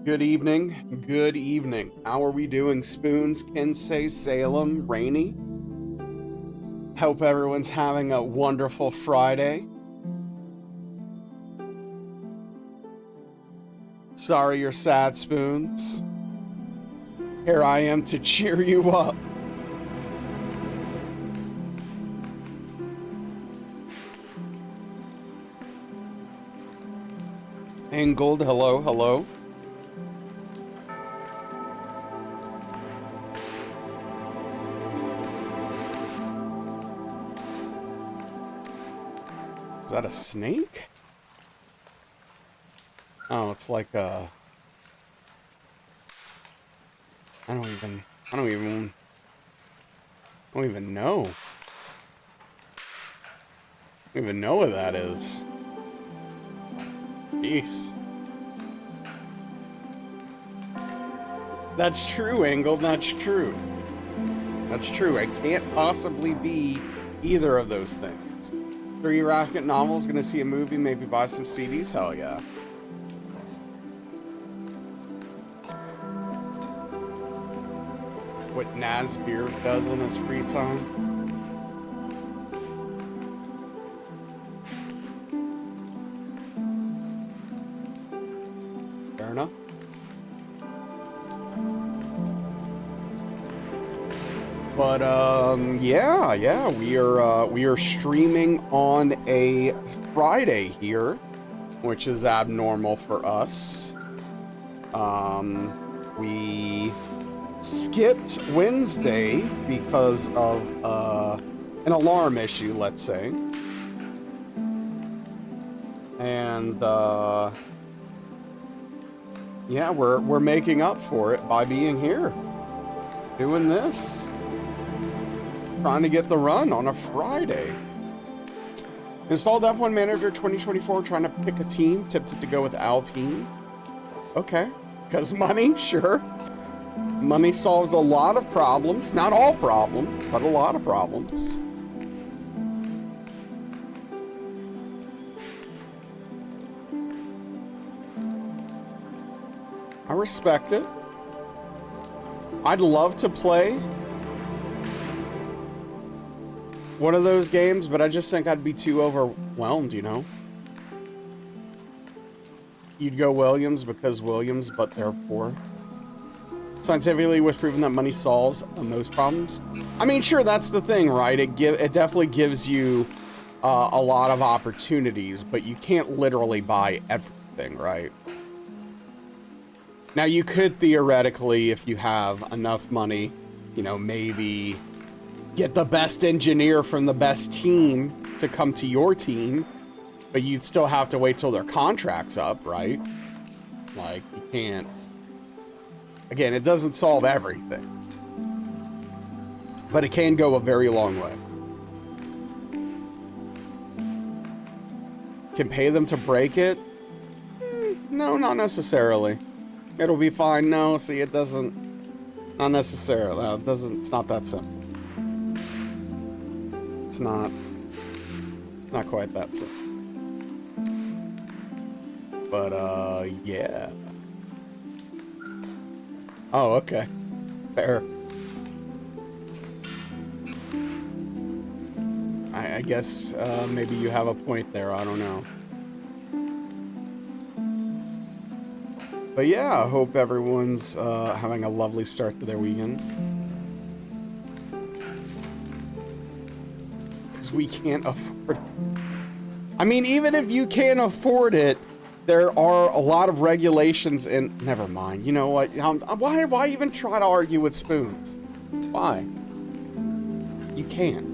Good evening. Good evening. How are we doing, Spoons? Kinsey, Salem, Rainy? Hope everyone's having a wonderful Friday. Sorry you're sad, Spoons. Here I am to cheer you up. Angled, hello, hello. Is that a snake? Oh, it's like a... I don't even know. I don't even know what that is. Jeez. That's true, Angle, that's true. That's true, I can't possibly be either of those things. 3 Rocket novels, gonna see a movie, maybe buy some CDs? Hell yeah. What Nasbeard does in his free time. Fair enough. But yeah, we are streaming on a Friday here, which is abnormal for us. We skipped Wednesday because of an alarm issue, let's say. And yeah, we're making up for it by being here, doing this. Trying to get the run on a Friday. Installed F1 Manager 2024, trying to pick a team. Tempted to go with Alpine. Okay. Because money, sure. Money solves a lot of problems. Not all problems, but a lot of problems. I respect it. I'd love to play one of those games, but I just think I'd be too overwhelmed, you know? You'd go Williams because Williams, but they're poor. Scientifically, it was proven that money solves most problems. I mean, sure, that's the thing, right? It definitely gives you a lot of opportunities, but you can't literally buy everything, right? Now, you could theoretically, if you have enough money, you know, maybe get the best engineer from the best team to come to your team, but you'd still have to wait till their contract's up, right? Like, you can't... Again, it doesn't solve everything, but it can go a very long way. Can pay them to break it? No, not necessarily. It'll be fine. No, see, it doesn't... Not necessarily. No, it doesn't... It's not that simple. It's not quite that simple. But, yeah. Oh, okay. Fair. I guess, maybe you have a point there. I don't know. But yeah, I hope everyone's, having a lovely start to their weekend. We can't afford it. I mean, even if you can't afford it, there are a lot of regulations and never mind. You know what? Why even try to argue with Spoons? Why? You can't.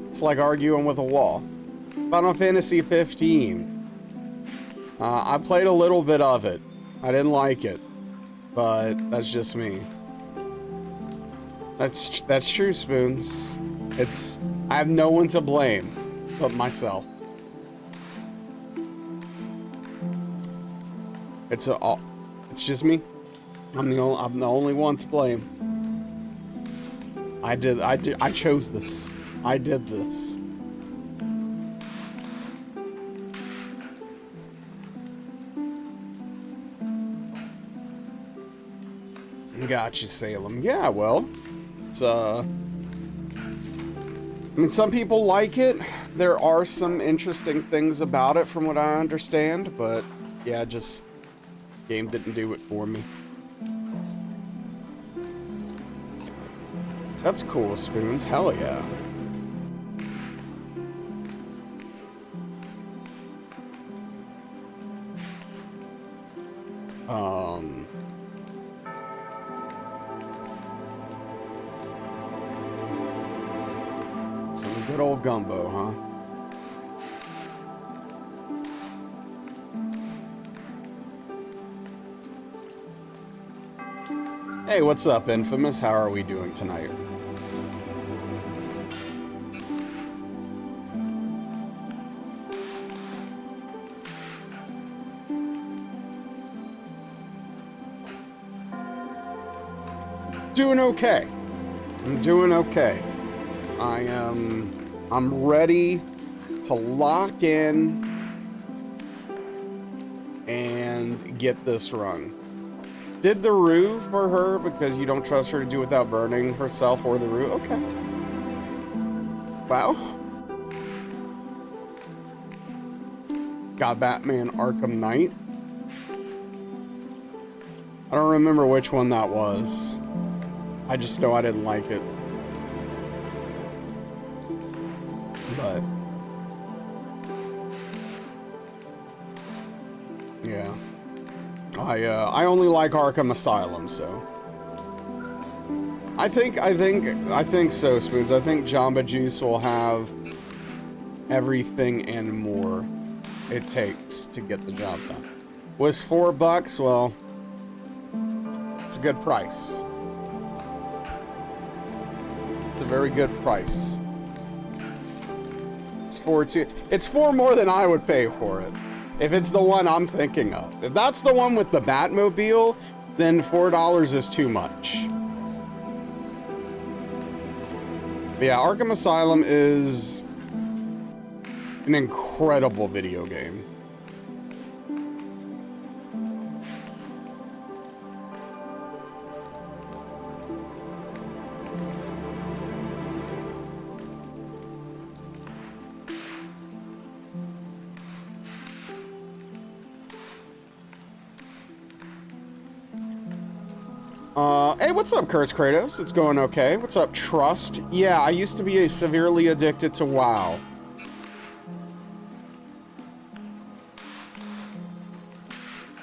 It's like arguing with a wall. Final Fantasy 15. I played a little bit of it. I didn't like it, but that's just me. That's true, Spoons. I have no one to blame but myself. It's just me. I'm the only one to blame. I chose this. I did this. got you, Salem. Yeah, well, it's, I mean, some people like it. There are some interesting things about it from what I understand, but yeah, just game didn't do it for me. That's cool, Spoons. Hell yeah. Some good old gumbo, huh? Hey, what's up, Infamous? How are we doing tonight? Doing okay. I'm doing okay. I'm ready to lock in and get this run. Did the roux for her because you don't trust her to do without burning herself or the roux? Okay. Wow. Got Batman Arkham Knight. I don't remember which one that was. I just know I didn't like it. But yeah. I only like Arkham Asylum, so I think so, Spoons. I think Jamba Juice will have everything and more it takes to get the job done. Was $4? Well, it's a good price. It's a very good price. It's four more than I would pay for it. If it's the one I'm thinking of. If that's the one with the Batmobile, then $4 is too much. But yeah, Arkham Asylum is an incredible video game. Hey, what's up, Curse Kratos? It's going okay. What's up, Trust? Yeah, I used to be severely addicted to WoW.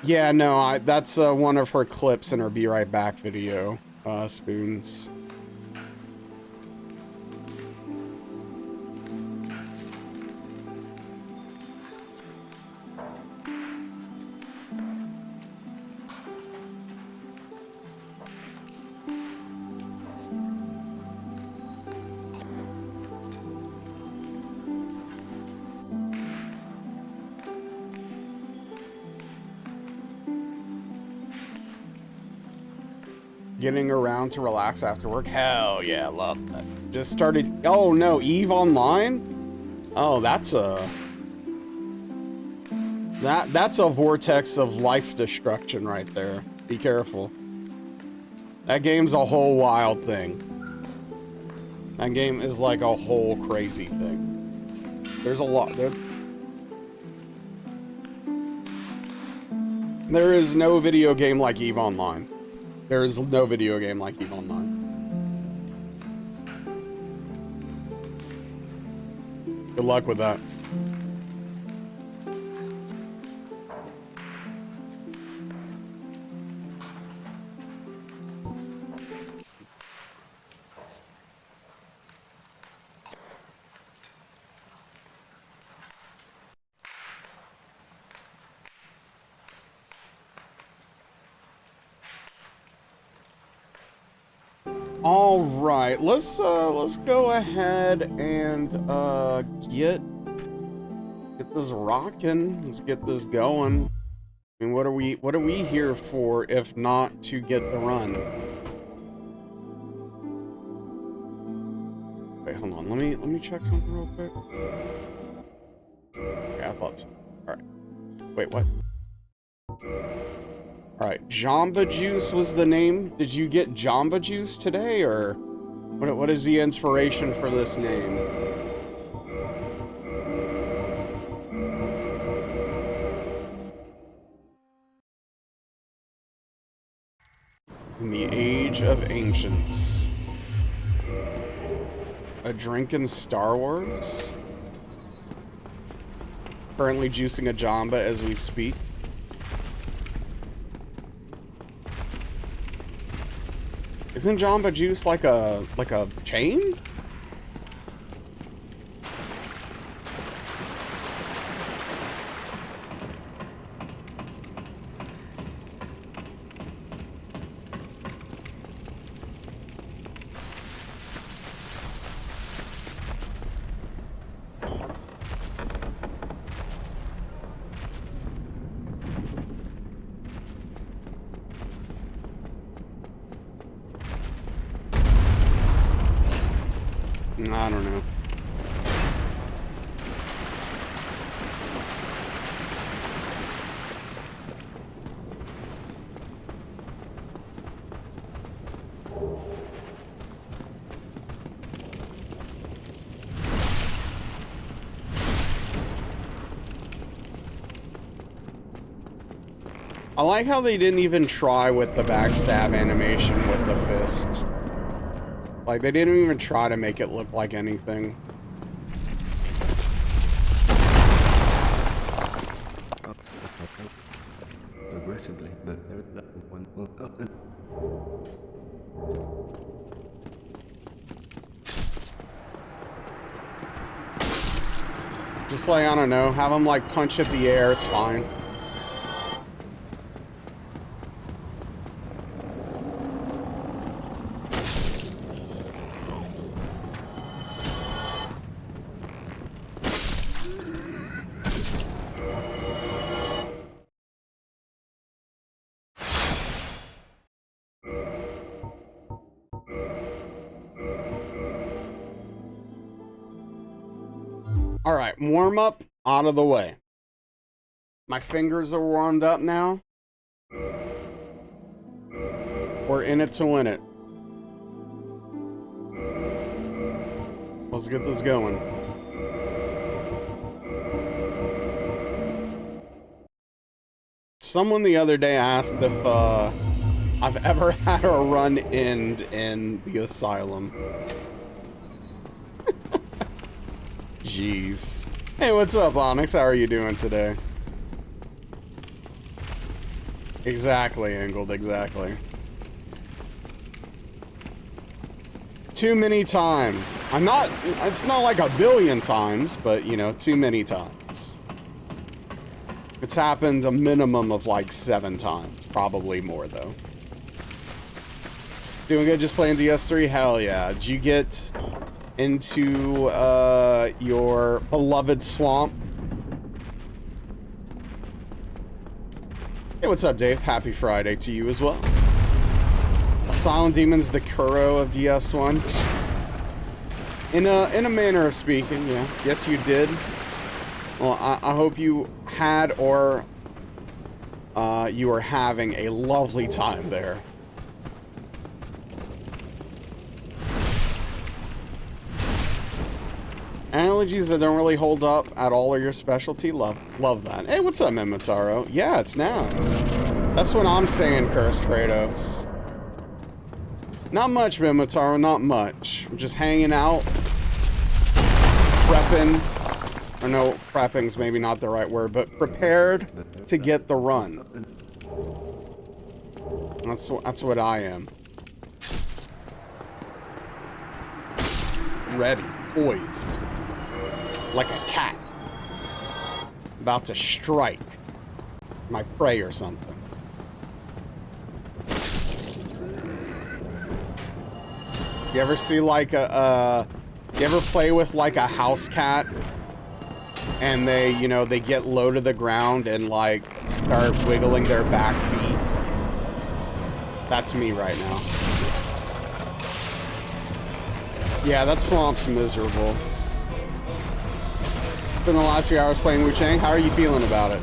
Yeah, no, that's one of her clips in her Be Right Back video, Spoons. Getting around to relax after work. Hell yeah, love that. Just started. Oh no, Eve Online? Oh, that's a vortex of life destruction right there. Be careful. That game's a whole wild thing. That game is like a whole crazy thing. There's a lot there. There is no video game like Eve Online. There is no video game like Eve Online. Good luck with that. All right, let's go ahead and get this rocking. Let's get this going. I mean, what are we here for if not to get the run? Wait, hold on. Let me check something real quick. Okay, I thought so. All right. Wait, what? All Alright, Jamba Juice was the name. Did you get Jamba Juice today, or what is the inspiration for this name? In the Age of Ancients. A drink in Star Wars? Currently juicing a Jamba as we speak. Isn't Jamba Juice like a chain? I don't know. I like how they didn't even try with the backstab animation with the fist. Like, they didn't even try to make it look like anything. Regrettably, but that one will open. Just like, I don't know, have them like punch at the air, it's fine. All right, warm up out of the way. My fingers are warmed up now. We're in it to win it. Let's get this going. Someone the other day asked if I've ever had a run end in the asylum. Jeez. Hey, what's up, Onyx? How are you doing today? Exactly, Angled, exactly. Too many times. It's not like a billion times, but, you know, too many times. It's happened a minimum of like 7 times. Probably more, though. Doing good, just playing DS3? Hell yeah. Did you get into your beloved swamp? Hey, what's up, Dave? Happy Friday to you as well. Silent Demon's the Kuro of DS1. In a manner of speaking, yeah. Yes, you did. Well, I hope you had or you are having a lovely time there. Analogies that don't really hold up at all are your specialty. Love that. Hey, what's up, Mimotaro? Yeah, it's nice. That's what I'm saying, Cursed Kratos. Not much, Mimotaro, not much. I'm just hanging out, prepping. Or no, prepping's maybe not the right word, but prepared to get the run. That's what I am. Ready, poised, like a cat, about to strike my prey or something. You ever see like you ever play with like a house cat and they, you know, they get low to the ground and like start wiggling their back feet? That's me right now. Yeah, that swamp's miserable. Been the last few hours playing Wu Chang. How are you feeling about it?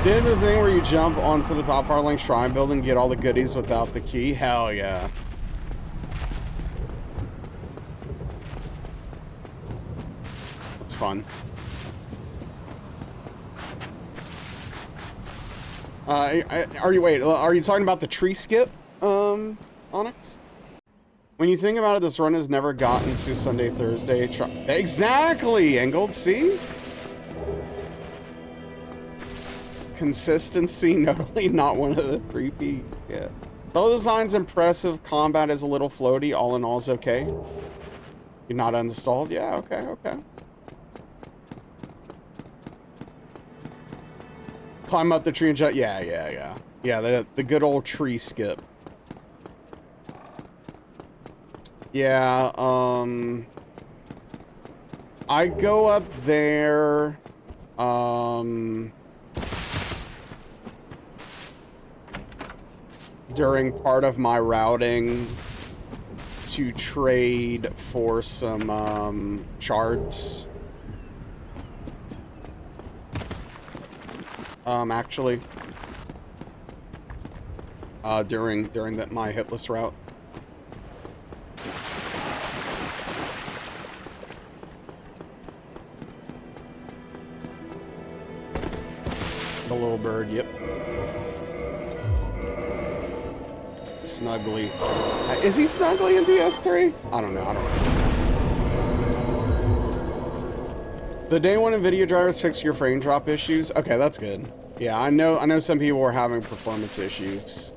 Did the thing where you jump onto the top Farling Shrine building and get all the goodies without the key? Hell yeah. It's fun. Are you talking about the tree skip, Onyx? When you think about it, this run has never gotten to Sunday, Thursday. Exactly, Engold, see? Consistency, notably not one of the creepy, yeah. Though the design's impressive, combat is a little floaty, all in all is okay. You're not uninstalled? Yeah, okay. Climb up the tree and jump. Yeah. Yeah, the good old tree skip. Yeah, I go up there, during part of my routing to trade for some, shards. Actually, during my hitless route. The little bird, yep. Snuggly. Is he snuggly in DS3? I don't know. The day one NVIDIA drivers fix your frame drop issues. Okay, that's good. Yeah, I know some people were having performance issues.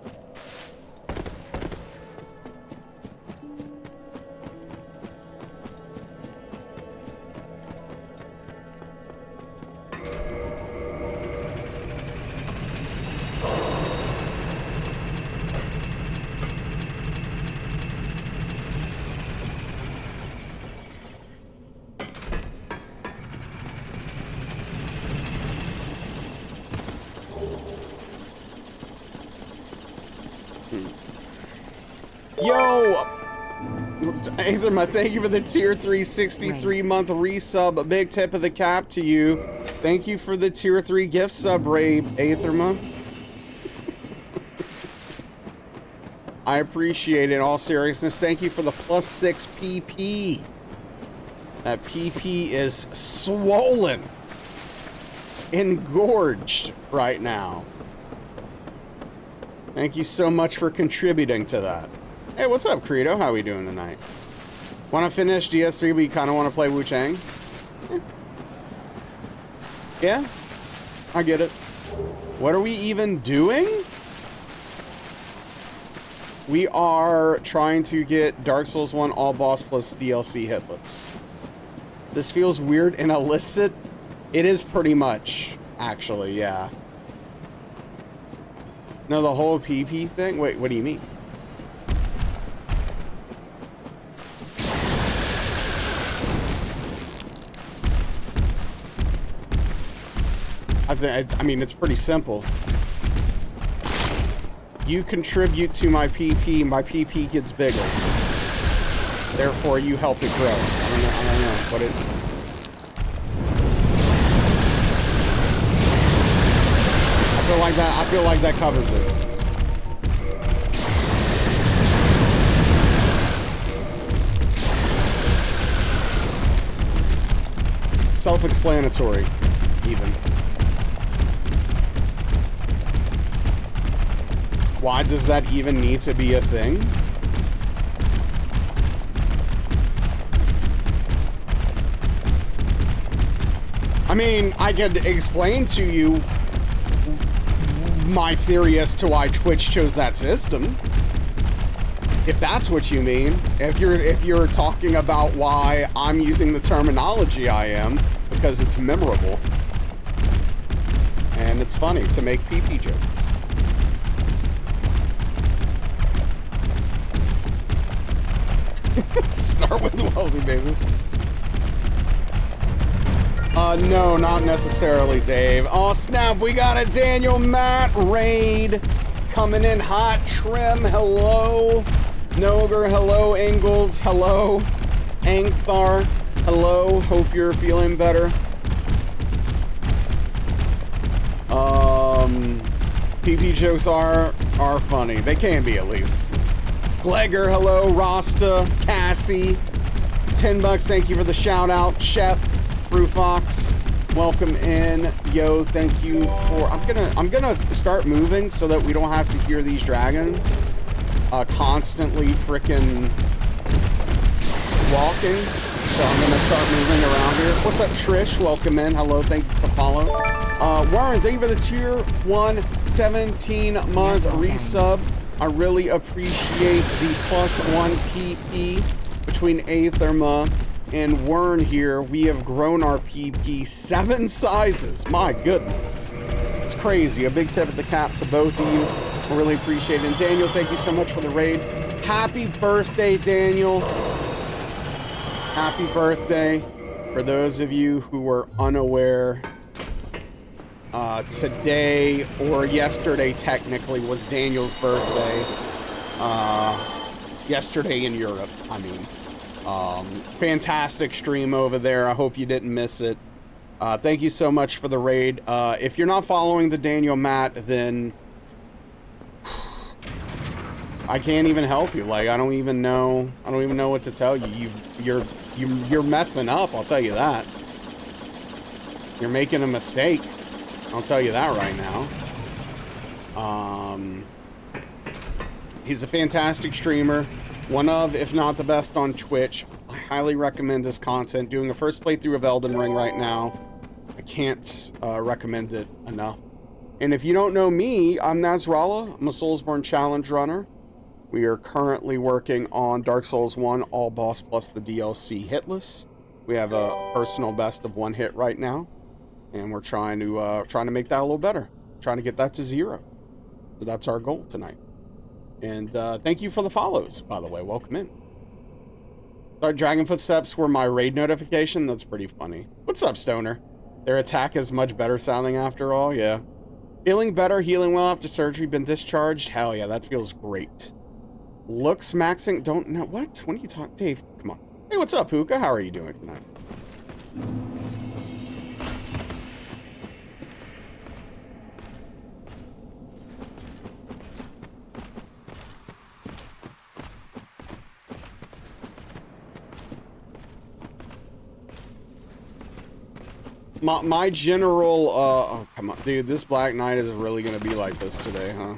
Yo! Aetherma, thank you for the tier 3 63-month resub. A big tip of the cap to you. Thank you for the tier 3 gift sub raid, Aetherma. I appreciate it in all seriousness. Thank you for the +6 PP. That PP is swollen. It's engorged right now. Thank you so much for contributing to that. Hey, what's up, Credo? How we doing tonight? Want to finish DS3, but you kind of want to play Wu Chang? Yeah, I get it. What are we even doing? We are trying to get Dark Souls 1 all boss plus DLC hitless. This feels weird and illicit. It is pretty much, actually, yeah. No, the whole PP thing? Wait, what do you mean? I mean, it's pretty simple. You contribute to my PP gets bigger. Therefore, you help it grow. I don't know what it... I feel like that covers it. Self-explanatory, even. Why does that even need to be a thing? I mean, I could explain to you my theory as to why Twitch chose that system. If that's what you mean. If you're talking about why I'm using the terminology I am, because it's memorable. And it's funny to make PP jokes. Start with the wealthy basis. No, not necessarily, Dave. Oh, snap, we got a Daniel Matt raid coming in hot. Trim, hello. Noger, hello. Ingold, hello. Angthar, hello. Hope you're feeling better. PP jokes are funny. They can be, at least. Glegger, hello. Rasta, Cassie, $10. Thank you for the shout out. Shep, Frufox, welcome in. Yo, thank you for. I'm gonna start moving so that we don't have to hear these dragons constantly frickin' walking. So I'm gonna start moving around here. What's up, Trish? Welcome in. Hello, thank you for the follow. Warren, thank you for the tier 1 17 months resub. I really appreciate the +1 PP between Atherma and Wern here. We have grown our PP 7 sizes. My goodness. It's crazy. A big tip at the cap to both of you. I really appreciate it. And Daniel, thank you so much for the raid. Happy birthday, Daniel. Happy birthday. For those of you who were unaware, today, or yesterday technically, was Daniel's birthday. Yesterday in Europe, I mean. Fantastic stream over there. I hope you didn't miss it. Thank you so much for the raid. If you're not following the Daniel Matt, then I can't even help you. Like, I don't even know what to tell you. You're messing up, I'll tell you that. You're making a mistake. I'll tell you that right now. He's a fantastic streamer. One of, if not the best on Twitch. I highly recommend his content. Doing a first playthrough of Elden Ring right now. I can't recommend it enough. And if you don't know me, I'm Nasrallah. I'm a Soulsborne challenge runner. We are currently working on Dark Souls 1 All Boss plus the DLC hitless. We have a personal best of 1 hit right now, and we're trying to make that a little better. Trying to get that to 0. So that's our goal tonight. And thank you for the follows, by the way. Welcome in. Thought Dragon Footsteps were my raid notification. That's pretty funny. What's up, Stoner? Their attack is much better sounding after all. Yeah. Feeling better, healing well after surgery, been discharged. Hell yeah, that feels great. Looks maxing. Don't know what? When are you talking, Dave? Come on. Hey, what's up, Puka? How are you doing tonight? My general, oh, come on, dude, this Black Knight is really gonna be like this today, huh?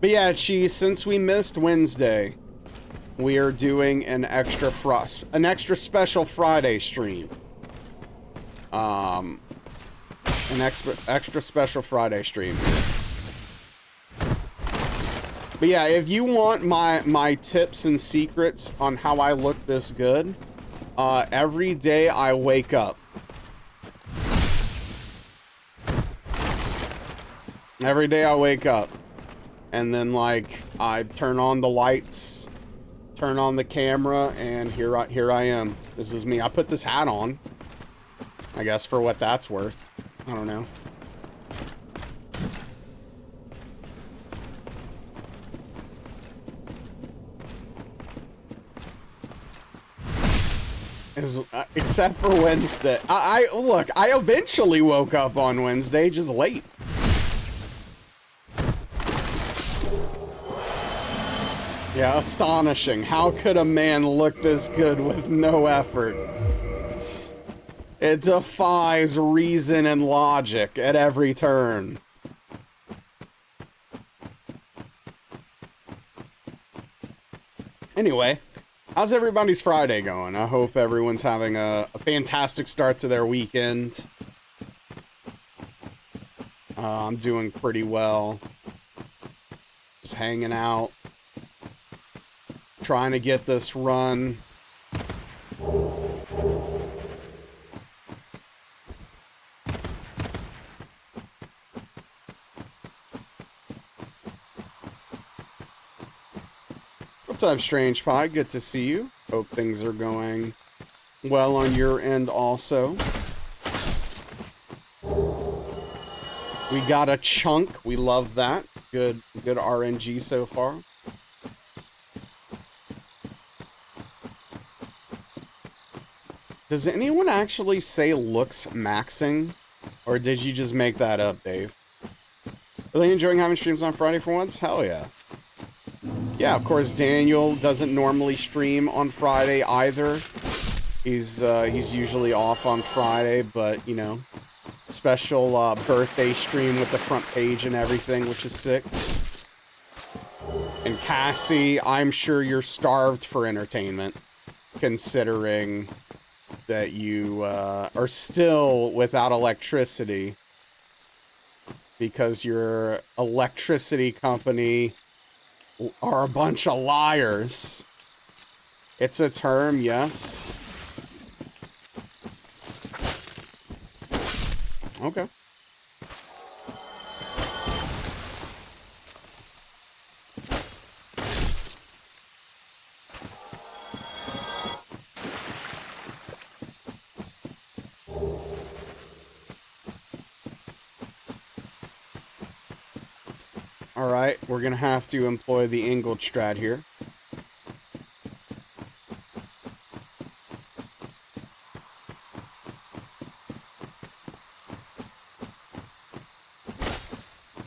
But yeah, Cheese, since we missed Wednesday, we are doing an extra special Friday stream. An extra special Friday stream. But yeah, if you want my tips and secrets on how I look this good, every day I wake up. Every day I wake up, and then like I turn on the lights, turn on the camera, and here I am. This is me. I put this hat on, I guess, for what that's worth. I don't know. Except for Wednesday. Look, I eventually woke up on Wednesday, just late. Yeah, astonishing. How could a man look this good with no effort? It defies reason and logic at every turn. Anyway, how's everybody's Friday going? I hope everyone's having a fantastic start to their weekend. I'm doing pretty well. Just hanging out. Trying to get this run. What's up, Strange Pie? Good to see you. Hope things are going well on your end also. We got a chunk. We love that. Good RNG so far. Does anyone actually say looks maxing? Or did you just make that up, Dave? Really enjoying having streams on Friday for once? Hell yeah. Yeah, of course, Daniel doesn't normally stream on Friday either. He's usually off on Friday, but, you know, special birthday stream with the front page and everything, which is sick. And Cassie, I'm sure you're starved for entertainment, considering that you are still without electricity because your electricity company are a bunch of liars. It's a term, yes. Okay. Alright, we're gonna have to employ the Ingold strat here.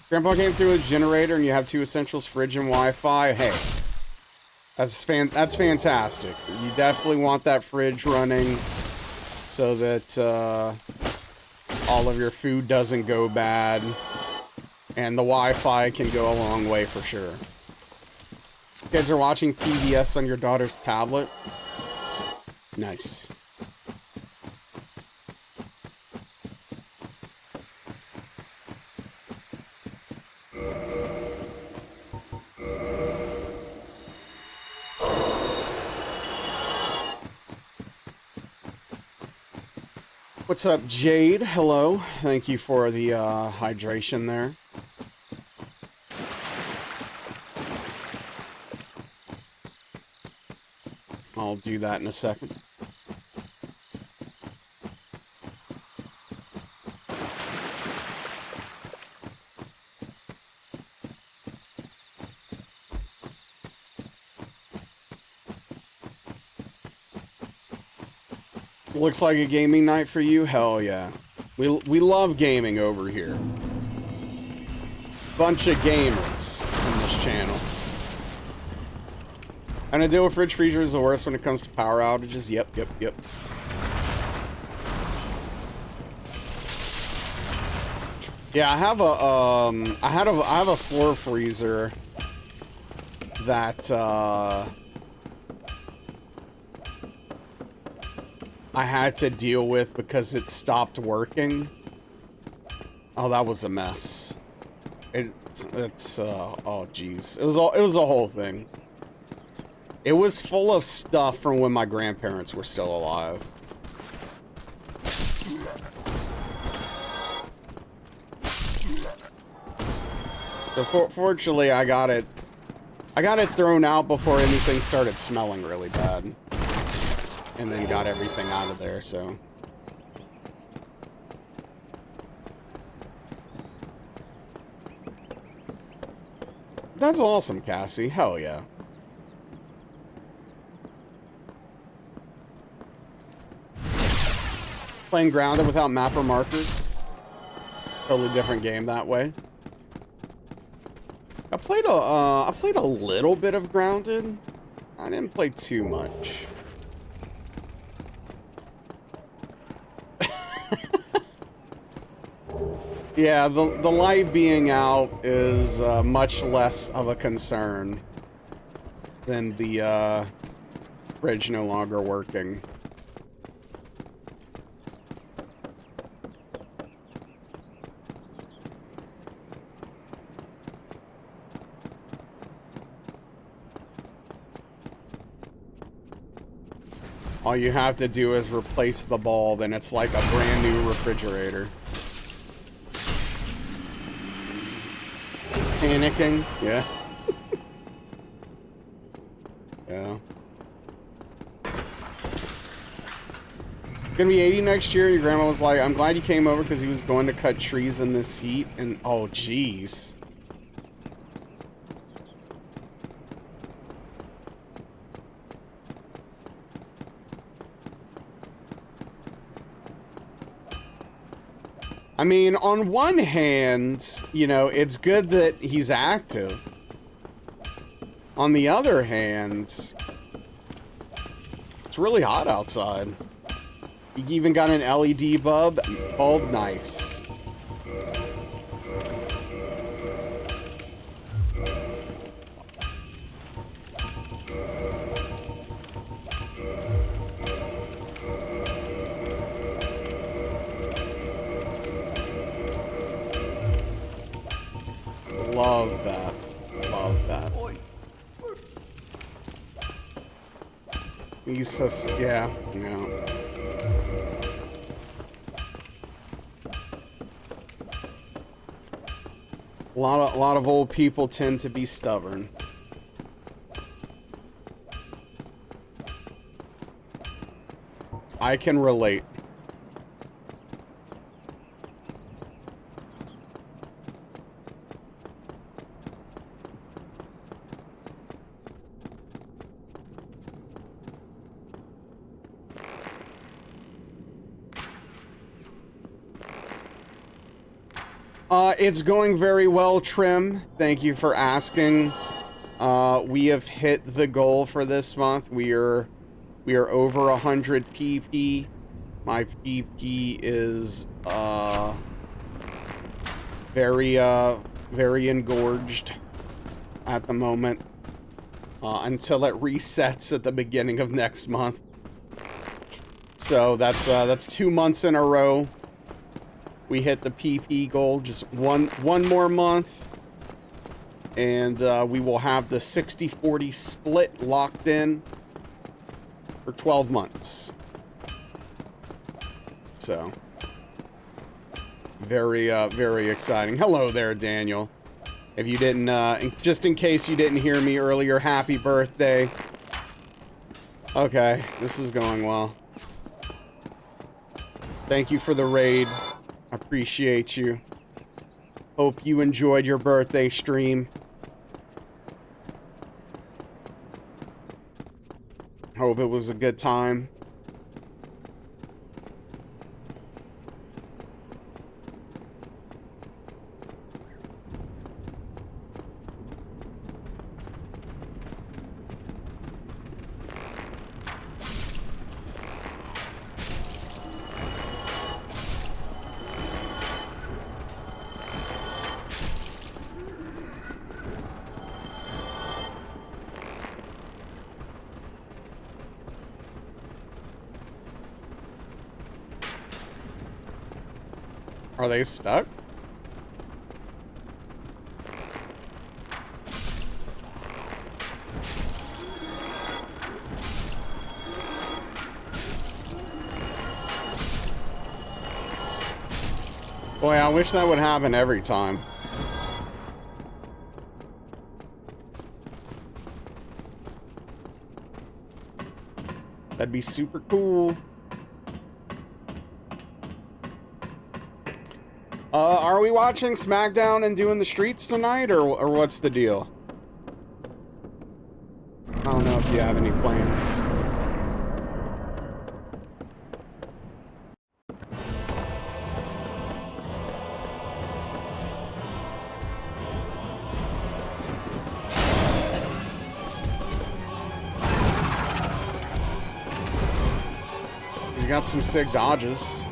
Grandpa came through with a generator and you have two essentials, fridge and Wi-Fi. Hey, that's fantastic. You definitely want that fridge running so that all of your food doesn't go bad. And the Wi-Fi can go a long way for sure. Kids are watching PBS on your daughter's tablet. Nice. What's up, Jade? Hello. Thank you for the hydration there. I'll do that in a second. Looks like a gaming night for you? Hell yeah. We love gaming over here. Bunch of gamers in this channel. And I deal with fridge freezer is the worst when it comes to power outages. Yep. Yeah, I have a I have a floor freezer that I had to deal with because it stopped working. Oh, that was a mess. It's oh geez. It was a whole thing. It was full of stuff from when my grandparents were still alive. So fortunately, I got it thrown out before anything started smelling really bad. And then got everything out of there, so. That's awesome, Cassie. Hell yeah. Playing Grounded without map or markers. Totally different game that way. I played a little bit of Grounded. I didn't play too much. Yeah, the light being out is much less of a concern than the fridge no longer working. All you have to do is replace the bulb and it's like a brand new refrigerator. Panicking? Yeah. Yeah. Gonna be 80 next year, and your grandma was like, I'm glad you came over because he was going to cut trees in this heat, and oh jeez. I mean, on one hand, you know, it's good that he's active. On the other hand, it's really hot outside. You even got an LED bulb. Nice. Love that. Love that. He's just, yeah. A lot of old people tend to be stubborn. I can relate. It's going very well, Trim. Thank you for asking. We have hit the goal for this month. We are over 100 PP. My PP is very engorged at the moment until it resets at the beginning of next month. So that's 2 months in a row. We hit the PP goal, just one more month, and we will have the 60-40 split locked in for 12 months. So, very exciting. Hello there, Daniel. If you didn't, just in case you didn't hear me earlier, happy birthday. Okay, this is going well. Thank you for the raid. Appreciate you. Hope you enjoyed your birthday stream. Hope it was a good time. Are they stuck? Boy, I wish that would happen every time. That'd be super cool. Are we watching SmackDown and doing the streets tonight, or what's the deal? I don't know if you have any plans. He's got some sick dodges.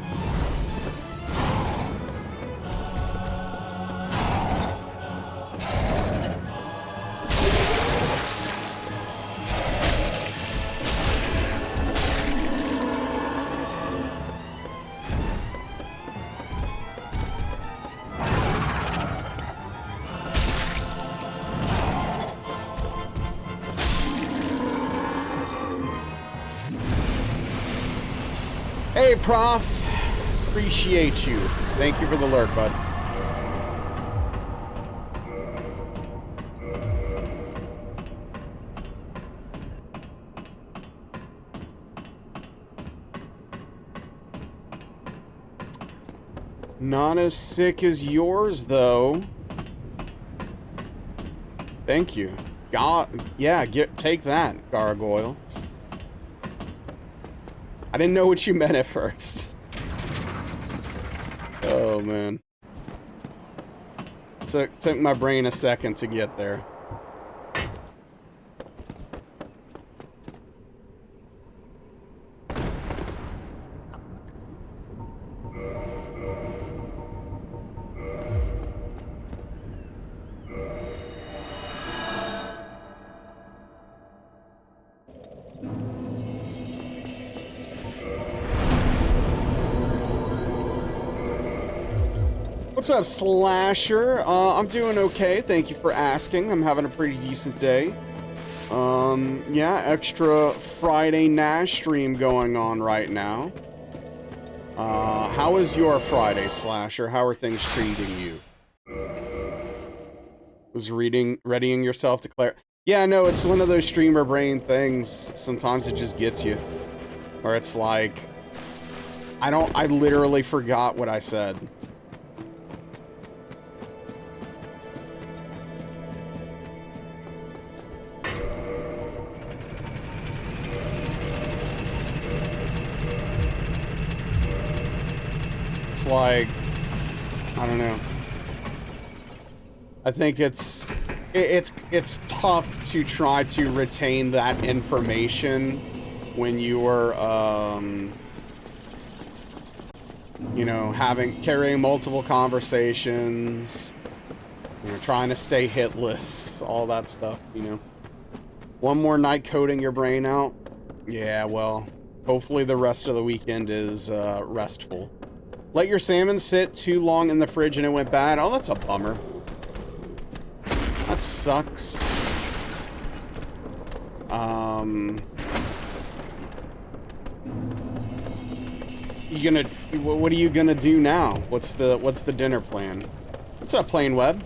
Hey, Prof. Appreciate you. Thank you for the lurk, bud. Not as sick as yours, though. Thank you. God, yeah, take that, gargoyles. I didn't know what you meant at first. Oh. Oh, man. Took my brain a second to get there. What's up, Slasher? I'm doing okay. Thank you for asking. I'm having a pretty decent day. Yeah, extra Friday Nash stream going on right now. How is your Friday, Slasher? How are things treating you? Was readying yourself to clear? Yeah, no, it's one of those streamer brain things. Sometimes it just gets you. Where it's like, I literally forgot what I said. It's like, I don't know. I think it's tough to try to retain that information when you are, you know, carrying multiple conversations, you know, trying to stay hitless, all that stuff, you know. One more night coding your brain out. Yeah, well, hopefully the rest of the weekend is restful. Let your salmon sit too long in the fridge and it went bad. Oh, that's a bummer. That sucks. What are you gonna do now? What's the dinner plan? What's up, Plain Web?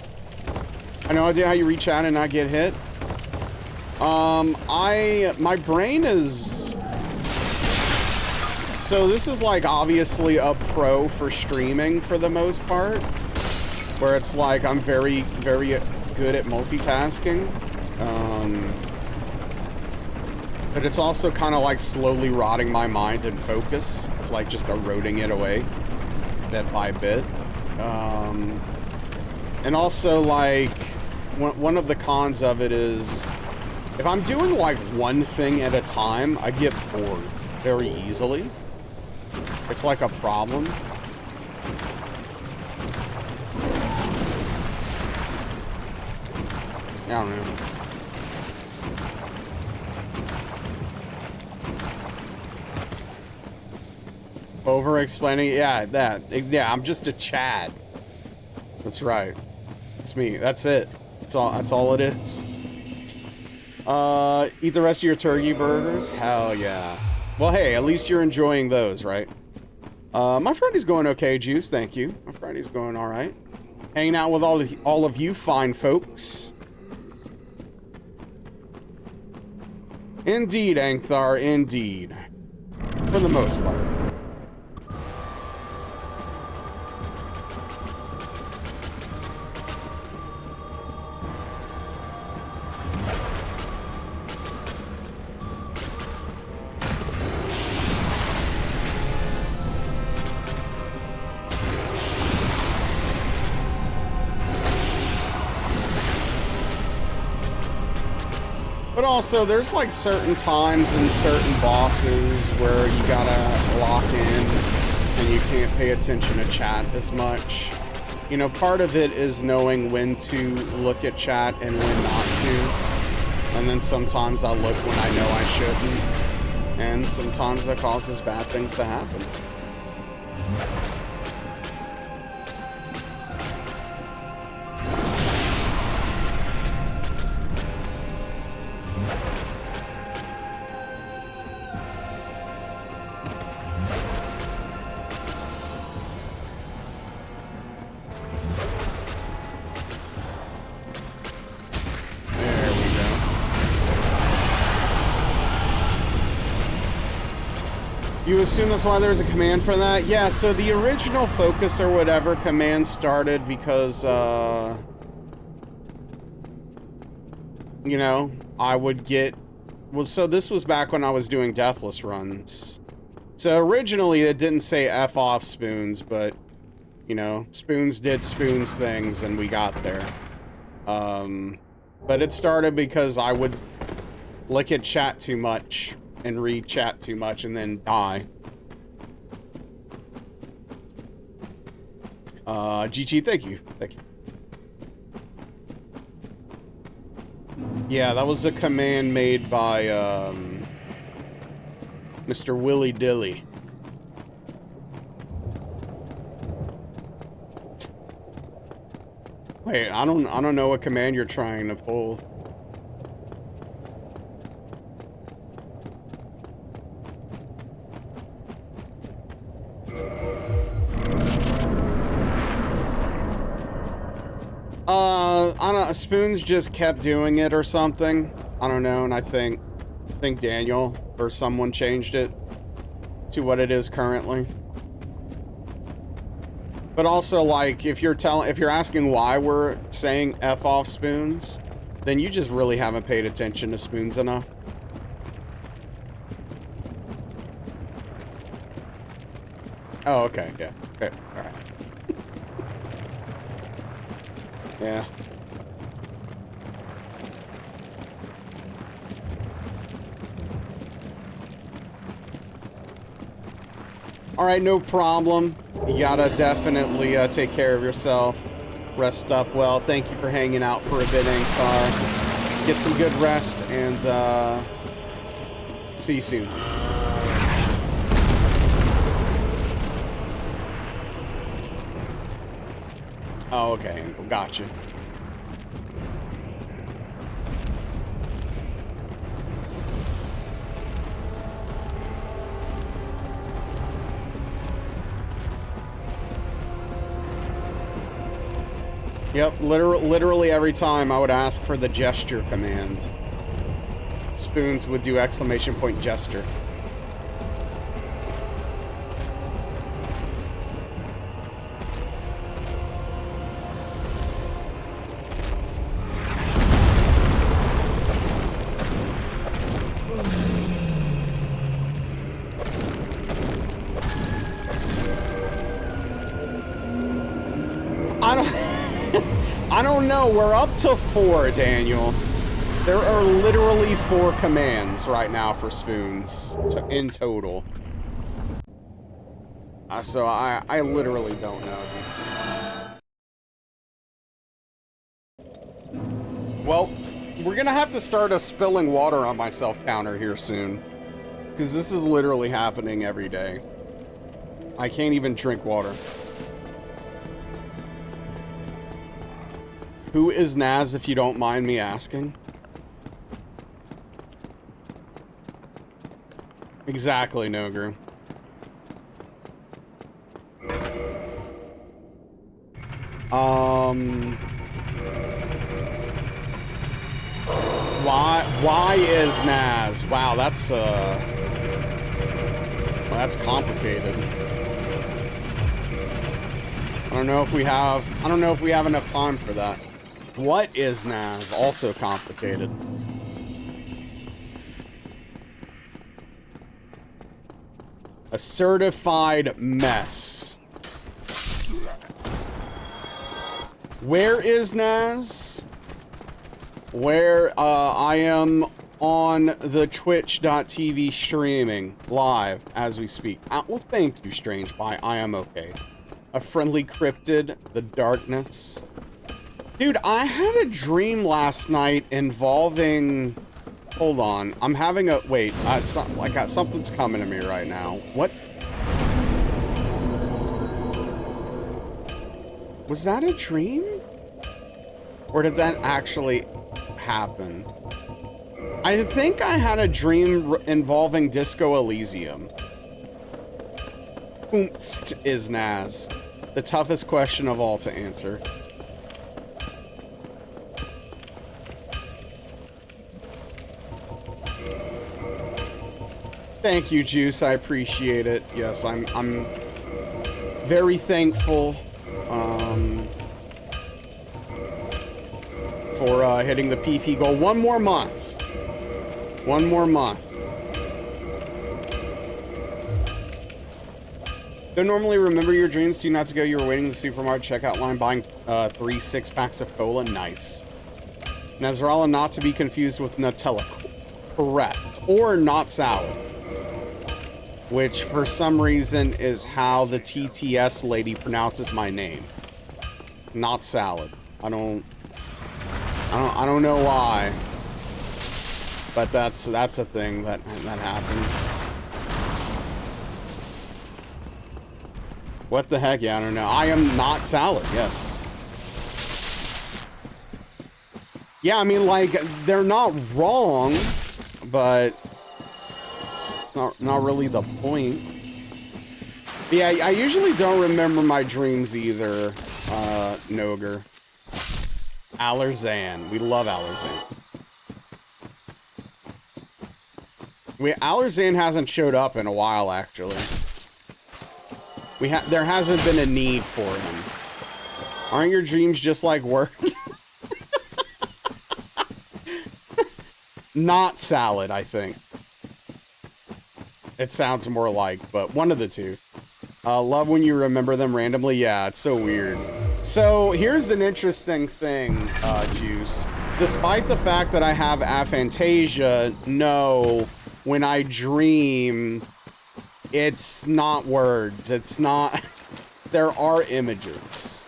I have no idea how you reach out and not get hit. My brain is... So this is like obviously a pro for streaming for the most part, where it's like I'm very, very good at multitasking. But it's also kind of like slowly rotting my mind and focus. It's like just eroding it away bit by bit. And also like one of the cons of it is if I'm doing like one thing at a time, I get bored very easily. It's like a problem. I don't know. Over-explaining? Yeah, yeah, I'm just a Chad. That's right. That's me. That's it. That's all it is. Eat the rest of your turkey burgers? Hell yeah. Well, hey, at least you're enjoying those, right? My Friday's going okay, Juice. Thank you. My Friday's going all right. Hanging out with all of you fine folks. Indeed, Angthar, indeed. For the most part. But also, there's like certain times and certain bosses where you gotta lock in and you can't pay attention to chat as much. You know, part of it is knowing when to look at chat and when not to. And then sometimes I'll look when I know I shouldn't. And sometimes that causes bad things to happen. You assume that's why there's a command for that? Yeah, so the original focus or whatever command started because, you know, I would get... Well, so this was back when I was doing deathless runs. So originally it didn't say F off spoons, but You know, Spoons did Spoons things and we got there. But it started because I would look at chat too much and read chat too much and then die. GG, thank you. Thank you. Yeah, that was a command made by, Mr. Willy Dilly. Wait, I don't know what command you're trying to pull. I don't know, Spoons just kept doing it or something. I don't know, and I think Daniel or someone changed it to what it is currently. But also, like, if you're asking why we're saying F off Spoons, then you just really haven't paid attention to Spoons enough. Oh, okay, yeah. Okay, alright. Yeah. Alright, no problem. You gotta definitely take care of yourself. Rest up well. Thank you for hanging out for a bit, Ankar. Get some good rest, and see you soon. Oh, okay. Gotcha. Yep, literally every time I would ask for the gesture command, Spoons would do exclamation point gesture. I don't know. We're up to 4, Daniel. There are literally 4 commands right now for Spoons in total. So I literally don't know. Well, we're gonna have to start a spilling water on myself counter here soon, because this is literally happening every day. I can't even drink water. Who is Naz, if you don't mind me asking? Exactly, Nogru. Why is Naz? Wow, that's complicated. I don't know if we have enough time for that. What is Naz? Also complicated. A certified mess. Where is Naz? Where I am on the twitch.tv streaming live as we speak. Well, thank you, Strange Pie. I am okay. A friendly cryptid, the darkness. Dude, I had a dream last night involving... Hold on. I'm having a... Wait. Something's coming to me right now. What? Was that a dream? Or did that actually happen? I think I had a dream involving Disco Elysium. Oomst is Naz. The toughest question of all to answer. Thank you, Juice. I appreciate it. Yes, I'm very thankful for hitting the PP goal. One more month. One more month. Don't normally remember your dreams. 2 nights ago, you were waiting in the supermarket checkout line buying 3 6-packs of cola. Nice. Nasrallah, not to be confused with Nutella. Correct. Or not salad. Which, for some reason, is how the TTS lady pronounces my name. Not salad. I don't know why. But that's a thing that happens. What the heck? Yeah, I don't know. I am not salad, yes. Yeah, I mean, like, they're not wrong, but it's not really the point. But yeah, I usually don't remember my dreams either, Noger. Allerzan. We love Allerzan. Allerzan hasn't showed up in a while, actually. There hasn't been a need for him. Aren't your dreams just like work? Not salad, I think. It sounds more like, but one of the two. Love when you remember them randomly. Yeah, it's so weird. So here's an interesting thing, Juice. Despite the fact that I have aphantasia, no, when I dream, it's not words. It's not. There are images.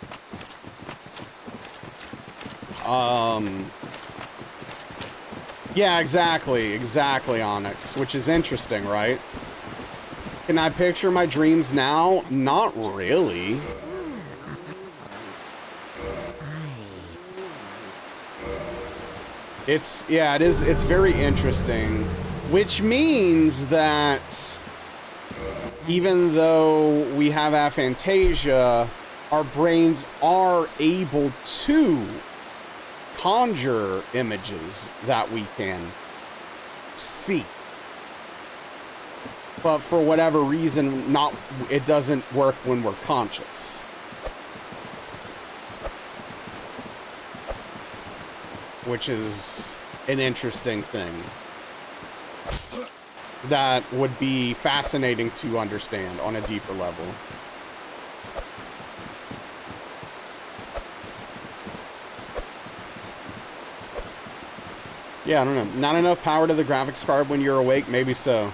Yeah, exactly, Onyx, which is interesting, right? Can I picture my dreams now? Not really. It's very interesting, which means that even though we have aphantasia, our brains are able to conjure images that we can see. But for whatever reason, it doesn't work when we're conscious. Which is an interesting thing that would be fascinating to understand on a deeper level. Yeah, I don't know. Not enough power to the graphics card when you're awake? Maybe so.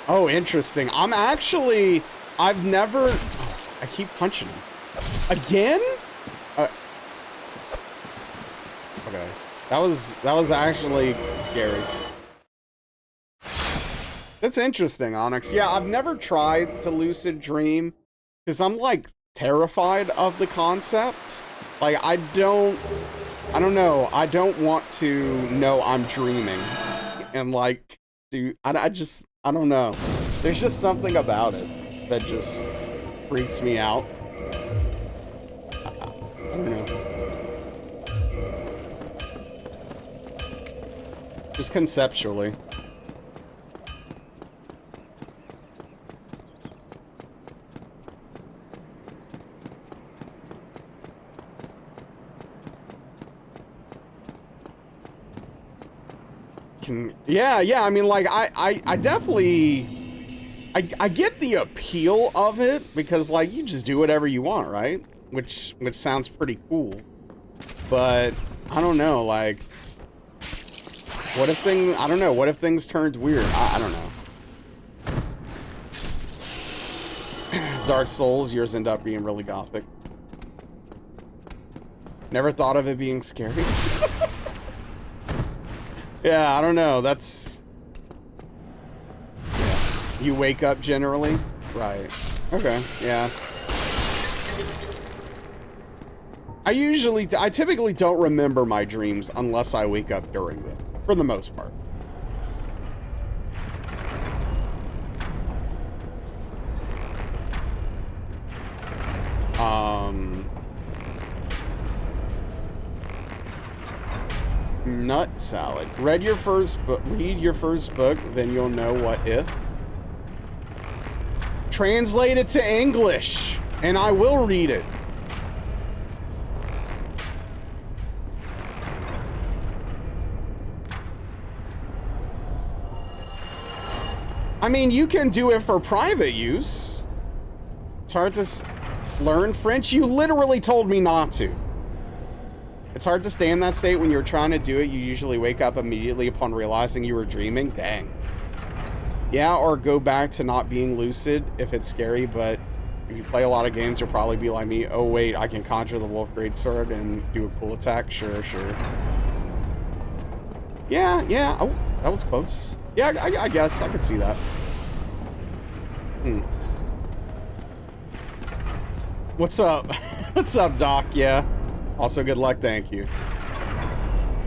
Oh, interesting. I've never... Oh, I keep punching him. Again? Okay. That was actually scary. That's interesting, Onyx. Yeah, I've never tried to lucid dream because I'm like terrified of the concept. Like I don't know. I don't want to know I'm dreaming and like I don't know. There's just something about it that just freaks me out. I don't know. Just conceptually. Yeah, I mean, like, I definitely, I get the appeal of it, because, like, you just do whatever you want, right? Which sounds pretty cool. But, I don't know, like, what if things turned weird? I don't know. Dark Souls, yours end up being really gothic. Never thought of it being scary. Yeah, I don't know. That's... Yeah. You wake up generally? Right. Okay, yeah. I typically don't remember my dreams unless I wake up during them, for the most part. Nut salad. Read your first book, then you'll know what if. Translate it to English, and I will read it. I mean, you can do it for private use. It's hard to learn French. You literally told me not to. It's hard to stay in that state when you're trying to do it. You usually wake up immediately upon realizing you were dreaming. Dang. Yeah, or go back to not being lucid if it's scary, but if you play a lot of games, you'll probably be like me. Oh, wait, I can conjure the Wolf Greatsword and do a cool attack. Sure, sure. Yeah, yeah. Oh, that was close. Yeah, I guess I could see that. What's up? What's up, Doc? Yeah. Also, good luck. Thank you.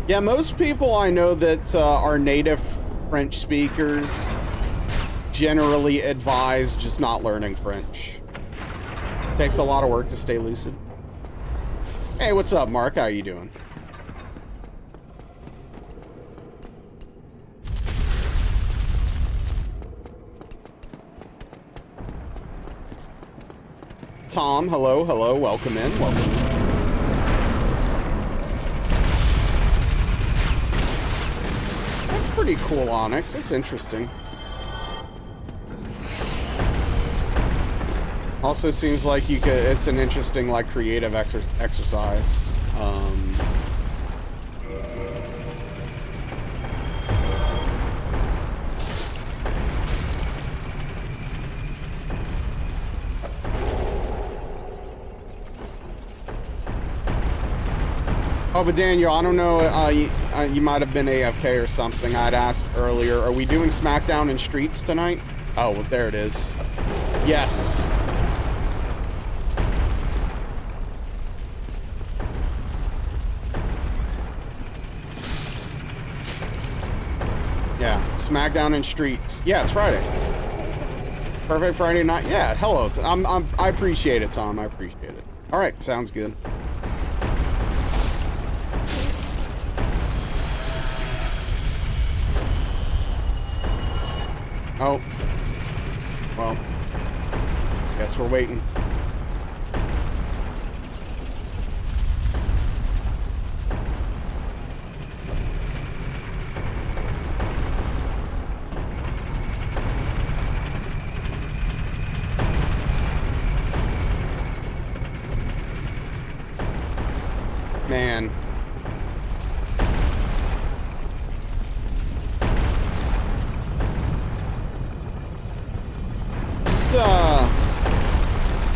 Yeah, most people I know that are native French speakers generally advise just not learning French. Takes a lot of work to stay lucid. Hey, what's up, Mark? How you doing? Tom, hello, hello, welcome in, welcome in. That's pretty cool, Onyx. That's interesting. Also seems like you could, it's an interesting, like, creative exercise. Oh, but Daniel, I don't know, you might have been AFK or something. I'd asked earlier, are we doing SmackDown in Streets tonight? Oh, well, there it is. Yes. Yeah, SmackDown in Streets. Yeah, it's Friday. Perfect Friday night. Yeah, hello. I appreciate it, Tom. I appreciate it. All right, sounds good. Oh. Well. Guess we're waiting. Man.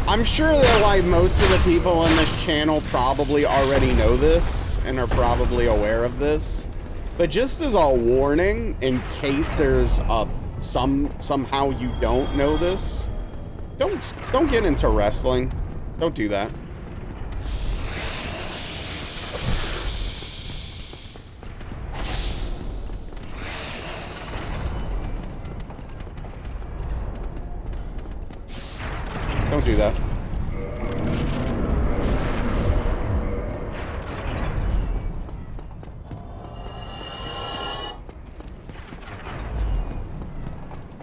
I'm sure that, like, most of the people in this channel probably already know this and are probably aware of this, but just as a warning, in case there's somehow you don't know this, don't get into wrestling. Don't do that. Don't do that.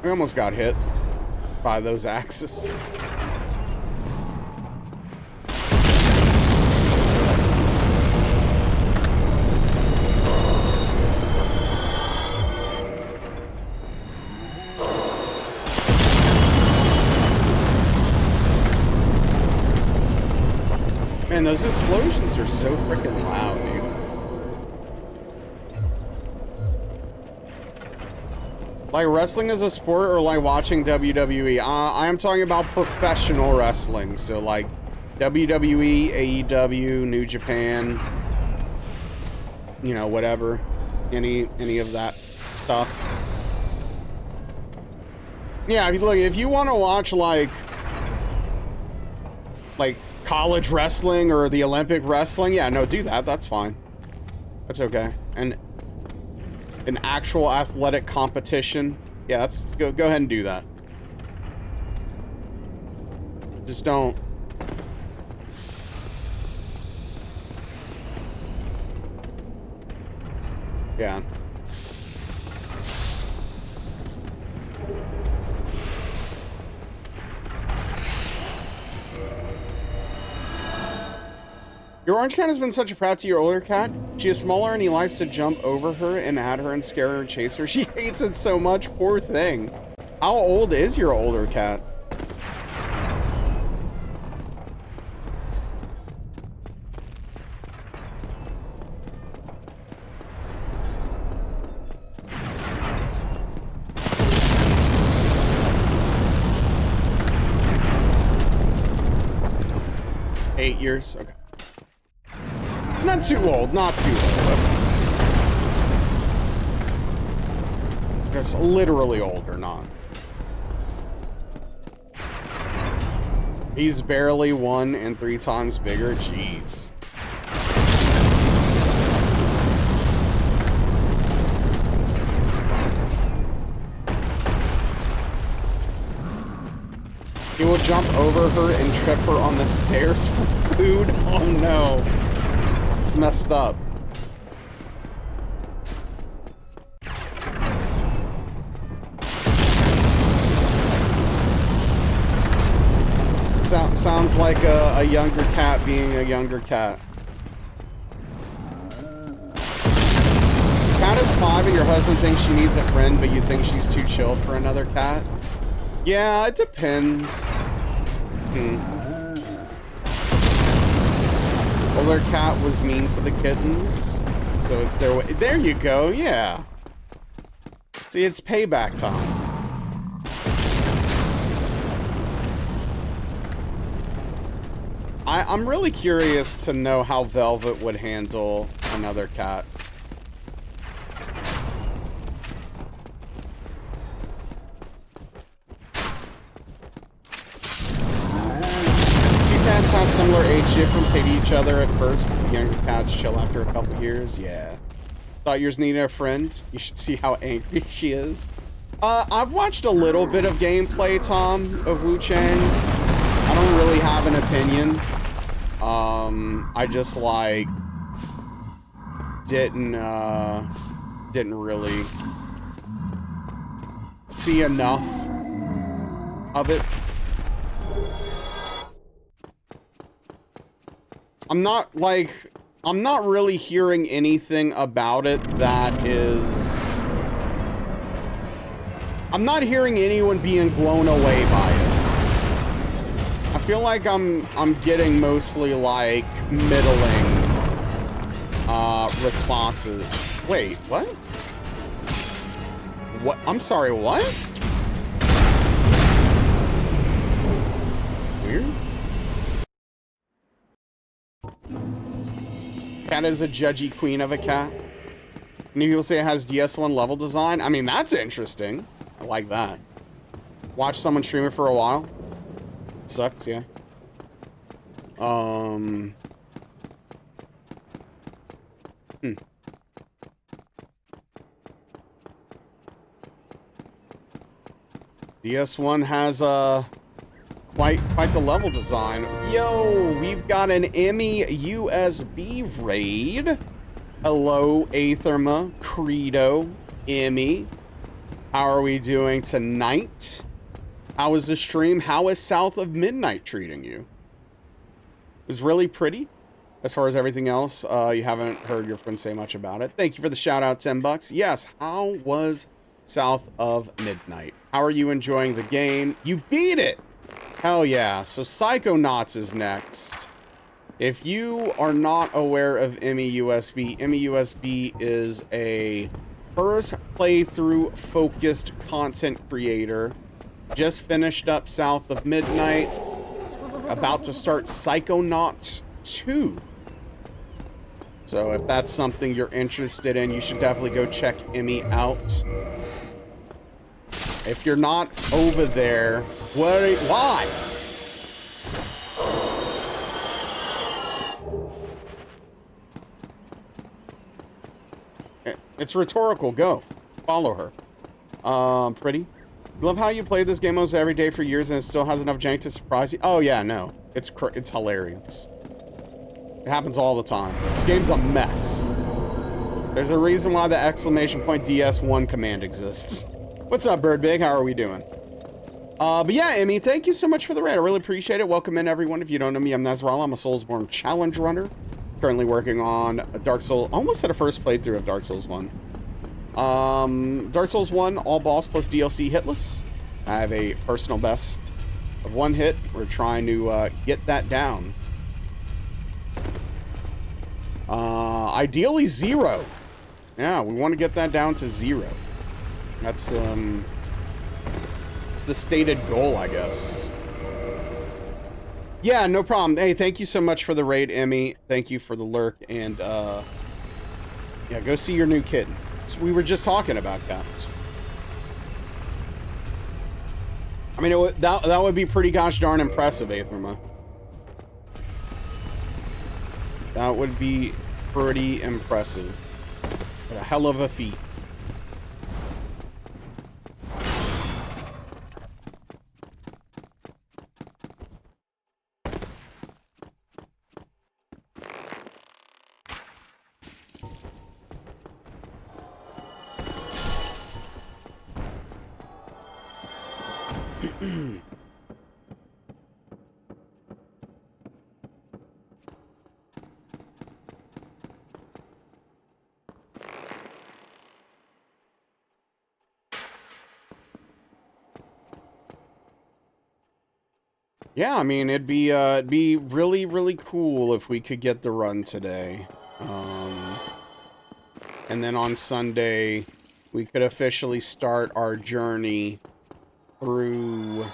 We almost got hit by those axes. Man, those explosions are so freaking loud, dude. Like, wrestling as a sport or like watching WWE? I am talking about professional wrestling. So like WWE, AEW, New Japan, you know, whatever. Any of that stuff. Yeah, look, if you want to watch like college wrestling or the Olympic wrestling, yeah, no, do that. That's fine. That's okay. And an actual athletic competition, yeah, that's go ahead and do that. Just don't. Yeah. Your orange cat has been such a prat to your older cat. She is smaller and he likes to jump over her and at her and scare her and chase her. She hates it so much. Poor thing. How old is your older cat? Eight years? Okay. Not too old, not too old. Just literally older, not. He's barely 1 and 3 times bigger. Jeez. He will jump over her and trip her on the stairs for food. Oh no. It's messed up. Sounds like a younger cat being a younger cat. Cat is 5 and your husband thinks she needs a friend, but you think she's too chill for another cat? Yeah, it depends. Older cat was mean to the kittens, so it's their way. There you go, yeah. See, it's payback time. I'm really curious to know how Velvet would handle another cat. Cats have similar age difference, hate each other at first, but younger cats chill after a couple years. Yeah. Thought yours needed a friend. You should see how angry she is. I've watched a little bit of gameplay, Tom, of Wu Chang. I don't really have an opinion. I just like didn't really see enough of it. I'm not really hearing anything about it that is... I'm not hearing anyone being blown away by it. I feel like I'm getting mostly like middling responses. Wait, what? What? I'm sorry, what? Weird. Cat is a judgy queen of a cat. Many people say it has DS1 level design. I mean, that's interesting. I like that. Watch someone stream it for a while. It sucks, yeah. DS1 has quite the level design. Yo, we've got an Emmy USB raid. Hello, Aetherma, Credo, Emmy. How are we doing tonight? How is the stream? How is South of Midnight treating you? It was really pretty. As far as everything else, you haven't heard your friend say much about it. Thank you for the shout out, $10. Yes, how was South of Midnight? How are you enjoying the game? You beat it! Hell yeah. So Psychonauts is next. If you are not aware of Emmy USB is a first playthrough focused content creator. Just finished up South of Midnight. About to start Psychonauts 2. So if that's something you're interested in, you should definitely go check Emmy out. If you're not over there, why? It's rhetorical. Go. Follow her. Pretty. Love how you played this game almost every day for years and it still has enough jank to surprise you. Oh yeah, no. It's hilarious. It happens all the time. This game's a mess. There's a reason why the exclamation point DS1 command exists. What's up, Birdbig? How are we doing? But yeah, Emmy, thank you so much for the raid. I really appreciate it. Welcome in, everyone. If you don't know me, I'm Nazrala. I'm a Soulsborne challenge runner. Currently working on a Dark Souls. Almost at a first playthrough of Dark Souls 1. Dark Souls 1, all boss plus DLC hitless. I have a personal best of 1 hit. We're trying to get that down. Ideally 0. Yeah, we want to get that down to 0. That's it's the stated goal, I guess. Yeah, no problem. Hey, thank you so much for the raid, Emmy. Thank you for the lurk, and yeah, go see your new kitten. So we were just talking about that. I mean, that would be pretty gosh darn impressive, Aetherma. That would be pretty impressive. What a hell of a feat. Yeah, I mean, it'd be really, really cool if we could get the run today. And then on Sunday, we could officially start our journey through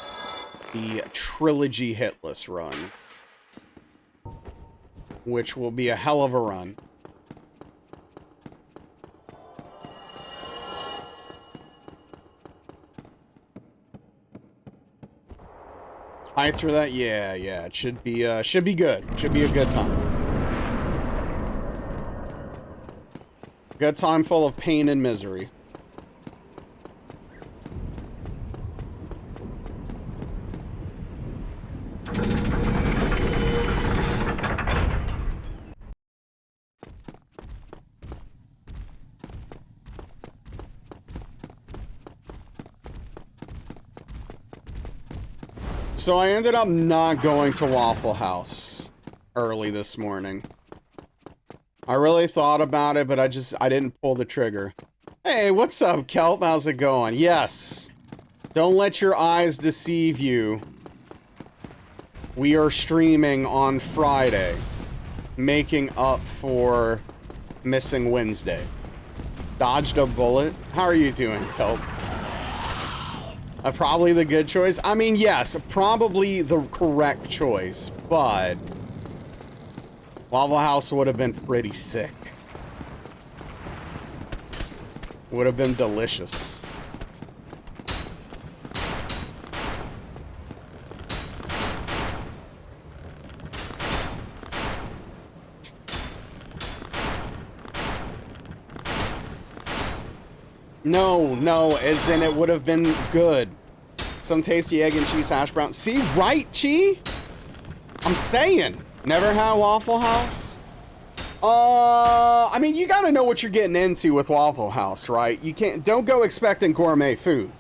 the Trilogy Hitless run, which will be a hell of a run. High through that? Yeah, it should be good. Should be a good time. Good time full of pain and misery. So I ended up not going to Waffle House early this morning. I really thought about it, but I didn't pull the trigger. Hey, what's up, Kelp? How's it going? Yes. Don't let your eyes deceive you. We are streaming on Friday, making up for missing Wednesday. Dodged a bullet? How are you doing, Kelp? Probably the good choice. I mean, yes, probably the correct choice, but Waffle House would have been pretty sick. Would have been delicious. No, as in it would have been good. Some tasty egg and cheese hash brown. See, right, Chi? I'm saying, never had Waffle House. I mean, you gotta know what you're getting into with Waffle House, right? Don't go expecting gourmet food.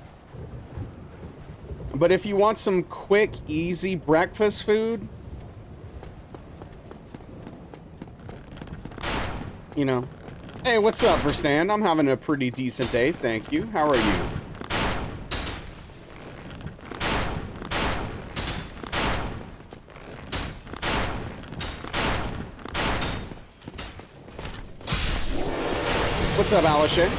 But if you want some quick, easy breakfast food, you know. Hey, what's up, Verstand? I'm having a pretty decent day, thank you. How are you? What's up, Alishay?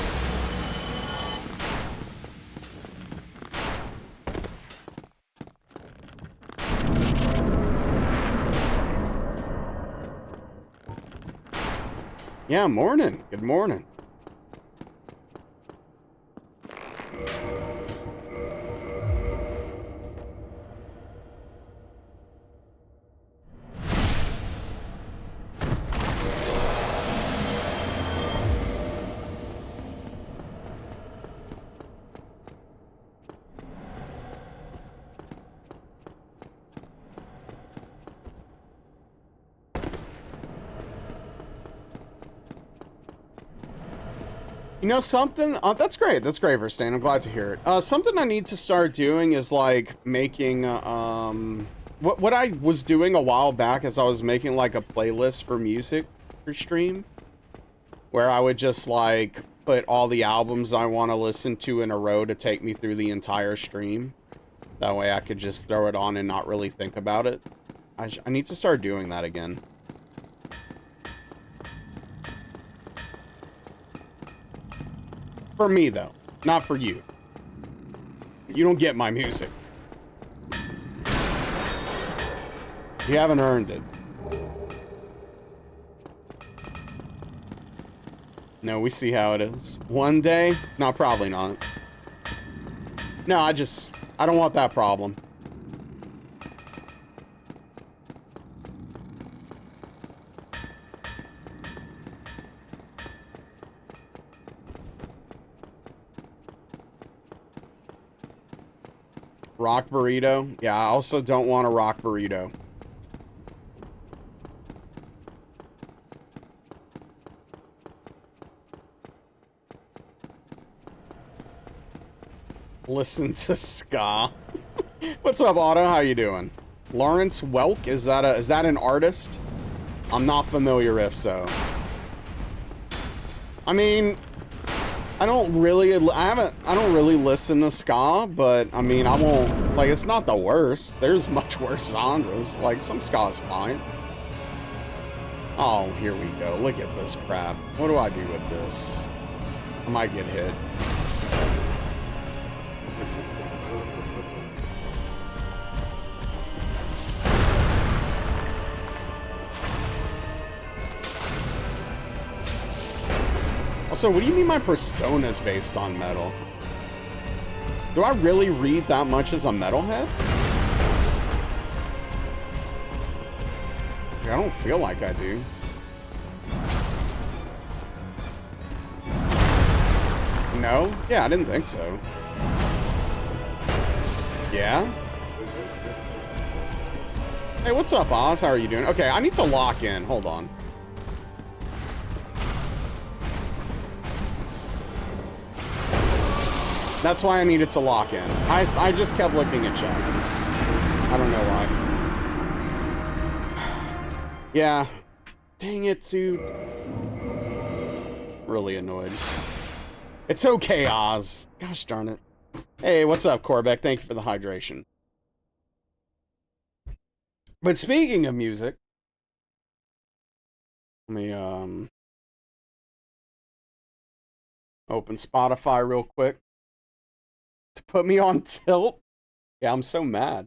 Yeah, morning. Good morning. You know something? That's great. That's great, Verstaine. I'm glad to hear it. Something I need to start doing is like making what I was doing a while back is I was making like a playlist for music for stream, where I would just like put all the albums I want to listen to in a row to take me through the entire stream. That way I could just throw it on and not really think about it. I need to start doing that again. For me, though. Not for you. You don't get my music. You haven't earned it. No, we see how it is. One day? No, probably not. No, I don't want that problem. Rock burrito? Yeah, I also don't want a rock burrito. Listen to ska. What's up, Otto? How you doing? Lawrence Welk? Is that an artist? I'm not familiar if so. I mean, I don't really listen to ska, but I mean, I won't, like, it's not the worst. There's much worse genres. Like, some ska's fine. Oh, here we go. Look at this crap. What do I do with this? I might get hit. Also, what do you mean my persona's based on metal? Do I really read that much as a metalhead? I don't feel like I do. No? Yeah, I didn't think so. Yeah? Hey, what's up, Oz? How are you doing? Okay, I need to lock in. Hold on. That's why I needed to lock in. I just kept looking at chat. I don't know why. Yeah. Dang it, dude. Really annoyed. It's okay, Oz. Gosh darn it. Hey, what's up, Corbeck? Thank you for the hydration. But speaking of music, let me open Spotify real quick. To put me on tilt? Yeah, I'm so mad.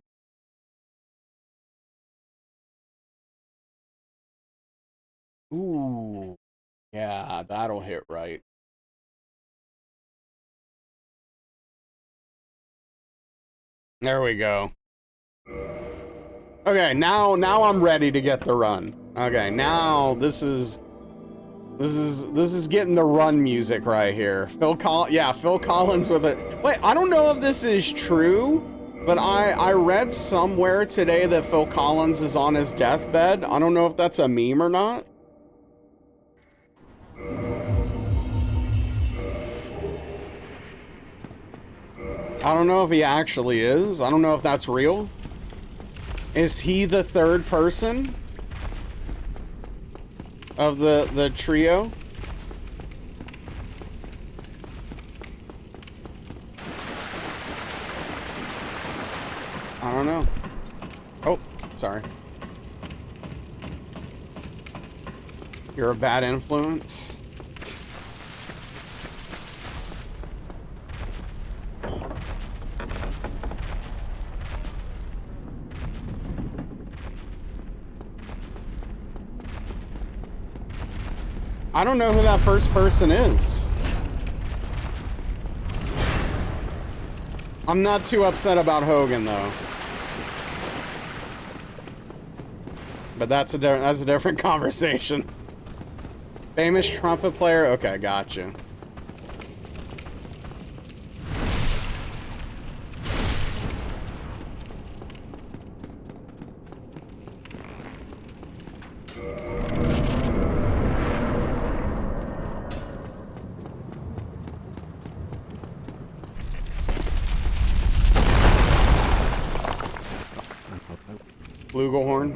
Ooh. Yeah, that'll hit right. There we go. Okay, now I'm ready to get the run. Okay, now this is getting the run music right here. Phil Collins with it. Wait, I don't know if this is true, but I read somewhere today that Phil Collins is on his deathbed. I don't know if that's a meme or not. I don't know if he actually is. I don't know if that's real. Is he the third person of the trio? I don't know. Oh, sorry. You're a bad influence. I don't know who that first person is. I'm not too upset about Hogan, though. But that's a different conversation. Famous trumpet player? Okay, gotcha. Flugelhorn.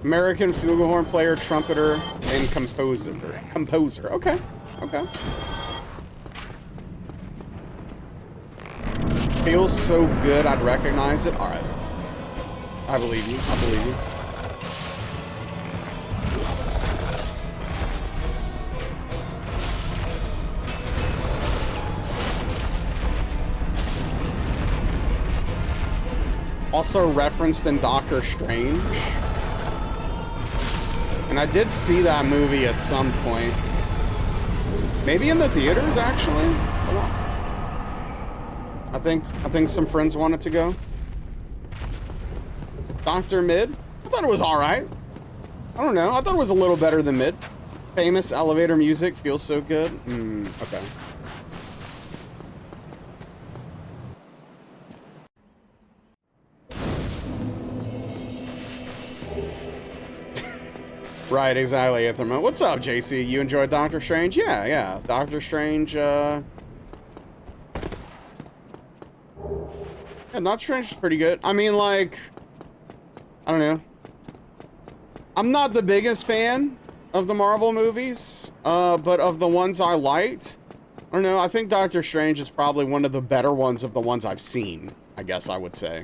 American flugelhorn player, trumpeter, and composer. Composer. Okay. Okay. Feels so good, I'd recognize it. All right. I believe you. I believe you. Also referenced in Doctor Strange. And I did see that movie at some point. Maybe in the theaters, actually. Hold on. I think some friends wanted to go. Dr. Mid? I thought it was alright. I don't know. I thought it was a little better than Mid. Famous elevator music feels so good. Okay. Right, exactly, Etherman. What's up, JC? You enjoyed Doctor Strange? Yeah. Doctor Strange, Yeah, Doctor Strange is pretty good. I mean, like, I don't know. I'm not the biggest fan of the Marvel movies, but of the ones I liked, I don't know, I think Doctor Strange is probably one of the better ones of the ones I've seen, I guess I would say.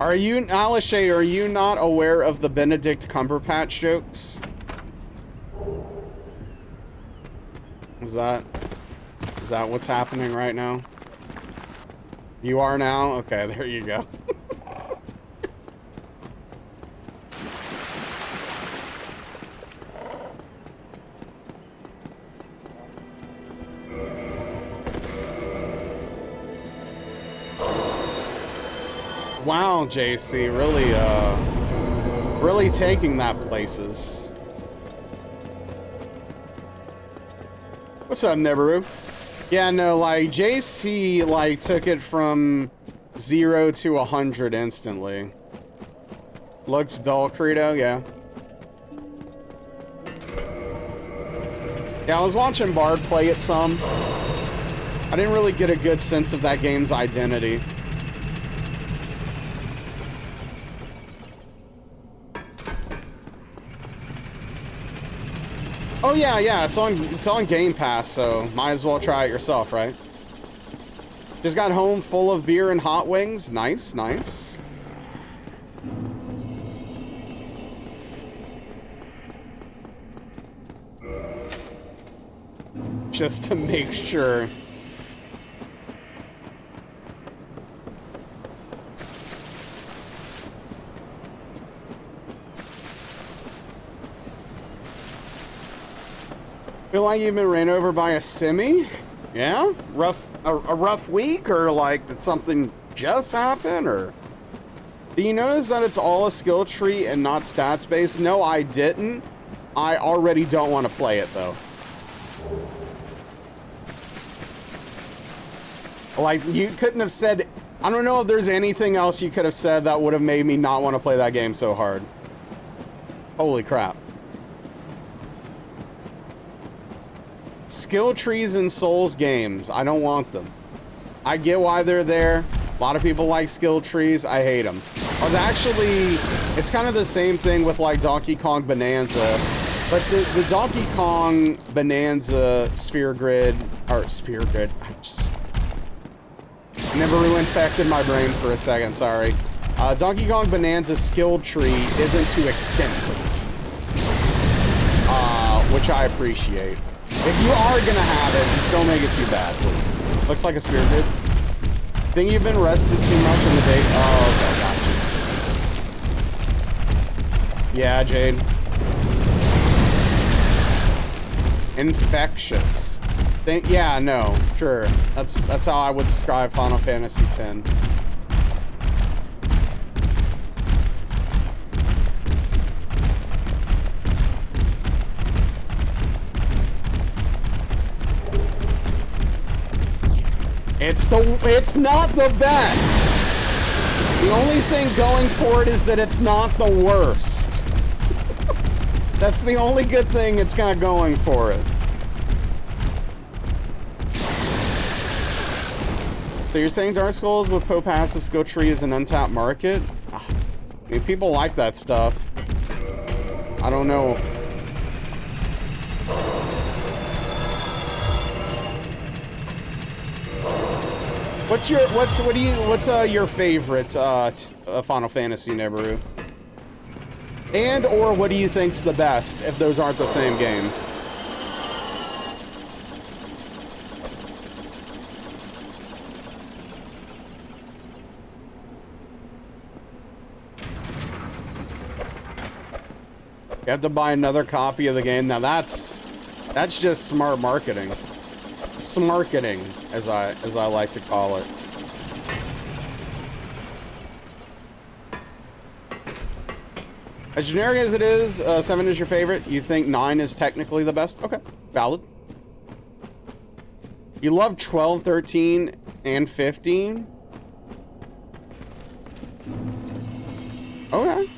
Are you, Alishay, are you not aware of the Benedict Cumberbatch jokes? Is that what's happening right now? You are now? Okay, there you go. Wow, JC, really taking that places. What's up, Nebaru? Yeah, no, like, JC, like, took it from 0 to 100 instantly. Looks dull, Credo, yeah. Yeah, I was watching Bard play it some. I didn't really get a good sense of that game's identity. Oh yeah, it's on Game Pass, so might as well try it yourself, right? Just got home full of beer and hot wings. Nice, nice. Just to make sure. Feel like you've been ran over by a semi? Yeah? A rough week? Or like, did something just happen? Or do you notice that it's all a skill tree and not stats based? No, I didn't. I already don't want to play it though. Like, you couldn't have said, I don't know if there's anything else you could have said that would have made me not want to play that game so hard. Holy crap. Skill trees in Souls games. I don't want them. I get why they're there. A lot of people like skill trees. I hate them. I was actually... It's kind of the same thing with, like, Donkey Kong Bonanza. But the Donkey Kong Bonanza Sphere Grid... Or Sphere Grid... I just... Never infected my brain for a second, sorry. Donkey Kong Bonanza skill tree isn't too extensive. Which I appreciate. If you are gonna have it, just don't make it too bad. Looks like a spear grid. Think you've been rested too much in the day? Oh, okay, gotcha. Yeah, Jade. Infectious. Yeah, no, sure. That's how I would describe Final Fantasy X. It's not the best. The only thing going for it is that it's not the worst. That's the only good thing it's got going for it. So you're saying Dark Souls with Poe passive skill tree is an untapped market? Ah, I mean, people like that stuff. I don't know. What's your favorite Final Fantasy, Nebaru? And or what do you think's the best if those aren't the same game? You have to buy another copy of the game. Now that's just smart marketing. Smarketing, as I like to call it. As generic as it is, 7 is your favorite. You think 9 is technically the best? Okay, valid. You love 12, 13, and 15? Okay.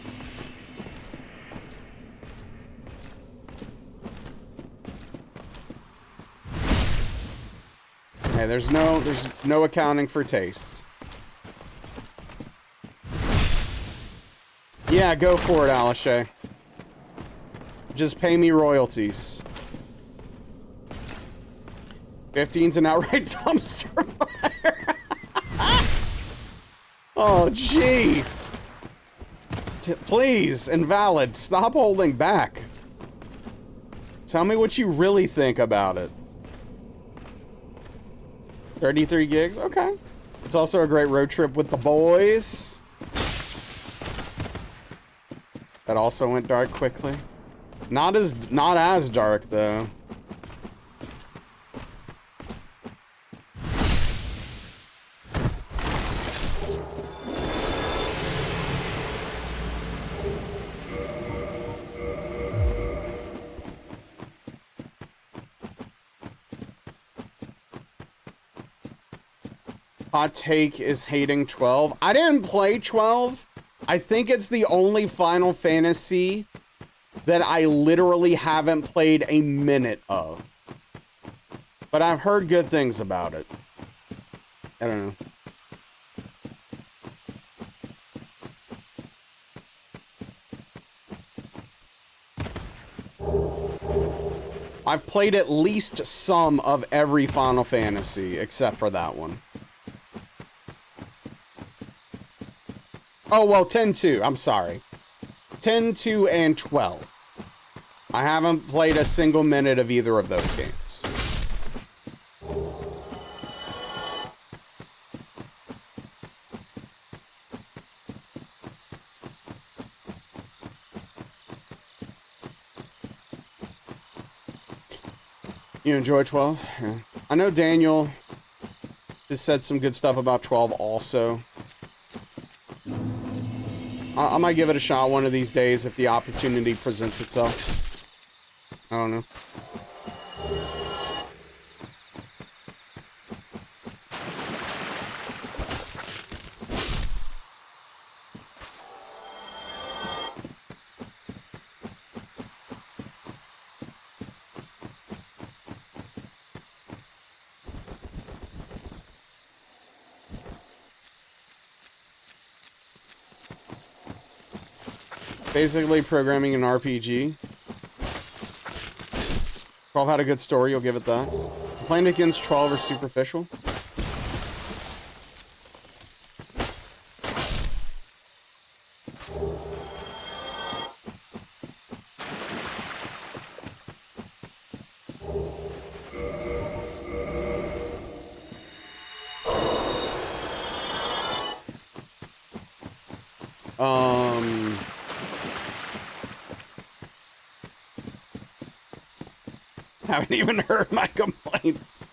Hey, there's no accounting for tastes. Yeah, go for it, Alishay. Just pay me royalties. 15's an outright dumpster fire. Oh, jeez. Please, invalid. Stop holding back. Tell me what you really think about it. 33 gigs? Okay. It's also a great road trip with the boys. That also went dark quickly. Not as dark though. Hot take is hating 12. I didn't play 12. I think it's the only Final Fantasy that I literally haven't played a minute of. But I've heard good things about it. I don't know. I've played at least some of every Final Fantasy except for that one. Oh, well, 10-2. I'm sorry. 10-2 and 12. I haven't played a single minute of either of those games. You enjoy 12? Yeah. I know Daniel just said some good stuff about 12 also. I might give it a shot one of these days if the opportunity presents itself. I don't know. Basically programming an RPG. 12 had a good story, you'll give it that. Playing against 12 or superficial. Haven't even heard my complaints.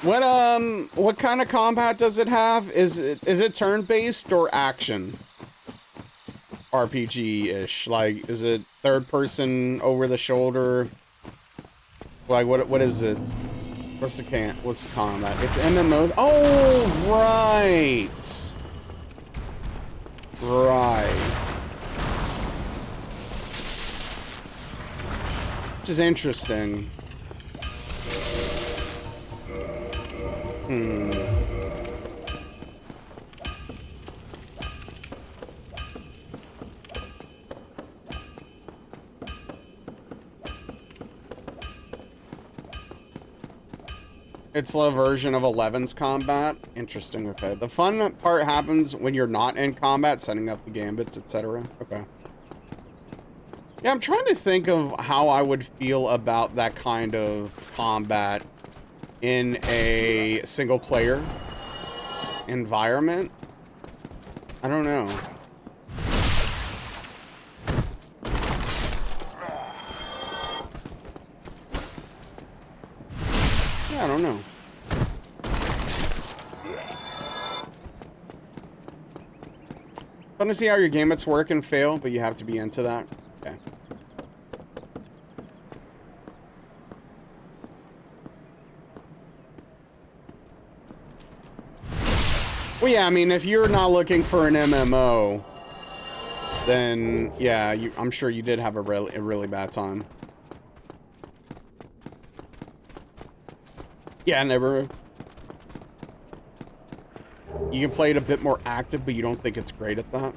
What kind of combat does it have? Is it turn-based or action? RPG-ish. Like, is it third person over the shoulder? Like, what is it? What's the combat? It's MMO. Oh, right. Right. Which is interesting. It's a version of 11's combat. Interesting, okay. The fun part happens when you're not in combat, setting up the gambits, etc. Okay. Yeah, I'm trying to think of how I would feel about that kind of combat in a single-player environment. I don't know. Yeah, I don't know. Fun to see how your gambits work and fail, but you have to be into that. Okay. Well, yeah, I mean, if you're not looking for an MMO, then yeah, I'm sure you did have a really bad time. Yeah, never. You can play it a bit more active, but you don't think it's great at that.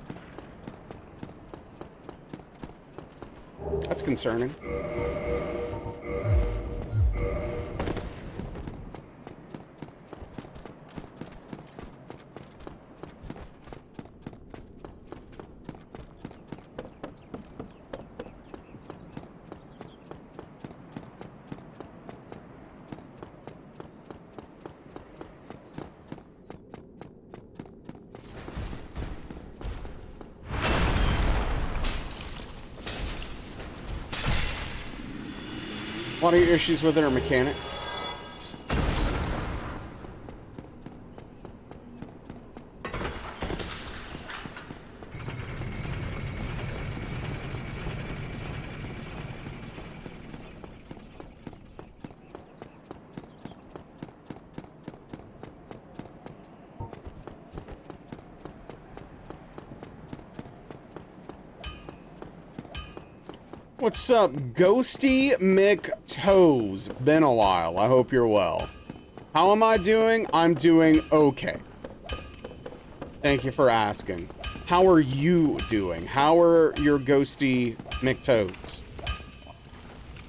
That's concerning. A lot of your issues with it are mechanics. What's up, Ghosty McToes? Been a while. I hope you're well. How am I doing? I'm doing okay. Thank you for asking. How are you doing? How are your Ghosty McToes?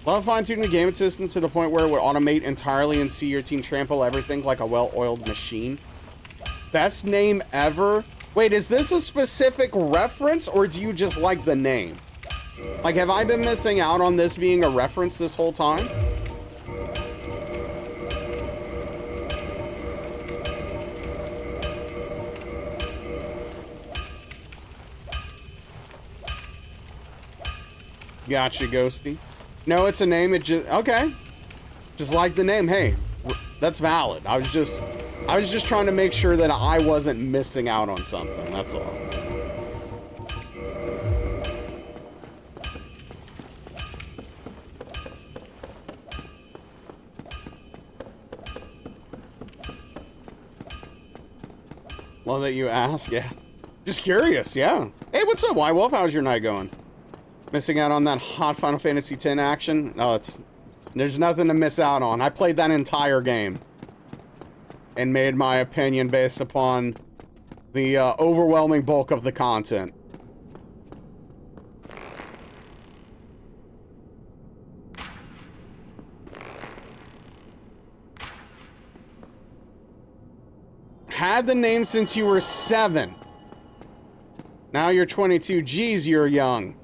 Love fine-tuning the gaming system to the point where it would automate entirely and see your team trample everything like a well-oiled machine. Best name ever? Wait, is this a specific reference or do you just like the name? Like, have I been missing out on this being a reference this whole time? Gotcha, Ghosty. No, it's a name. It just okay. Just like the name. Hey, that's valid. I was just trying to make sure that I wasn't missing out on something. That's all. Love that you ask, yeah. Just curious, yeah. Hey, what's up, Why Wolf? How's your night going? Missing out on that hot Final Fantasy X action? No, there's nothing to miss out on. I played that entire game and made my opinion based upon the overwhelming bulk of the content. Had the name since you were 7. Now you're 22. Geez, you're young.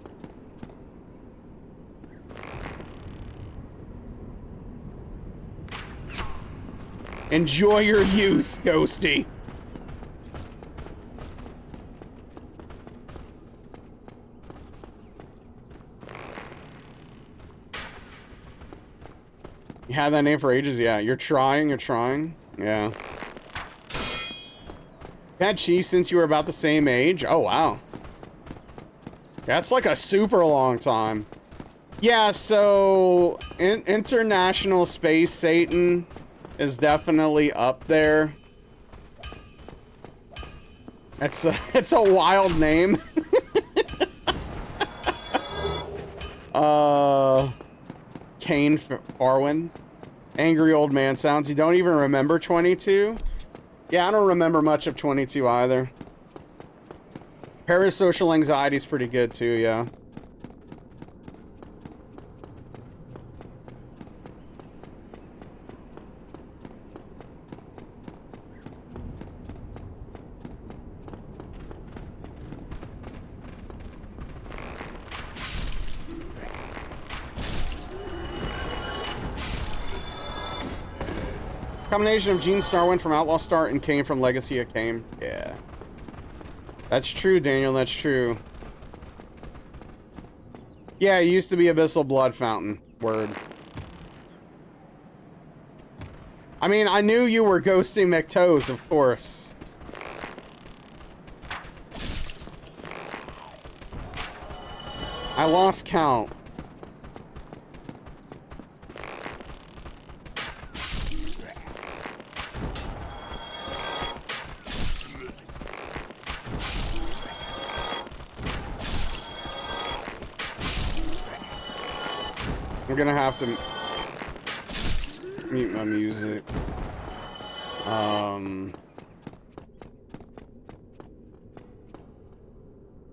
Enjoy your youth, Ghosty. You had that name for ages? Yeah, you're trying. Yeah. Had cheese since you were about the same age? Oh, wow. That's like a super long time. Yeah, so International Space Satan is definitely up there. It's a wild name. Kane Farwin. Angry old man sounds. You don't even remember 22? Yeah, I don't remember much of 22 either. Parasocial anxiety is pretty good too, yeah. Combination of Gene Star went from Outlaw Star and Kane from Legacy of Kane. Yeah. That's true, Daniel. That's true. Yeah, it used to be Abyssal Blood Fountain. Word. I mean, I knew you were ghosting McToes, of course. I lost count. I'm gonna have to mute my music.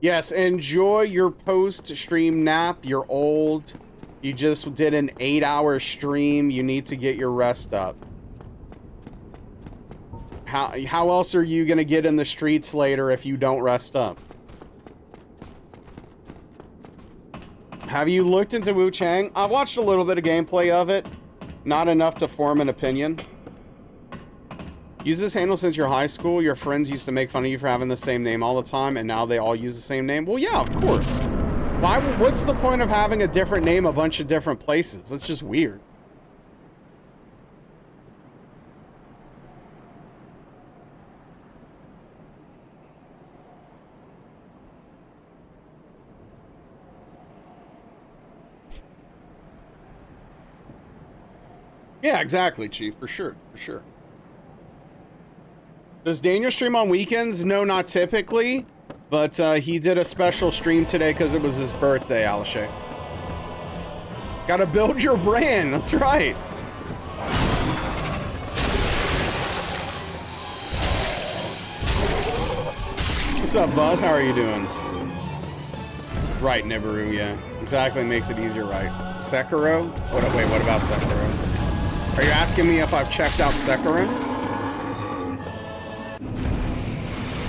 Yes, enjoy your post-stream nap. You're old. You just did an 8-hour stream. You need to get your rest up. How else are you gonna get in the streets later if you don't rest up? Have you looked into Wu Chang? I watched a little bit of gameplay of it. Not enough to form an opinion. Use this handle since you're high school. Your friends used to make fun of you for having the same name all the time, and now they all use the same name. Well, yeah, of course. What's the point of having a different name a bunch of different places? That's just weird. Yeah, exactly, Chief. For sure. For sure. Does Daniel stream on weekends? No, not typically. But he did a special stream today because it was his birthday, Alashay. Gotta build your brand. That's right. What's up, Buzz? How are you doing? Right, Nibiru, yeah. Exactly, makes it easier, right? Sekiro? Wait, what about Sekiro? Are you asking me if I've checked out Sekiro?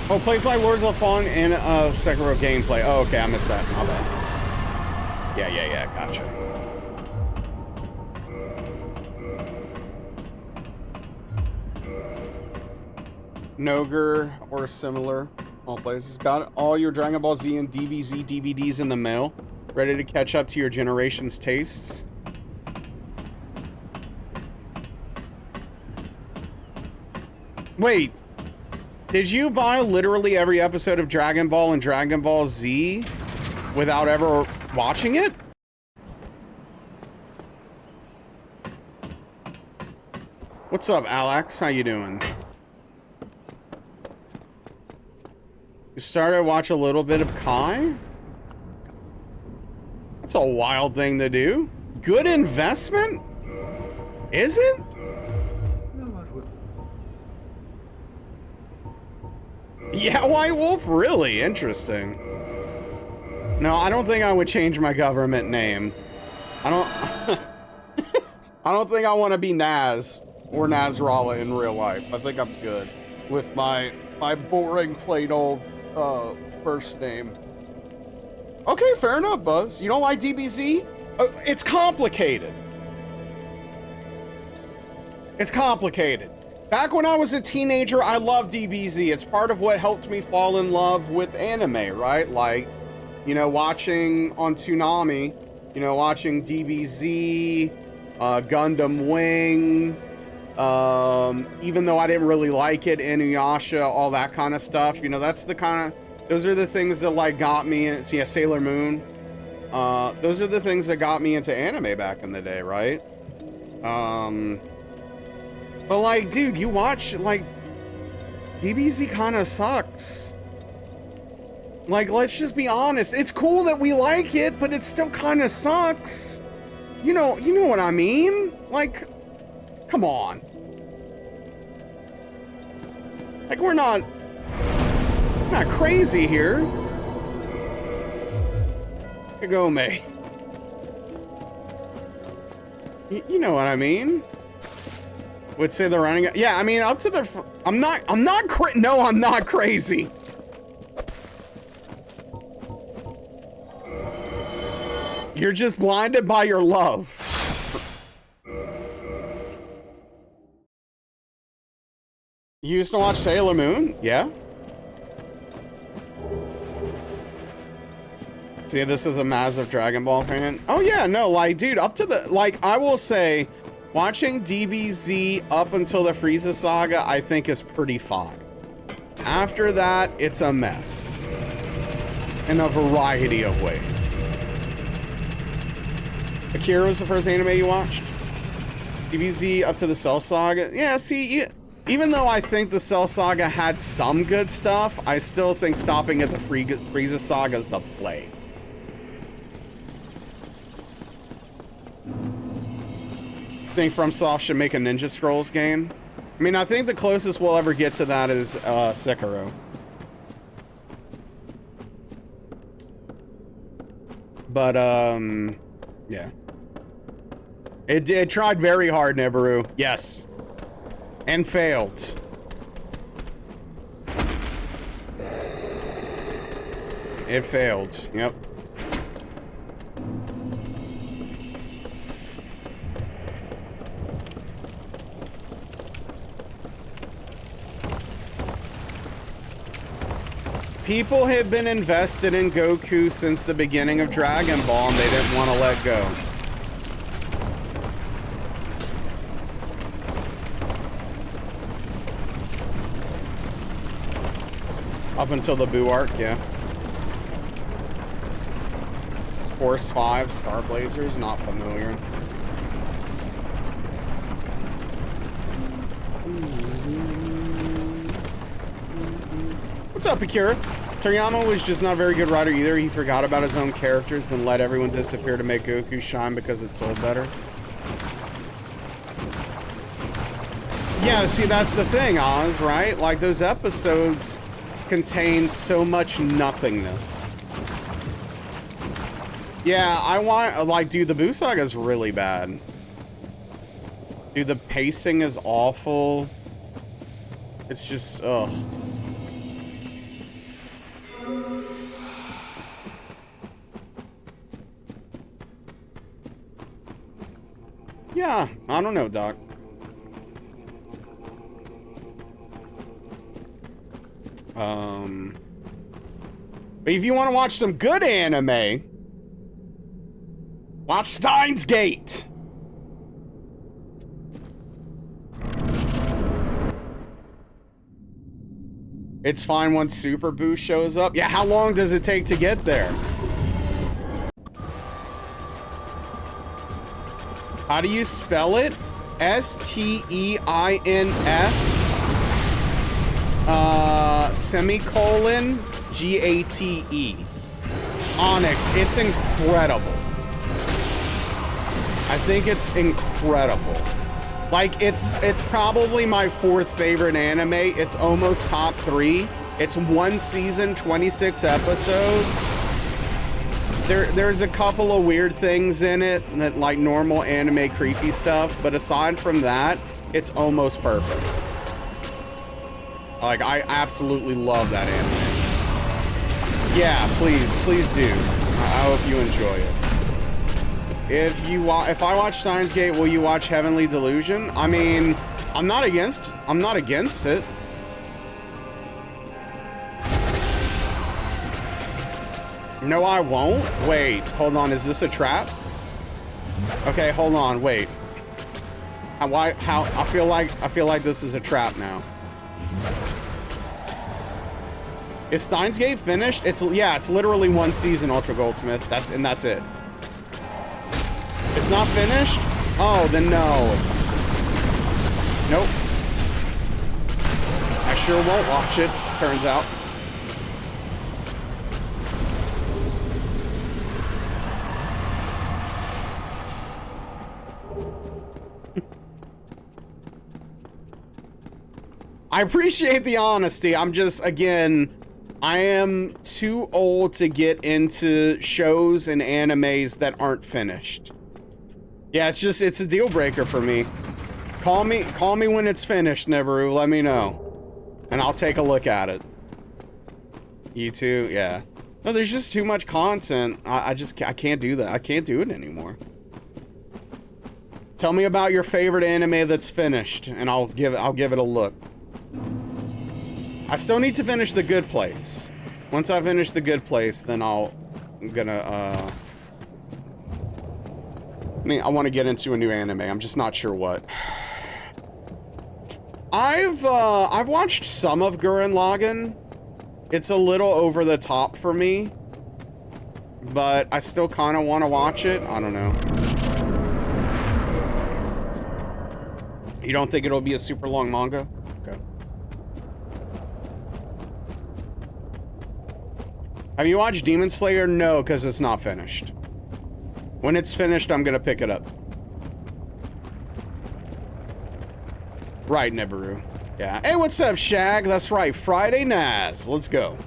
Oh, plays like Lords of the Fallen in Sekiro gameplay. Oh, okay, I missed that. My bad. Yeah, gotcha. Nogur or similar. All places. Got all your Dragon Ball Z and DBZ DVDs in the mail. Ready to catch up to your generation's tastes. Wait, did you buy literally every episode of Dragon Ball and Dragon Ball Z without ever watching it? What's up, Alex? How you doing? You started to watch a little bit of Kai? That's a wild thing to do. Good investment? Is it? Yeah, White Wolf? Really? Interesting. No, I don't think I would change my government name. I don't think I want to be Naz or Nasrallah in real life. I think I'm good with my boring, plain old first name. Okay, fair enough, Buzz. You don't like DBZ? It's complicated. It's complicated. Back when I was a teenager, I loved DBZ. It's part of what helped me fall in love with anime, right? Like, you know, watching on Toonami, you know, watching DBZ, Gundam Wing, even though I didn't really like it, Inuyasha, all that kind of stuff. You know, that's the kind of, those are the things that like got me into, yeah, Sailor Moon. Those are the things that got me into anime back in the day, right? But like, dude, you watch, like, DBZ kind of sucks. Like, let's just be honest. It's cool that we like it, but it still kind of sucks. You know what I mean? Like, Come on. Like, we're not crazy here. Kagome. You know what I mean? Would say the running. Yeah, I mean, up to the. I'm not no, I'm not crazy. You're just blinded by your love. You used to watch Sailor Moon? Yeah. See, this is a massive Dragon Ball fan. Oh yeah, no, like, dude, up to the, like, I will say, watching DBZ up until the Frieza saga, I think is pretty fine. After that, it's a mess. In a variety of ways. Akira was the first anime you watched? DBZ up to the Cell Saga? Yeah, see, even though I think the Cell Saga had some good stuff, I still think stopping at the Frieza saga is the play. Think FromSoft should make a Ninja Scrolls game? I mean, I think the closest we'll ever get to that is Sekiro. But, yeah. It tried very hard, Nibiru. Yes. And failed. It failed. Yep. People have been invested in Goku since the beginning of Dragon Ball, and they didn't want to let go. Up until the Buu arc, yeah. Force 5, Star Blazers, not familiar. What's up, Akira? Toriyama was just not a very good writer either. He forgot about his own characters, then let everyone disappear to make Goku shine because it sold better. Yeah, see, that's the thing, Oz, right? Like, those episodes contain so much nothingness. Yeah, I want, like, dude, the Buu saga is really bad. Dude, the pacing is awful. It's just, ugh. Yeah, I don't know, Doc. But if you want to watch some good anime, watch Steins Gate. It's fine once Super Buu shows up. Yeah, how long does it take to get there? How do you spell it? S-T-E-I-N-S semicolon G-A-T-E. Onyx. It's incredible. I think it's incredible. Like, it's probably my 4th favorite anime. It's almost top 3. It's 1 season, 26 episodes. There's a couple of weird things in it, that like normal anime creepy stuff, but aside from that, it's almost perfect. Like, I absolutely love that anime. Yeah, please do. I hope you enjoy it. If I watch Steins Gate, will you watch Heavenly Delusion? I mean, I'm not against it. No, I won't. Wait, hold on. Is this a trap? Okay, hold on. Wait. I feel like this is a trap now. Is Steins Gate finished? It's literally 1 season, Ultra Goldsmith. That's it. It's not finished? Oh, then no. Nope. I sure won't watch it, turns out. I appreciate the honesty. I'm just, again, I am too old to get into shows and animes that aren't finished. Yeah, it's a deal breaker for me. Call me when it's finished, Nibiru. Let me know, and I'll take a look at it. You too? Yeah. No, there's just too much content. I can't do that. I can't do it anymore. Tell me about your favorite anime that's finished, and I'll give it a look. I still need to finish The Good Place. Once I finish The Good Place, then I want to get into a new anime. I'm just not sure what. I've watched some of Gurren Lagann. It's a little over the top for me, but I still kind of want to watch it. I don't know. You don't think it'll be a super long manga? Okay. Have you watched Demon Slayer? No, because it's not finished. When it's finished, I'm gonna pick it up. Right, Nibiru. Yeah. Hey, what's up, Shag? That's right, Friday Naz. Let's go.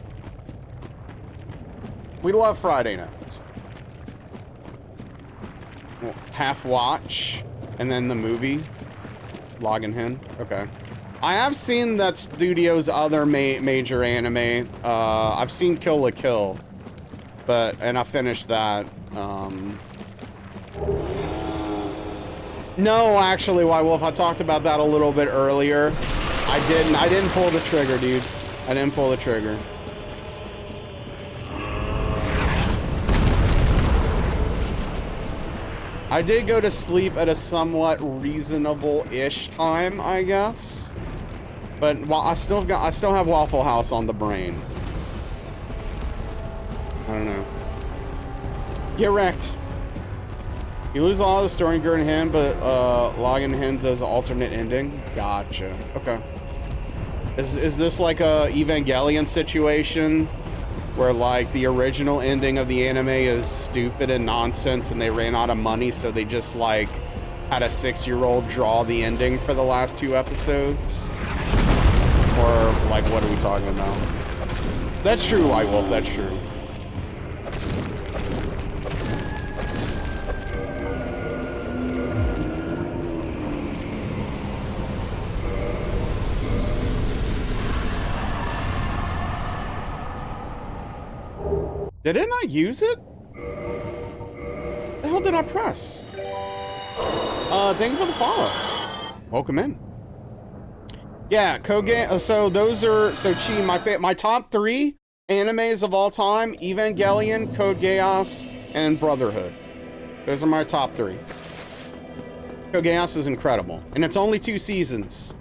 We love Friday nights. Well, half watch, and then the movie. Logging in. Okay. I have seen that studio's other major anime. I've seen Kill la Kill, and I finished that. No, actually, White Wolf, I talked about that a little bit earlier. I didn't pull the trigger, dude. I didn't pull the trigger. I did go to sleep at a somewhat reasonable-ish time, I guess. But I still have Waffle House on the brain. I don't know. Get wrecked. You lose a lot of the story in Gurren Lagann, but Lagann Hin does an alternate ending. Gotcha. Okay. Is this like a Evangelion situation where like the original ending of the anime is stupid and nonsense and they ran out of money, so they just like had a 6-year-old draw the ending for the last 2 episodes? Or like, what are we talking about? That's true, White Wolf, that's true. Didn't I use it? The hell did I press? Thank you for the follow. Welcome in. Yeah, Koge. So those are Chi. My top 3 animes of all time: Evangelion, Code Geass, and Brotherhood. Those are my top 3. Code Geass is incredible, and it's only 2 seasons,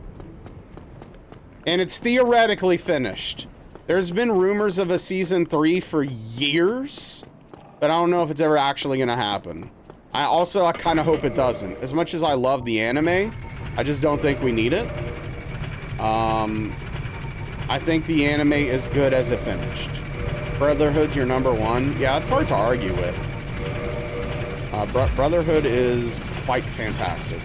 and it's theoretically finished. There's been rumors of a season 3 for years, but I don't know if it's ever actually gonna happen. I kind of hope it doesn't. As much as I love the anime, I just don't think we need it. I think the anime is good as it finished. Brotherhood's your #1. Yeah, it's hard to argue with. Brotherhood is quite fantastic.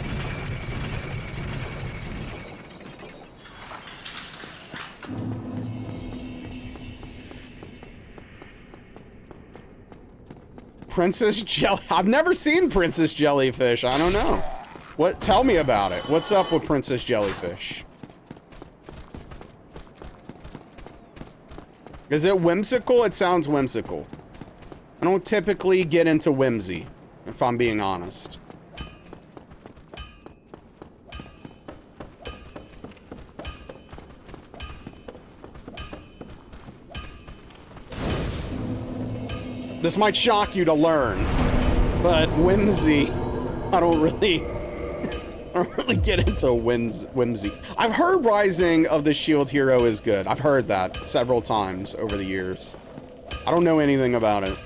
Princess Jelly. I've never seen Princess Jellyfish. I don't know. What? Tell me about it. What's up with Princess Jellyfish? Is it whimsical? It sounds whimsical. I don't typically get into whimsy, if I'm being honest. This might shock you to learn, but whimsy, I don't really get into whimsy. I've heard Rising of the Shield Hero is good. I've heard that several times over the years. I don't know anything about it.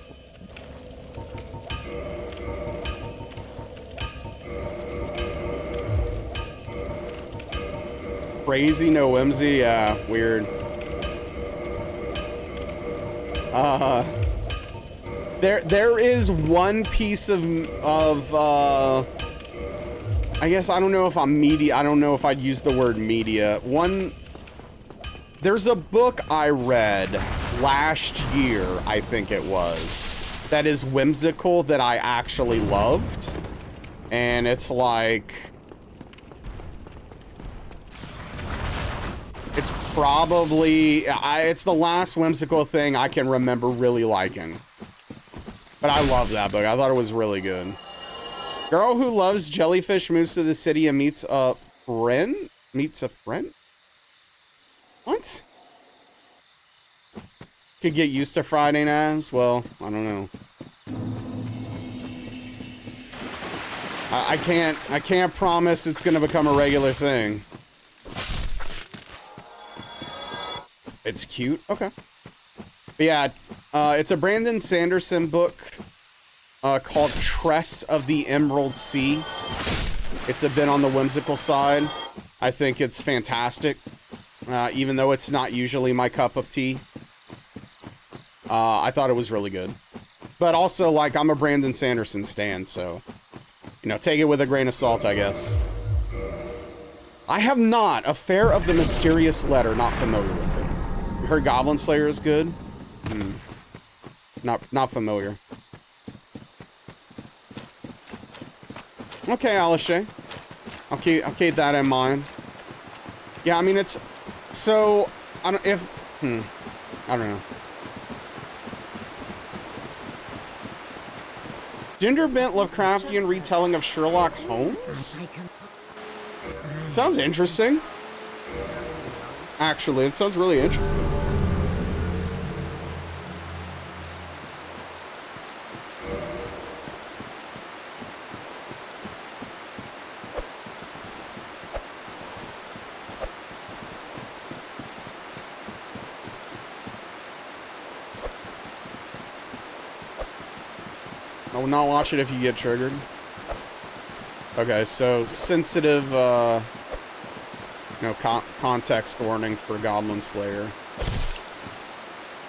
Crazy, no whimsy? Yeah, weird. There is one piece of I guess I don't know if I'm media. I don't know if I'd use the word media. One There's a book I read last year, I think it was, that is whimsical that I actually loved. And it's like... It's probably... it's the last whimsical thing I can remember really liking. But I love that book. I thought it was really good. Girl who loves jellyfish moves to the city and meets a friend? Meets a friend? What? Could get used to Friday nights? Well, I don't know. I can't promise it's gonna become a regular thing. It's cute? Okay. But yeah, it's a Brandon Sanderson book called Tress of the Emerald Sea. It's a bit on the whimsical side. I think it's fantastic. Even though it's not usually my cup of tea. I thought it was really good. But also, like, I'm a Brandon Sanderson stan, so... You know, take it with a grain of salt, I guess. I have not. Affair of the Mysterious Letter. Not familiar with it. You heard Goblin Slayer is good? Hmm. Not familiar. Okay, Alishay. I'll keep that in mind. Yeah, I mean, it's... So, I don't... I don't know. Gender-bent Lovecraftian retelling of Sherlock Holmes? Sounds interesting. Actually, it sounds really interesting. I will not watch it if you get triggered. Okay, so sensitive, you know, context warning for Goblin Slayer.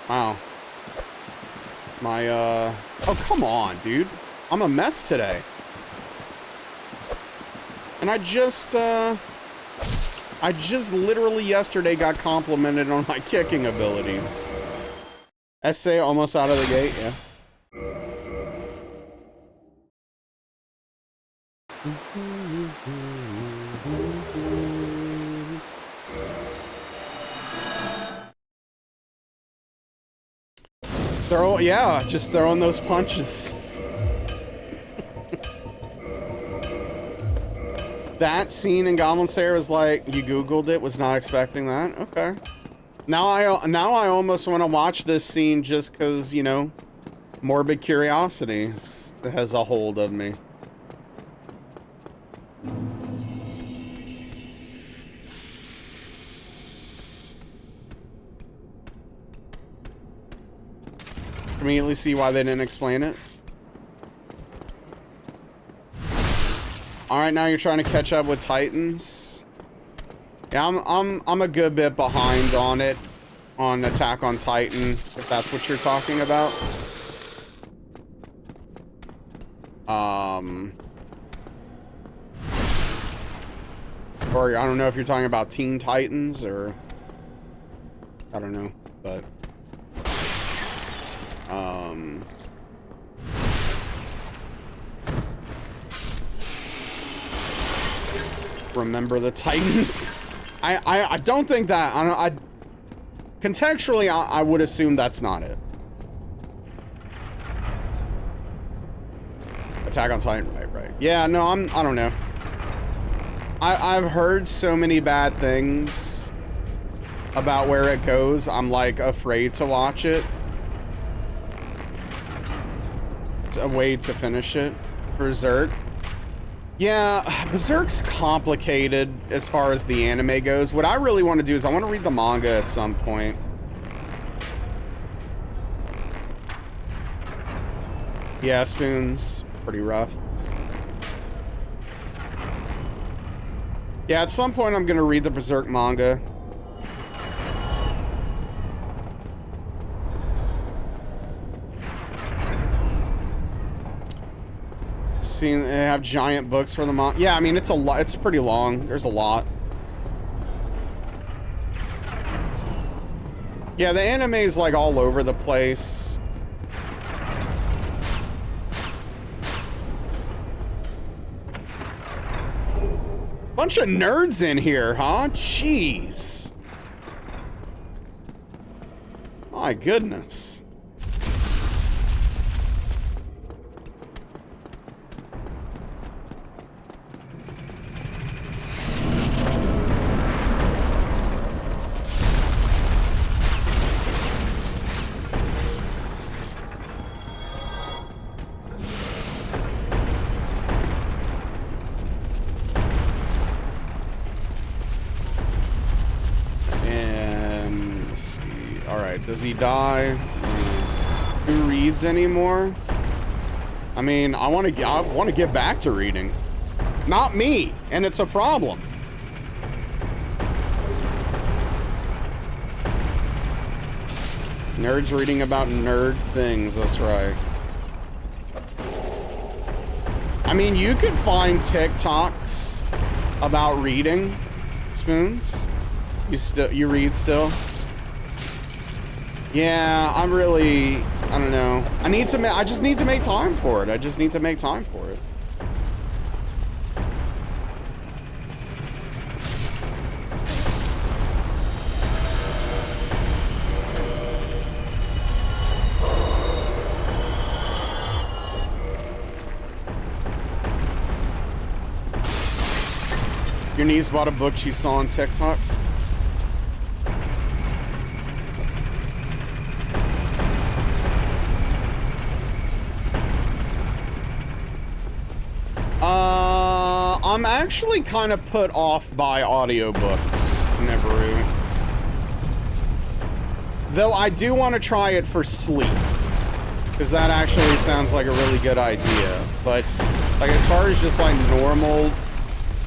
Wow. My, oh, come on, dude. I'm a mess today. And I just literally yesterday got complimented on my kicking abilities. Essay almost out of the gate, yeah. Yeah, just throwing those punches. That scene in Goblin Slayer was like, you Googled it, was not expecting that. Okay. Now I almost want to watch this scene just because, you know, morbid curiosity has a hold of me. Immediately see why they didn't explain it. All right, now you're trying to catch up with Titans. Yeah, I'm a good bit behind on it, on Attack on Titan, if that's what you're talking about. Or I don't know if you're talking about Teen Titans or I don't know, but Remember the Titans? I don't think that, contextually, I would assume that's not it. Attack on Titan, right. Yeah, no, I don't know. I've heard so many bad things about where it goes, I'm like afraid to watch it. It's a way to finish it. Berserk. Yeah, Berserk's complicated as far as the anime goes. What I really want to do is I want to read the manga at some point. Yeah, Spoon's pretty rough. Yeah, at some point I'm going to read the Berserk manga. They have giant books for the manga. Yeah, I mean, it's a lot. It's pretty long. There's a lot. Yeah, the anime's like all over the place. Bunch of nerds in here, huh? Jeez. My goodness. Does he die? Who reads anymore? I mean, I want to get back to reading. Not me, and it's a problem. Nerds reading about nerd things, that's right. I mean, you could find TikToks about reading, Spoons. You read still? Yeah, I don't know. I just need to make time for it. I just need to make time for it. Your niece bought a book she saw on TikTok? I'm actually kind of put off by audiobooks, Nibiru. Though I do want to try it for sleep, because that actually sounds like a really good idea. But like as far as just like normal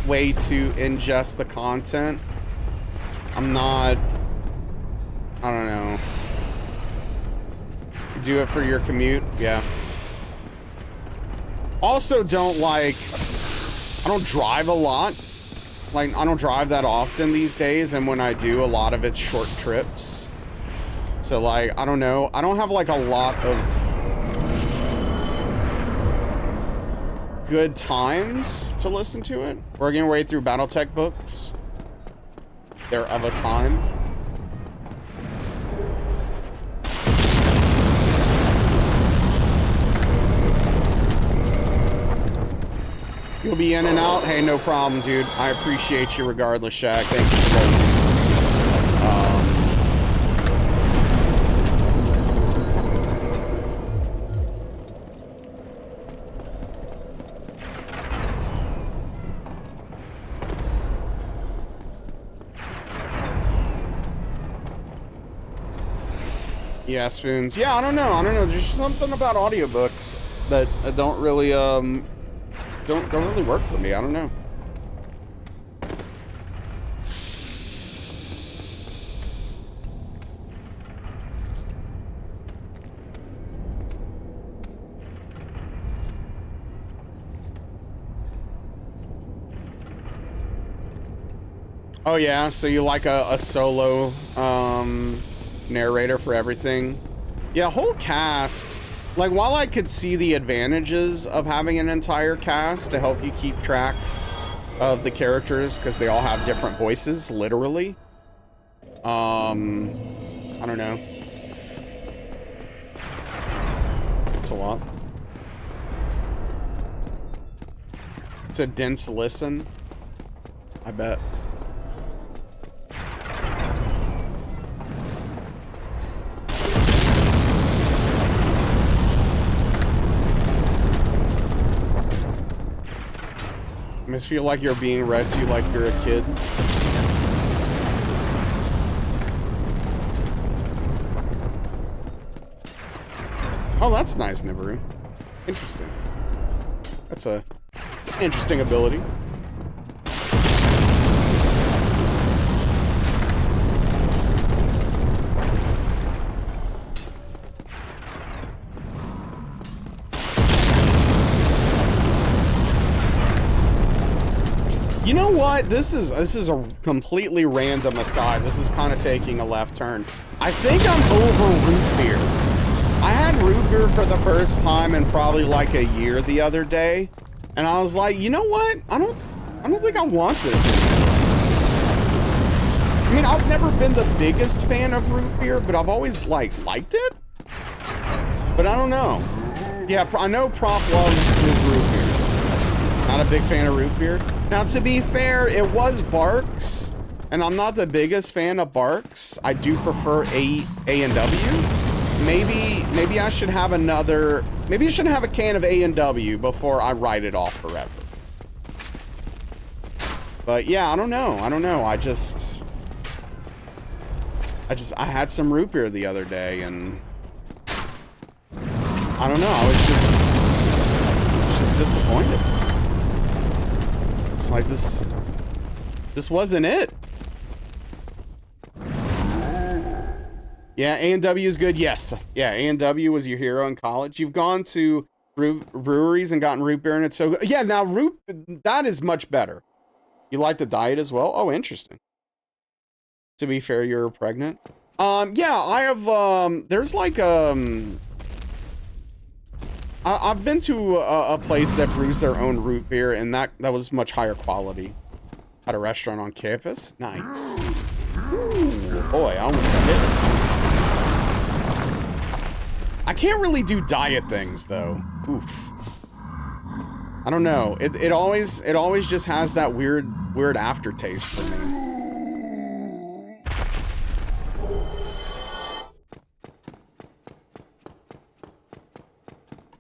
way to ingest the content, I'm not, I don't know. Do it for your commute? Yeah. Also don't like, I don't drive a lot. Like, I don't drive that often these days, and when I do, a lot of it's short trips. So, like, I don't know. I don't have, like, a lot of good times to listen to it. Working our way through Battletech books. They're of a time. You'll be in and out? Hey, no problem, dude. I appreciate you regardless, Shaq. Thank you for Yeah, Spoons. Yeah, I don't know. There's just something about audiobooks that don't really, don't really work for me. I don't know. Oh yeah, so you like a solo narrator for everything? Yeah, whole cast. Like, while I could see the advantages of having an entire cast to help you keep track of the characters, because they all have different voices, literally. I don't know. It's a lot. It's a dense listen. I bet. I just feel like you're being read to like you're a kid. Oh, that's nice, Nibiru. Interesting. It's an interesting ability. You know what? This is a completely random aside. This is kind of taking a left turn. I think I'm over root beer. I had root beer for the first time in probably like a year the other day, and I was like, you know what? I don't think I want this anymore. I mean, I've never been the biggest fan of root beer, but I've always liked it. But I don't know. Yeah, I know Prof loves his root beer. Not a big fan of root beer. Now, to be fair, it was Barks, and I'm not the biggest fan of Barks. I do prefer A&W. Maybe I should have another. Maybe I should have a can of A&W before I write it off forever. But yeah, I don't know. I had some root beer the other day, and I don't know. I was just disappointed. It's like this wasn't it. Yeah, A&W is good. Yes. Yeah, A&W was your hero in college. You've gone to breweries and gotten root beer, and it's so good. Yeah, now that is much better. You like the diet as well? Oh, interesting. To be fair, you're pregnant. Yeah, I have, there's like, I've been to a place that brews their own root beer, and that was much higher quality. At a restaurant on campus. Nice. Ooh, boy, I almost got hit. I can't really do diet things though. Oof. I don't know. It always just has that weird aftertaste for me.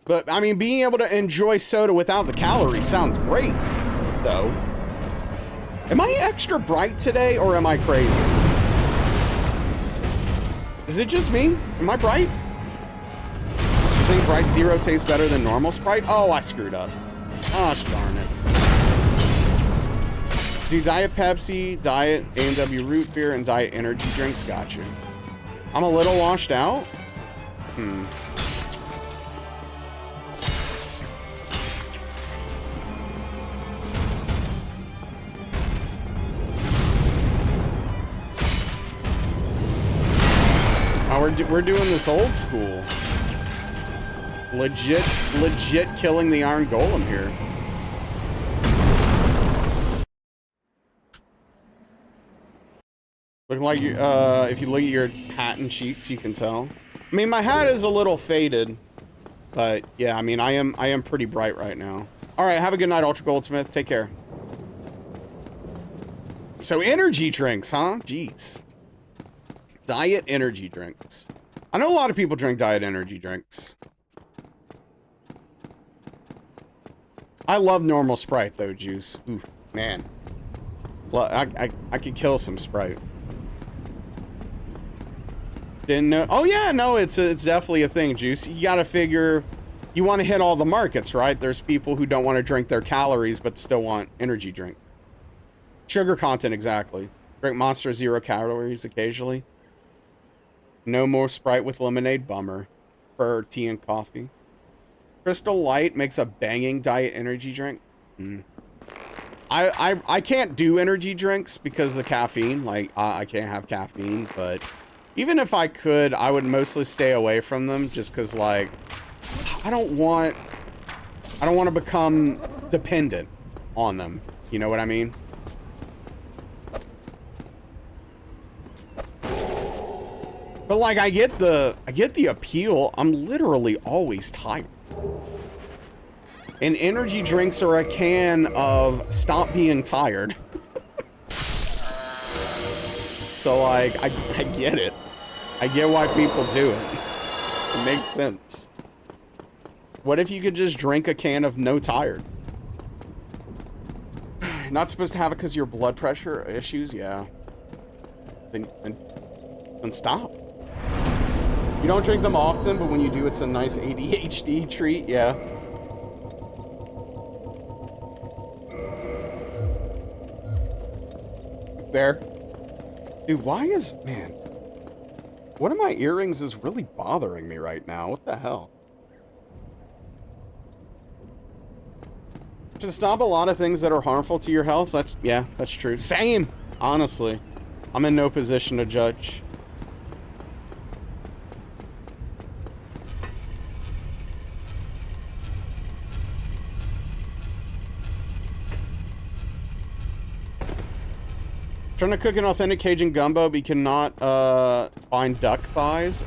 But I mean, being able to enjoy soda without the calories sounds great, though. Am I extra bright today, or am I crazy? Is it just me? Am I bright? I think Bright Zero tastes better than normal Sprite. Oh, I screwed up. Gosh darn it. Do Diet Pepsi, Diet A&W Root Beer, and Diet Energy Drinks. Got you. I'm a little washed out. Oh, we're doing this old school. Legit killing the Iron Golem here. Looking like you, if you look at your hat and cheeks, you can tell. I mean, my hat is a little faded, but yeah, I mean, I am pretty bright right now. All right, have a good night, Ultra Goldsmith. Take care. So energy drinks, huh? Jeez. Diet energy drinks. I know a lot of people drink diet energy drinks. I love normal Sprite though, Juice. Ooh, man. Well, I could kill some Sprite. Didn't know. Oh yeah, no, it's definitely a thing, Juice. You gotta figure, you want to hit all the markets, right? There's people who don't want to drink their calories but still want energy drink. Sugar content, exactly. Drink Monster 0 calories occasionally. No more Sprite with lemonade, bummer. For tea and coffee. Crystal Light makes a banging diet energy drink. I can't do energy drinks because of the caffeine. Like, I can't have caffeine, but even if I could, I would mostly stay away from them just because, like, I don't want to become dependent on them. You know what I mean? But like, I get the appeal. I'm literally always tired. And energy drinks are a can of stop being tired. So like, I get it. I get why people do it. It makes sense. What if you could just drink a can of no tired? Not supposed to have it because of your blood pressure issues? Yeah. Then stop. You don't drink them often, but when you do, it's a nice ADHD treat. Yeah. Fair. Dude, why is... Man. One of my earrings is really bothering me right now. What the hell? To stop a lot of things that are harmful to your health, yeah, that's true. Same, honestly. I'm in no position to judge. Trying to cook an authentic Cajun gumbo, but you cannot find duck thighs.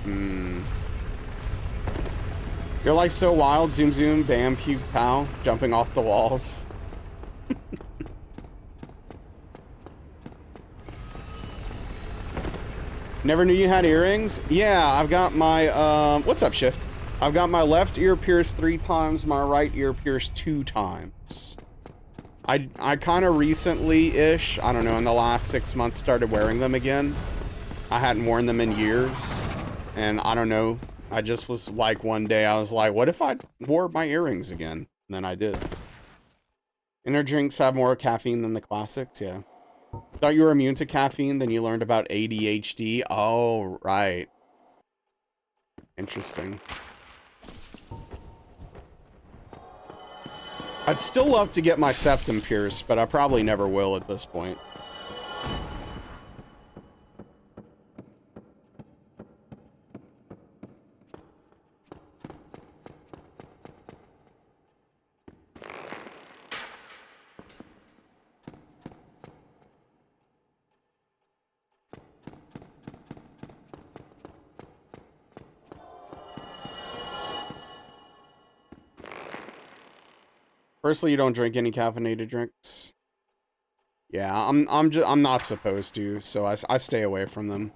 You're like so wild, zoom zoom, bam, pew pow, jumping off the walls. Never knew you had earrings? Yeah, I've got my, what's up, Shift? I've got my left ear pierced 3 times, my right ear pierced 2 times. I kind of recently-ish, I don't know, in the last 6 months started wearing them again. I hadn't worn them in years, and I don't know, I just was like, one day I was like, what if I wore my earrings again? And then I did. Energy drinks have more caffeine than the classics, yeah. Thought you were immune to caffeine, then you learned about ADHD. Oh, right. Interesting. I'd still love to get my septum pierced, but I probably never will at this point. Firstly, you don't drink any caffeinated drinks. Yeah, I'm not supposed to, so I stay away from them.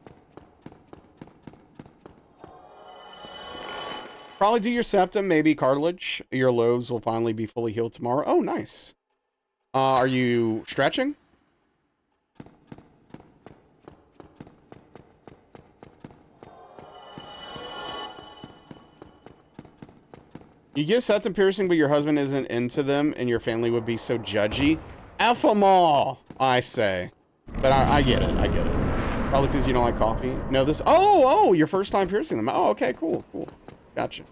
Probably do your septum, maybe cartilage. Your lobes will finally be fully healed tomorrow. Oh, nice. Are you stretching? You get septum piercing, but your husband isn't into them, and your family would be so judgy. F 'em all, I say. But I get it, I get it. Probably because you don't like coffee. No, this, oh, your first time piercing them. Oh, okay, cool. Gotcha.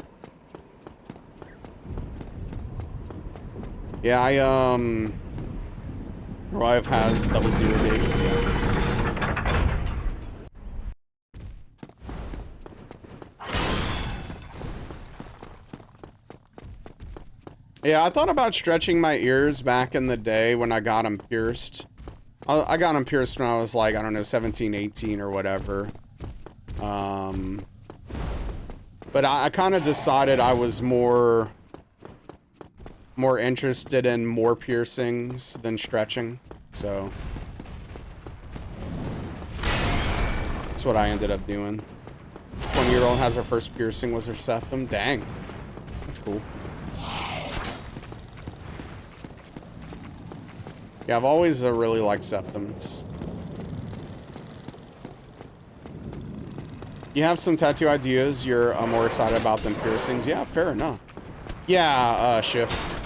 Yeah, my wife has 00 gigs, yeah. Yeah, I thought about stretching my ears back in the day when I got them pierced. I got them pierced when I was like, I don't know, 17, 18 or whatever. But I kind of decided I was more interested in more piercings than stretching. So that's what I ended up doing. 20-year-old has her first piercing was her septum. Dang. That's cool. Yeah, I've always really liked septums. You have some tattoo ideas, you're more excited about than piercings. Yeah, fair enough. Yeah, Shift.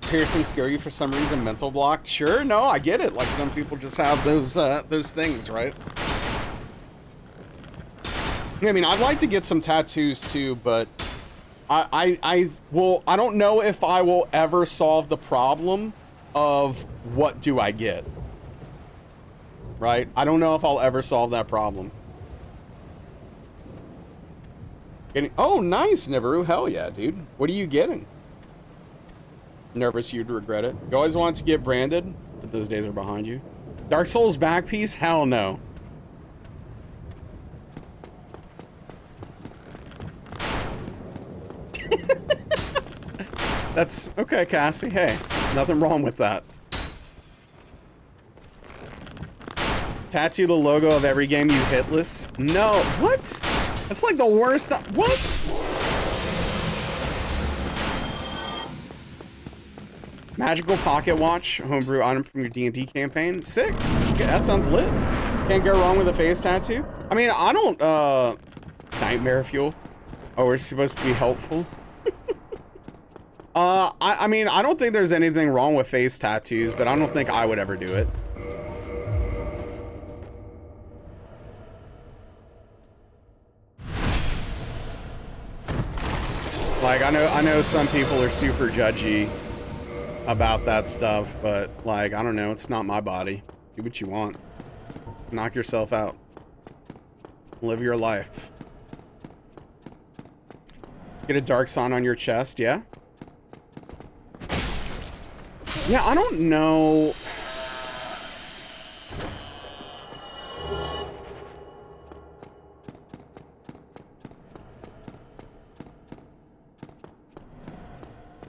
Piercing scare you for some reason? Mental block? Sure, no, I get it. Like, some people just have those things, right? I mean, I'd like to get some tattoos too, but I don't know if I will ever solve the problem of what do I get, right? I don't know if I'll ever solve that problem. Oh, nice, Nibiru. Hell yeah, dude. What are you getting? Nervous you'd regret it. You always wanted to get branded, but those days are behind you. Dark Souls back piece? Hell no. That's okay, Cassie. Hey, nothing wrong with that. Tattoo the logo of every game you hitless? No. What? That's like the worst. What? Magical pocket watch, homebrew item from your D&D campaign. Sick. Okay, that sounds lit. Can't go wrong with a face tattoo. I mean, I don't, nightmare fuel. Oh, we're supposed to be helpful. I mean, I don't think there's anything wrong with face tattoos, but I don't think I would ever do it. Like, I know some people are super judgy about that stuff, but like, I don't know, it's not my body. Do what you want. Knock yourself out. Live your life. Get a dark sign on your chest, yeah? Yeah, I don't know.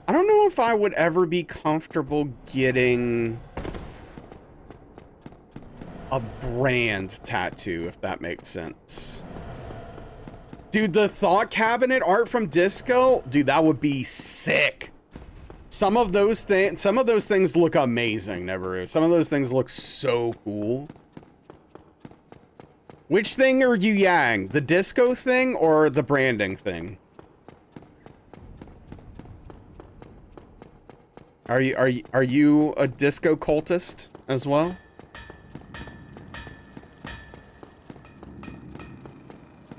I don't know if I would ever be comfortable getting a brand tattoo, if that makes sense. Dude, the thought cabinet art from Disco, dude, that would be sick. Some of those things look amazing, Neveru. Some of those things look so cool. Which thing are you yang? The disco thing or the branding thing? Are you a disco cultist as well?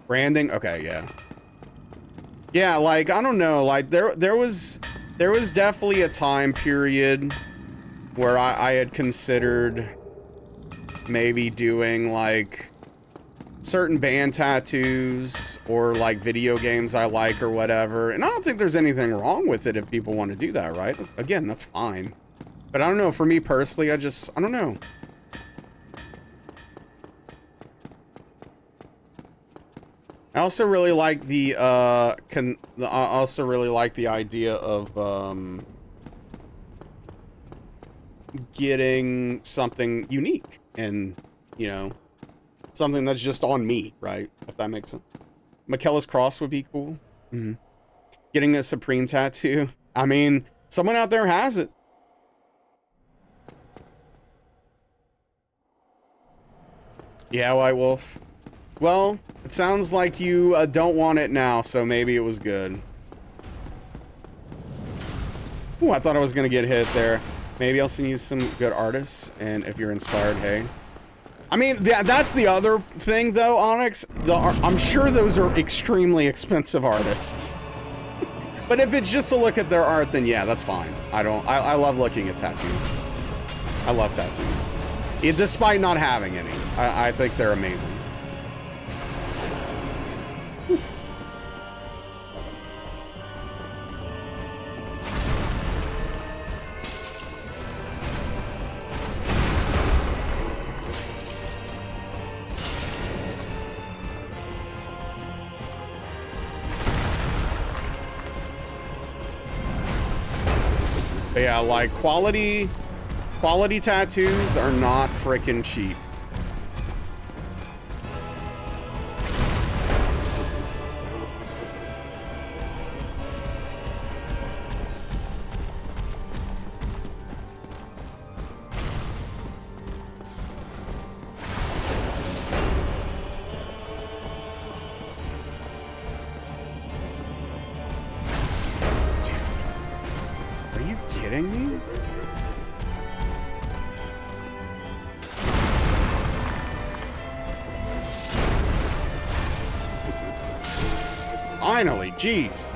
Branding? Okay, yeah. Yeah, like, I don't know, like, there was definitely a time period where I had considered maybe doing, like, certain band tattoos or, like, video games I like or whatever. And I don't think there's anything wrong with it if people want to do that, right? Again, that's fine. But I don't know, for me personally, I don't know. I also really like the idea of getting something unique and, you know, something that's just on me, right? If that makes sense. Michaela's cross would be cool. Mm-hmm. Getting a Supreme tattoo. I mean, someone out there has it. Yeah, White Wolf. Well, it sounds like you don't want it now, so maybe it was good. Ooh, I thought I was gonna get hit there. Maybe I'll send you some good artists, and if you're inspired, hey. I mean, that's the other thing, though, Onyx. I'm sure those are extremely expensive artists. But if it's just to look at their art, then yeah, that's fine. I love looking at tattoos. I love tattoos. Despite not having any. I think they're amazing. But yeah, like quality tattoos are not freaking cheap. Finally, jeez.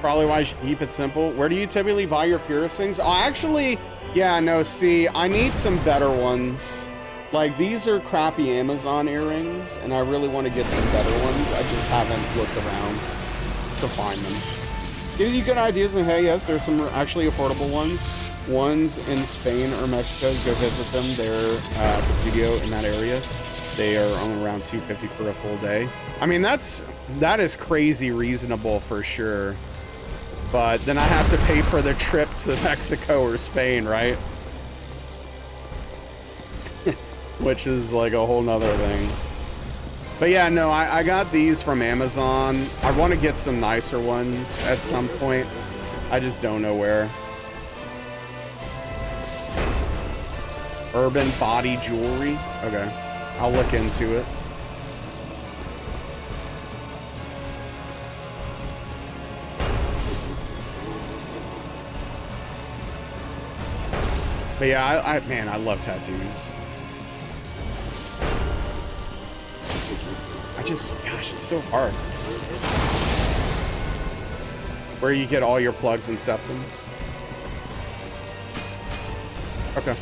Probably why you should keep it simple. Where do you typically buy your piercings? Oh, actually, yeah, no, see, I need some better ones. Like, these are crappy Amazon earrings, and I really want to get some better ones. I just haven't looked around to find them. Gives you good ideas, and hey, yes, there's some actually affordable ones. Ones in Spain or Mexico, go visit them. They're at the studio in that area. They are on around $250 for a full day. I mean, that is crazy reasonable for sure. But then I have to pay for the trip to Mexico or Spain, right? Which is like a whole nother thing. But yeah, no, I got these from Amazon. I want to get some nicer ones at some point. I just don't know where. Urban body jewelry. Okay. I'll look into it. But yeah, man, I love tattoos. Gosh, it's so hard. Where you get all your plugs and septums. Okay.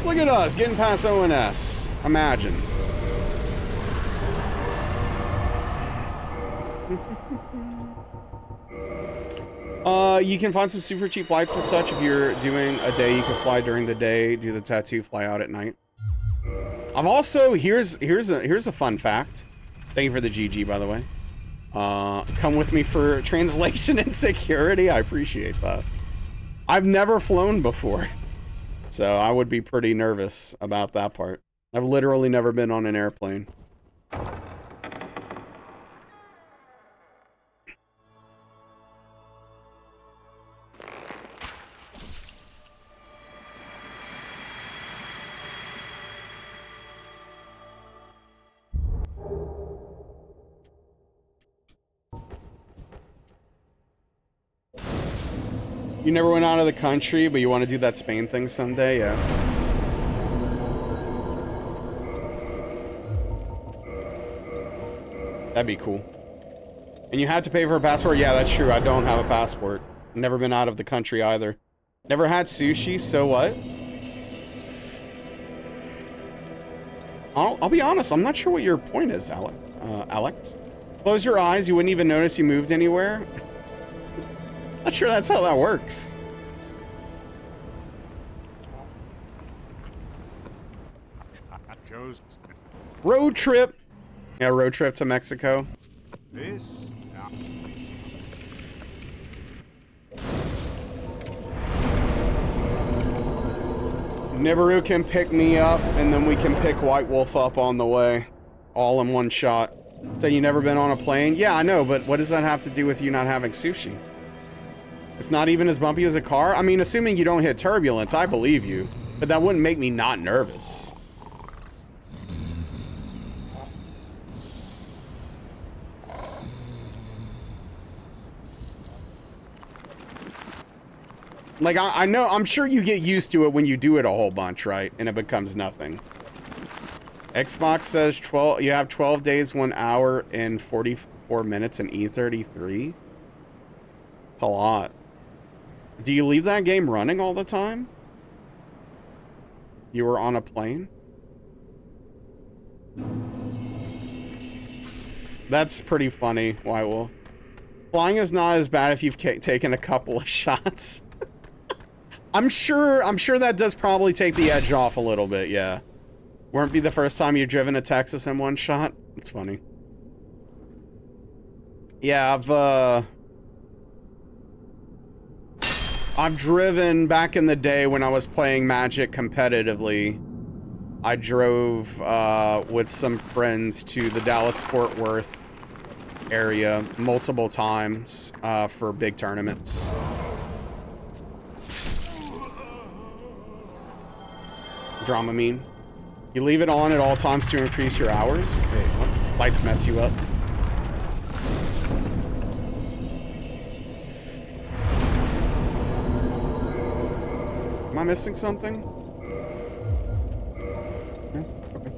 Look at us, getting past ONS. Imagine. You can find some super cheap flights and such. If you're doing a day, you can fly during the day, do the tattoo, fly out at night. I'm also, here's a fun fact. Thank you for the GG, by the way. Come with me for translation and security. I appreciate that. I've never flown before, so I would be pretty nervous about that part. I've literally never been on an airplane. You never went out of the country, but you want to do that Spain thing someday? Yeah. That'd be cool. And you had to pay for a passport? Yeah, that's true. I don't have a passport. Never been out of the country either. Never had sushi, so what? I'll be honest, I'm not sure what your point is, Alex. Close your eyes, you wouldn't even notice you moved anywhere? Not sure that's how that works. Road trip. Yeah, road trip to Mexico. Nibiru can pick me up, and then we can pick White Wolf up on the way. All in one shot. So you never been on a plane? Yeah, I know, but what does that have to do with you not having sushi? It's not even as bumpy as a car? I mean, assuming you don't hit turbulence, I believe you. But that wouldn't make me not nervous. Like, I know, I'm sure you get used to it when you do it a whole bunch, right? And it becomes nothing. Xbox says you have 12 days, 1 hour, and 44 minutes in E33. It's a lot. Do you leave that game running all the time? You were on a plane? That's pretty funny, White Wolf. Flying is not as bad if you've taken a couple of shots. I'm sure that does probably take the edge off a little bit, yeah. Won't be the first time you've driven to Texas in one shot? It's funny. Yeah, I've driven back in the day when I was playing Magic competitively. I drove with some friends to the Dallas-Fort Worth area multiple times for big tournaments. Dramamine. You leave it on at all times to increase your hours? Wait, what? Lights mess you up. Am I missing something? No? Okay.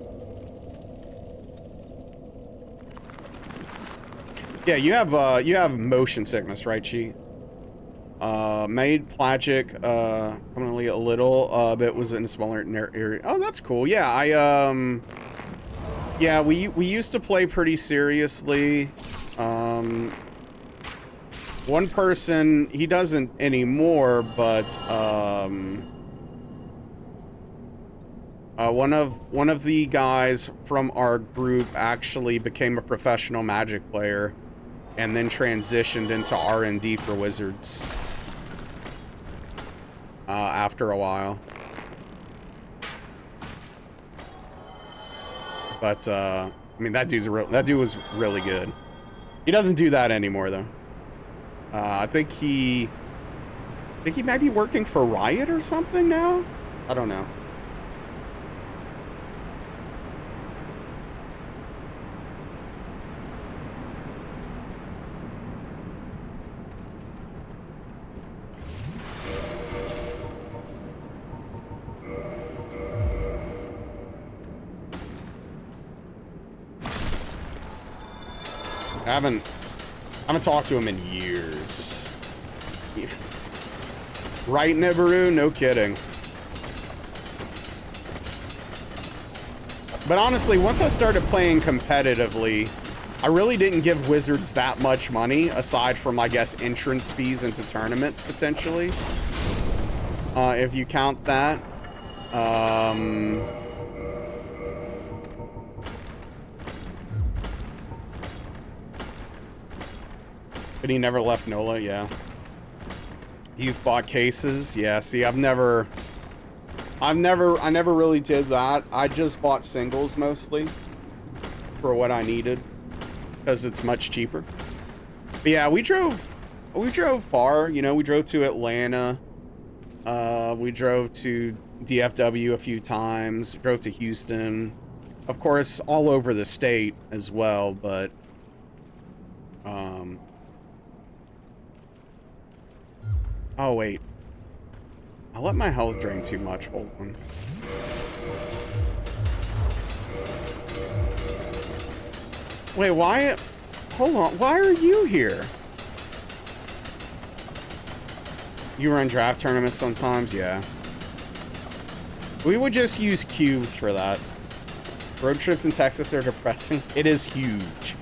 Yeah, you have motion sickness, right, Chi? Made plagic, permanently a little, but was in a smaller area. Oh, that's cool. Yeah, yeah, we used to play pretty seriously. One person, he doesn't anymore, but, one of the guys from our group actually became a professional Magic player and then transitioned into R&D for Wizards. After a while. But, I mean, that dude was really good. He doesn't do that anymore, though. I think he might be working for Riot or something now? I don't know. I haven't talked to him in years. Right, Nibiru? No kidding. But honestly, once I started playing competitively, I really didn't give Wizards that much money, aside from, I guess, entrance fees into tournaments, potentially. If you count that. But he never left NOLA, yeah. You've bought cases, yeah. See, I never really did that. I just bought singles mostly for what I needed because it's much cheaper. But yeah, we drove far. You know, we drove to Atlanta. We drove to DFW a few times. Drove to Houston, of course, all over the state as well. But oh wait, I let my health drain too much. Hold on. Wait, why? Hold on. Why are you here? You run draft tournaments sometimes? Yeah. We would just use cubes for that. Road trips in Texas are depressing. It is huge.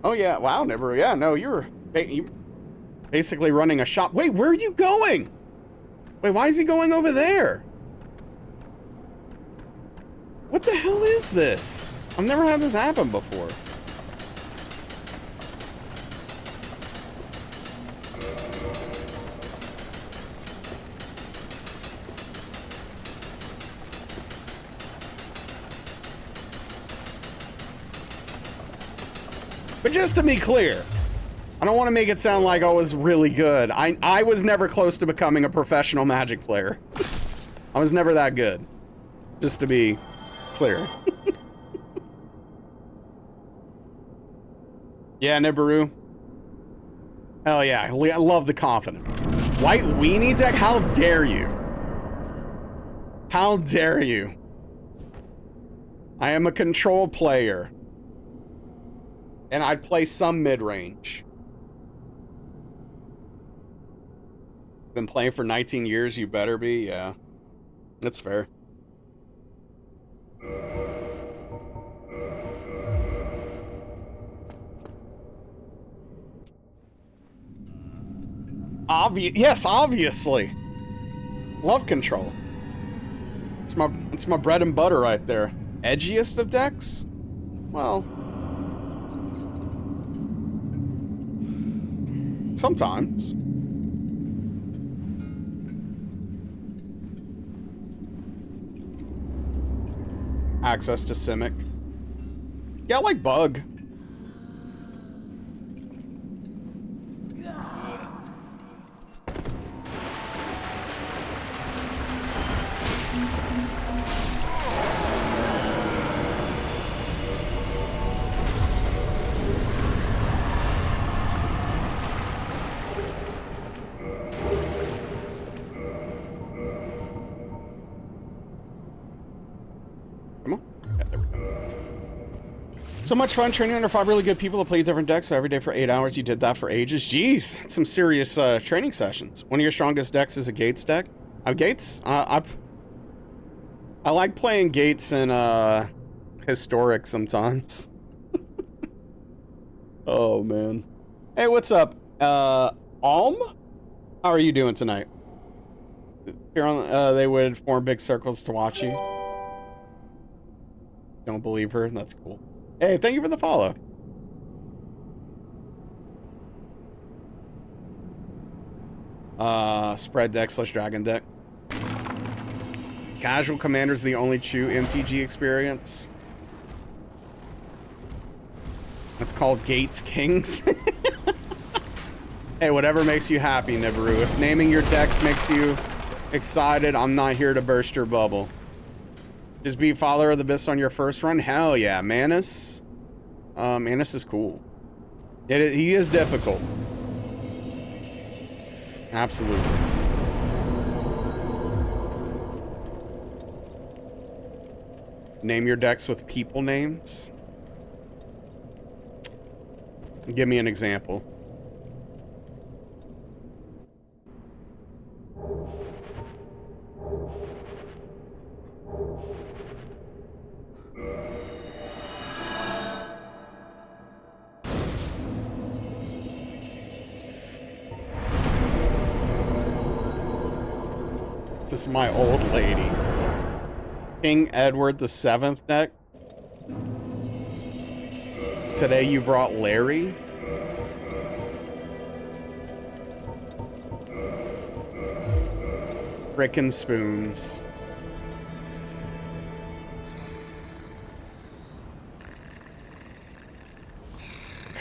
Oh, yeah. Wow, never. Yeah, no, you're basically running a shop. Wait, where are you going? Wait, why is he going over there? What the hell is this? I've never had this happen before. But just to be clear, I don't want to make it sound like I was really good. I was never close to becoming a professional Magic player. I was never that good. Just to be clear. Yeah, Nibiru. Hell yeah, I love the confidence. White weenie deck? How dare you? How dare you? I am a control player. And I'd play some mid-range. Been playing for 19 years, you better be, yeah. That's fair. Yes, obviously. Love control. It's my bread and butter right there. Edgiest of decks? Well, sometimes. Access to Simic. Yeah, I like Bug. So much fun training under 5 really good people that play different decks every day for 8 hours. You did that for ages. Jeez, it's some serious training sessions. One of your strongest decks is a Gates deck. Gates? I like playing Gates in Historic sometimes. Oh, man. Hey, what's up? Alm? How are you doing tonight? Here on, they would form big circles to watch you. Don't believe her? That's cool. Hey, thank you for the follow. Spread deck / dragon deck. Casual Commander's the only true MTG experience. That's called Gates Kings. Hey, whatever makes you happy, Nibiru. If naming your decks makes you excited, I'm not here to burst your bubble. Just beat Father of the Abyss on your first run? Hell yeah. Manus? Manus is cool. He is difficult. Absolutely. Name your decks with people names. Give me an example. This is my old lady. King Edward the Seventh deck. Today you brought Larry. Frickin' spoons.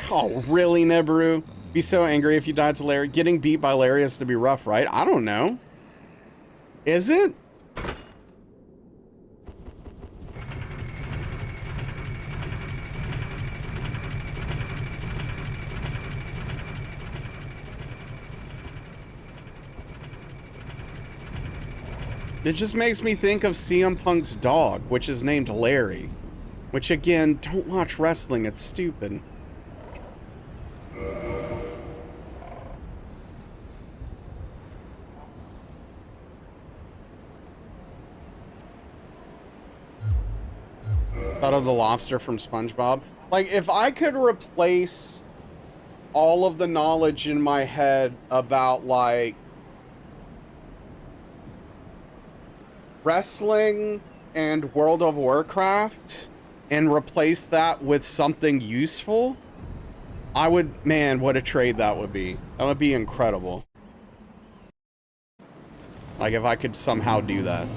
Oh, really, Nibiru? Be so angry if you died to Larry. Getting beat by Larry has to be rough, right? I don't know. Is it? It just makes me think of CM Punk's dog, which is named Larry. Which, again, don't watch wrestling. It's stupid. Thought of the lobster from SpongeBob. Like, if I could replace all of the knowledge in my head about, like, wrestling and World of Warcraft and replace that with something useful, I would, man, what a trade that would be. That would be incredible. Like, if I could somehow do that.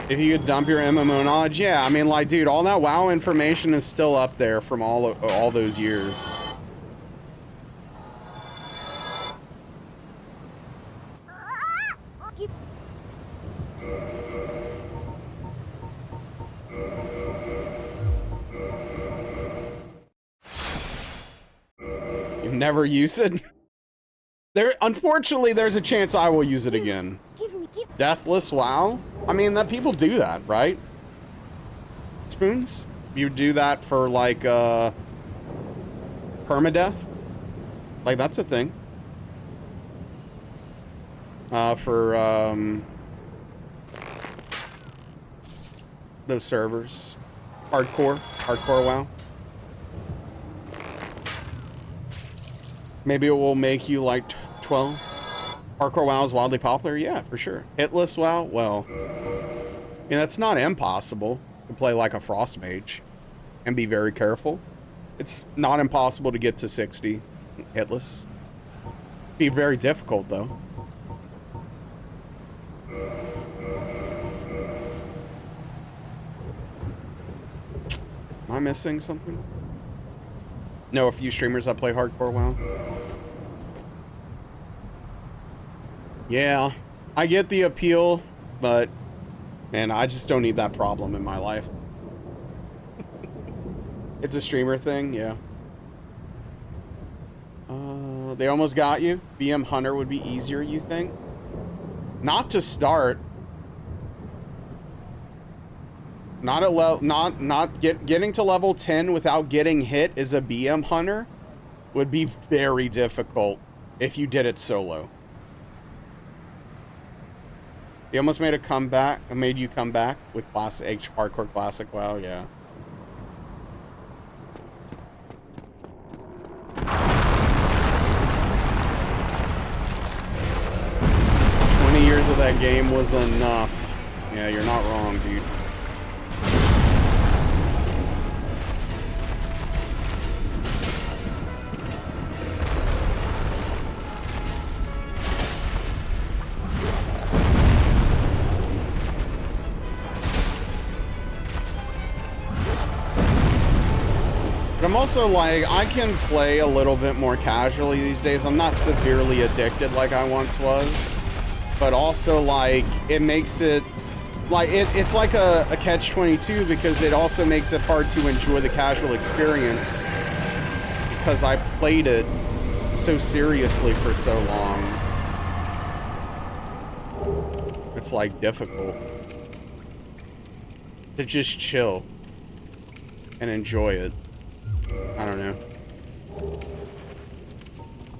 If you could dump your MMO knowledge, yeah, I mean, like, dude, all that WoW information is still up there from all those years. You never use it? Unfortunately, there's a chance I will use it again. Deathless WoW? I mean, that people do that, right? Spoons? You do that for, like, permadeath? Like, that's a thing. For, those servers. Hardcore WoW. Maybe it will make you, like, 12. Hardcore WoW is wildly popular? Yeah, for sure. Hitless WoW? Well, I mean, that's not impossible to play like a Frost Mage and be very careful. It's not impossible to get to 60 hitless. Be very difficult, though. Am I missing something? Know a few streamers that play hardcore WoW. Yeah, I get the appeal, but man, I just don't need that problem in my life. It's a streamer thing, yeah. They almost got you. BM Hunter would be easier, you think? Not to start. Not at level, getting to level 10 without getting hit as a BM Hunter would be very difficult if you did it solo. He almost made a comeback, made you come back with classic hardcore classic WoW, yeah. Years of that game was enough. Yeah, you're not wrong, dude. But I'm also like, I can play a little bit more casually these days. I'm not severely addicted like I once was. But also, like, it makes it, like, it's like a catch-22 because it also makes it hard to enjoy the casual experience because I played it so seriously for so long. it's like difficult to just chill and enjoy it. I don't know.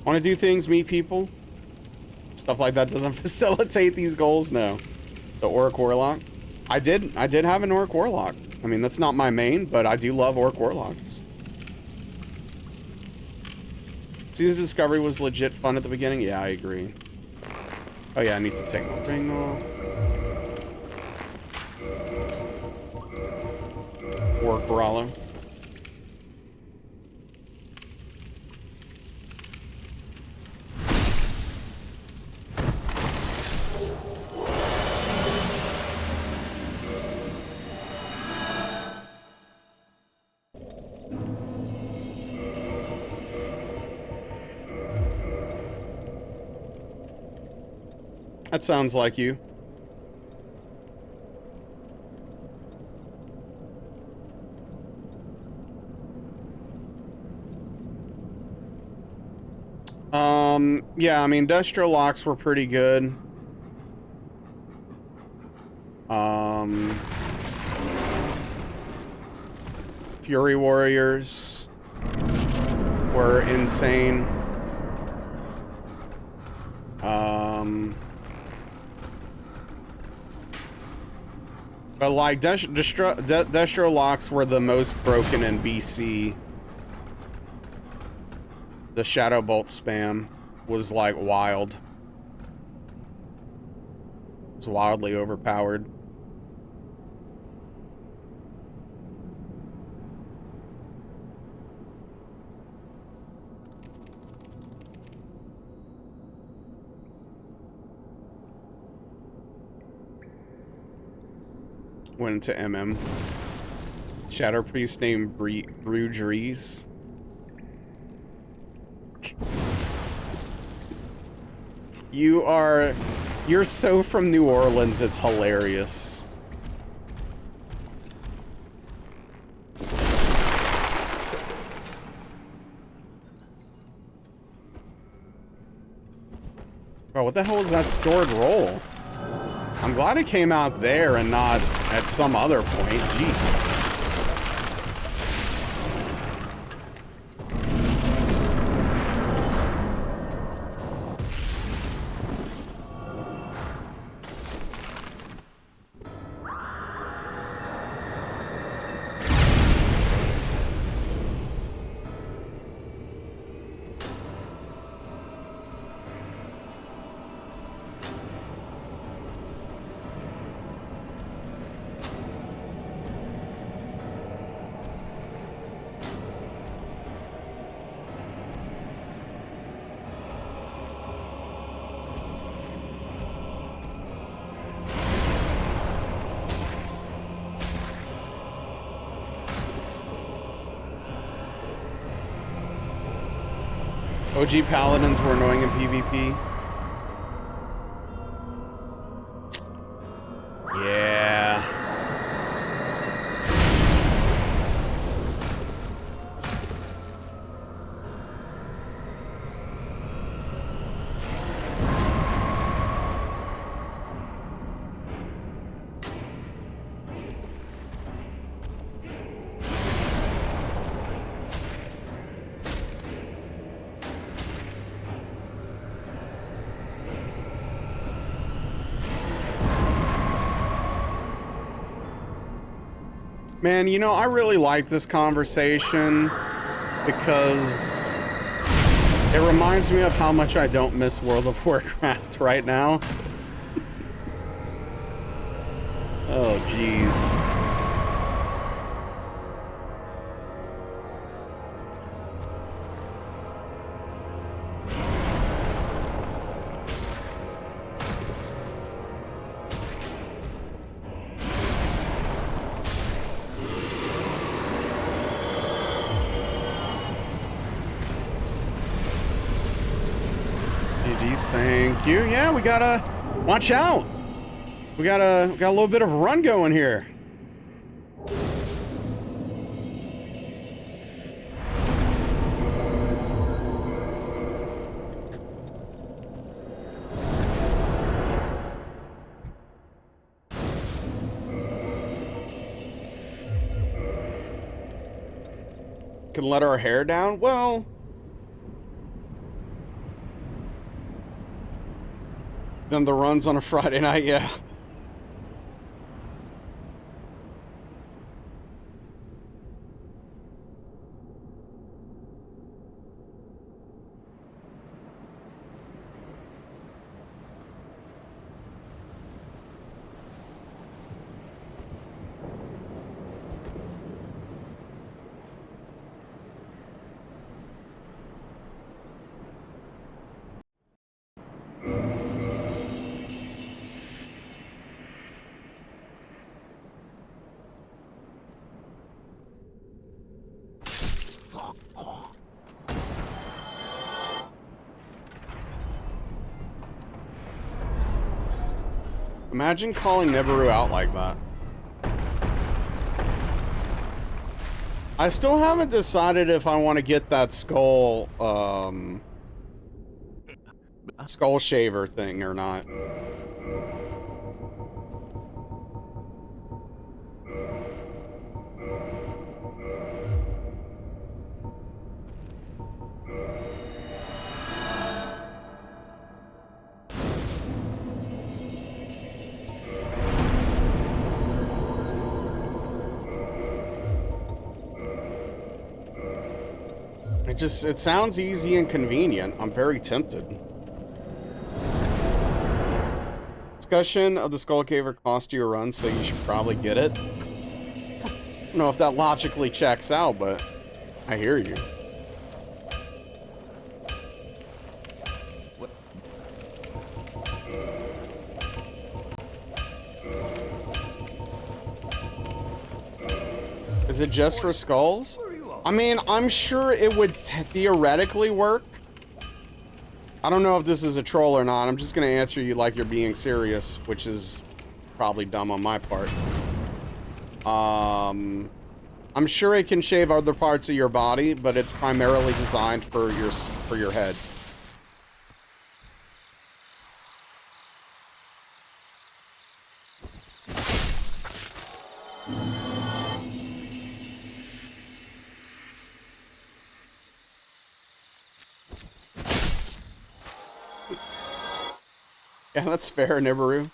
Want to do things, meet people? Stuff like that doesn't facilitate these goals? No. The Orc Warlock? I did have an Orc Warlock. I mean, that's not my main, but I do love Orc Warlocks. Season Discovery was legit fun at the beginning? Yeah, I agree. Oh yeah, I need to take my ring off. Orc Brawler. That sounds like you. Yeah, I mean, Destro locks were pretty good. Fury Warriors were insane. But like Destro locks were the most broken in BC. The Shadow Bolt spam was like wild. It was wildly overpowered. Went into MM. Shadow Priest named Brudries. You're so from New Orleans, it's hilarious. Bro, what the hell is that stored roll? I'm glad it came out there and not at some other point. Jeez. OG Paladins were annoying in PvP. Yeah. Man, you know, I really like this conversation because it reminds me of how much I don't miss World of Warcraft right now. Oh, jeez. GG's, thank you. Yeah, we gotta watch out. We got a little bit of a run going here. can let our hair down? Well, then the runs on a Friday night, yeah. Imagine calling Nibiru out like that. I still haven't decided if I want to get that skull, skull shaver thing or not. It sounds easy and convenient. I'm very tempted. Discussion of the Skull Caver cost you a run, so you should probably get it. I don't know if that logically checks out, but I hear you. What? Is it just for skulls? I mean, I'm sure it would theoretically work. I don't know if this is a troll or not. I'm just going to answer you like you're being serious, which is probably dumb on my part. I'm sure it can shave other parts of your body, but it's primarily designed for your head. Yeah, that's fair, Nibiru.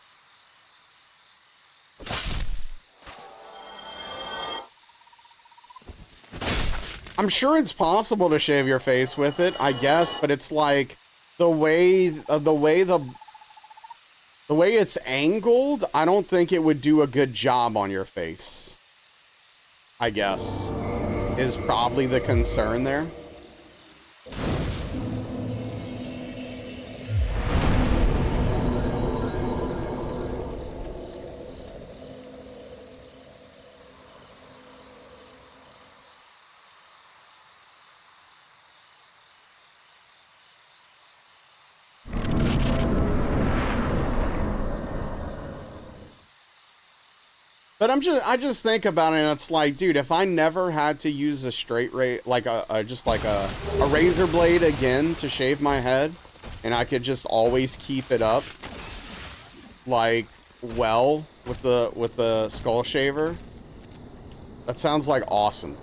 I'm sure it's possible to shave your face with it, I guess, but it's like the way it's angled, I don't think it would do a good job on your face. I guess is probably the concern there. But I just think about it, and it's like, dude, if I never had to use a straight like just like a razor blade again to shave my head, and I could just always keep it up, like, well, with the skull shaver, that sounds like awesome.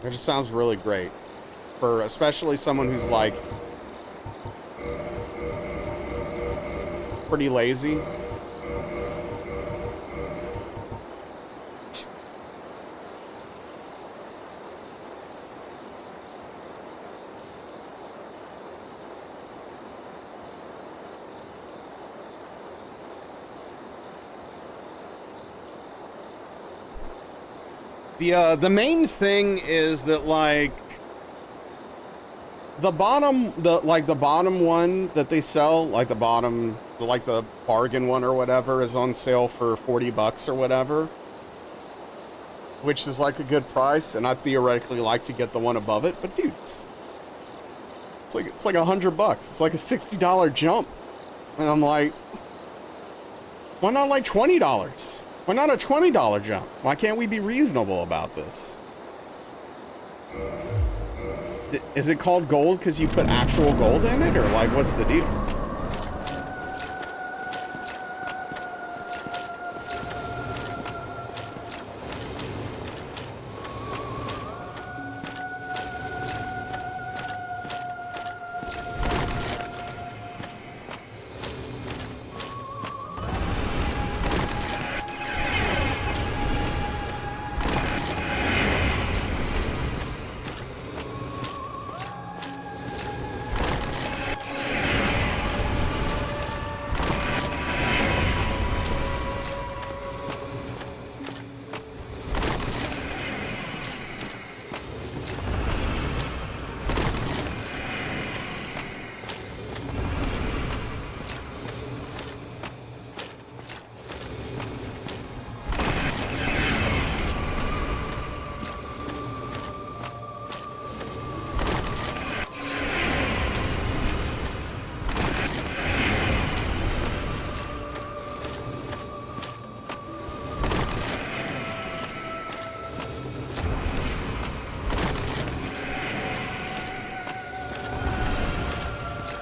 That just sounds really great, for especially someone who's like pretty lazy. The main thing is that, like, the bottom one that they sell, like the bargain one or whatever, is on sale for 40 bucks or whatever, which is like a good price, and I'd theoretically like to get the one above it, but dude, it's like 100 bucks. It's like a $60 jump. And I'm like, why not like $20? Why not a $20 jump? Why can't we be reasonable about this? Is it called gold because you put actual gold in it, or like, what's the deal?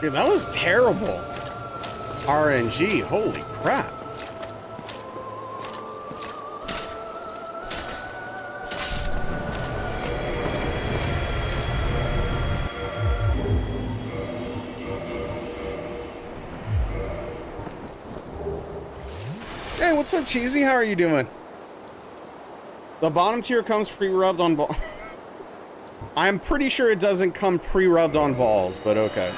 Dude, that was terrible. RNG, holy crap. Hey, what's up, Cheesy? How are you doing? The bottom tier comes pre-rubbed on ball. I'm pretty sure it doesn't come pre-rubbed on balls, but okay.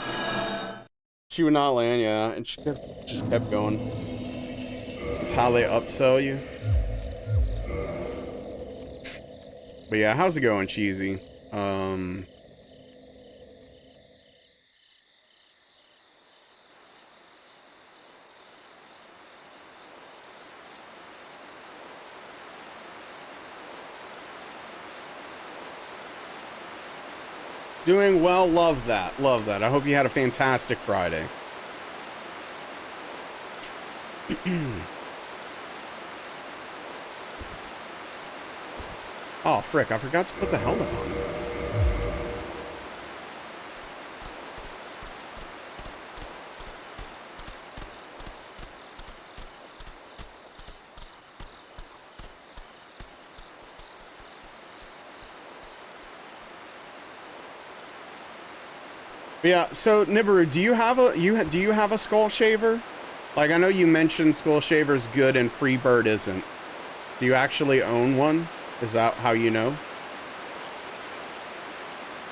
She would not land, yeah, and she just kept going. It's how they upsell you. But yeah, how's it going, Cheesy? Doing well, love that, love that. I hope you had a fantastic Friday. Oh, frick, I forgot to put the helmet on. But yeah, so Nibiru, do you have a skull shaver? Like, I know you mentioned skull shaver's good and Freebird isn't. Do you actually own one? Is that how you know?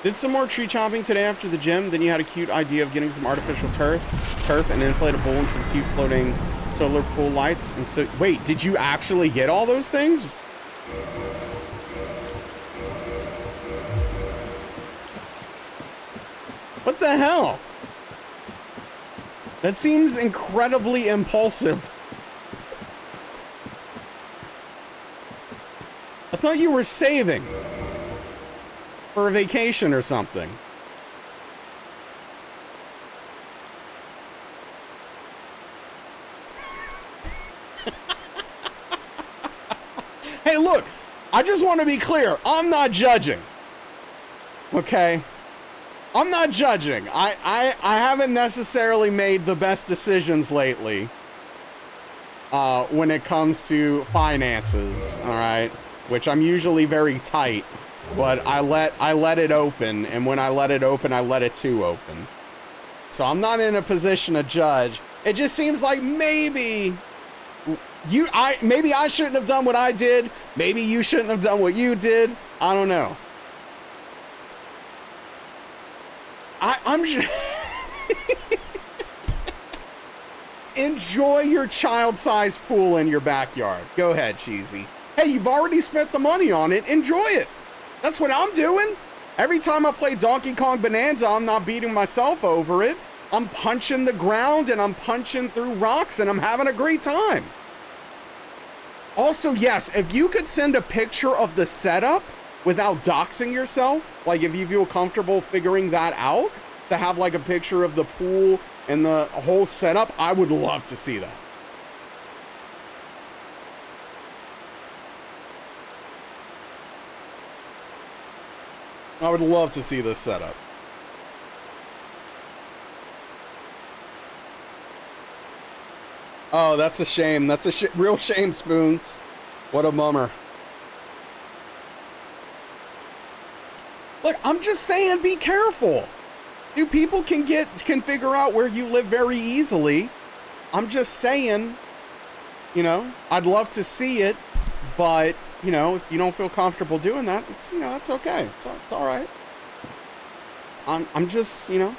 Did some more tree chopping today after the gym. Then you had a cute idea of getting some artificial turf, an inflatable pool, and some cute floating solar pool lights. And so, wait, did you actually get all those things? What the hell? That seems incredibly impulsive. I thought you were saving for a vacation or something. Hey, look, I just want to be clear. I'm not judging. Okay? I'm not judging. I haven't necessarily made the best decisions lately when it comes to finances, all right? Which I'm usually very tight, but I let it open, and when I let it open, I let it too open. So I'm not in a position to judge. It just seems like maybe I shouldn't have done what I did. Maybe you shouldn't have done what you did. I don't know. I'm just enjoy your child-sized pool in your backyard. Go ahead, Cheesy. Hey, you've already spent the money on it. Enjoy it. That's what I'm doing. Every time I play Donkey Kong Bonanza, I'm not beating myself over it. I'm punching the ground and I'm punching through rocks and I'm having a great time. Also, yes, if you could send a picture of the setup without doxing yourself, like if you feel comfortable figuring that out, to have like a picture of the pool and the whole setup, I would love to see that. I would love to see this setup. Oh, that's a shame. That's a real shame, Spoons. What a bummer. Look, I'm just saying, be careful. Dude, people can figure out where you live very easily. I'm just saying, you know, I'd love to see it, but, you know, if you don't feel comfortable doing that, it's, you know, that's okay. It's all right. I'm just, you know,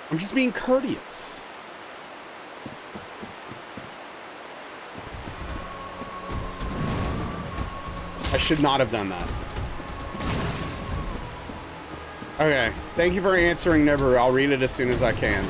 I'm just being courteous. I should not have done that. Okay, thank you for answering, Nibiru. I'll read it as soon as I can.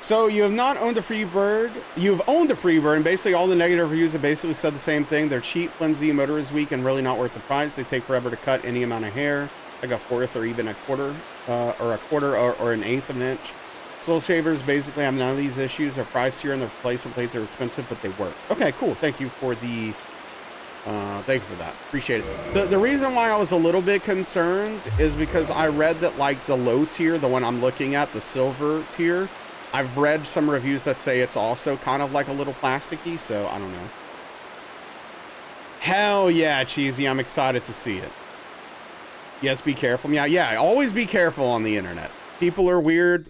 So you have not owned a Freebird. You've owned a Freebird, and basically all the negative reviews have basically said the same thing. They're cheap, flimsy, motor is weak, and really not worth the price. They take forever to cut any amount of hair, like a fourth or even a quarter, or an eighth of an inch. Soil shavers basically have none of these issues. They're pricier, and the replacement blades are expensive, but they work. Okay, cool. Thank you for the. Thank you for that. Appreciate it. The reason why I was a little bit concerned is because I read that like the low tier, the one I'm looking at, the silver tier. I've read some reviews that say it's also kind of like a little plasticky, so I don't know. Hell yeah, Cheesy, I'm excited to see it. Yes, be careful. Yeah, always be careful on the internet. People are weird.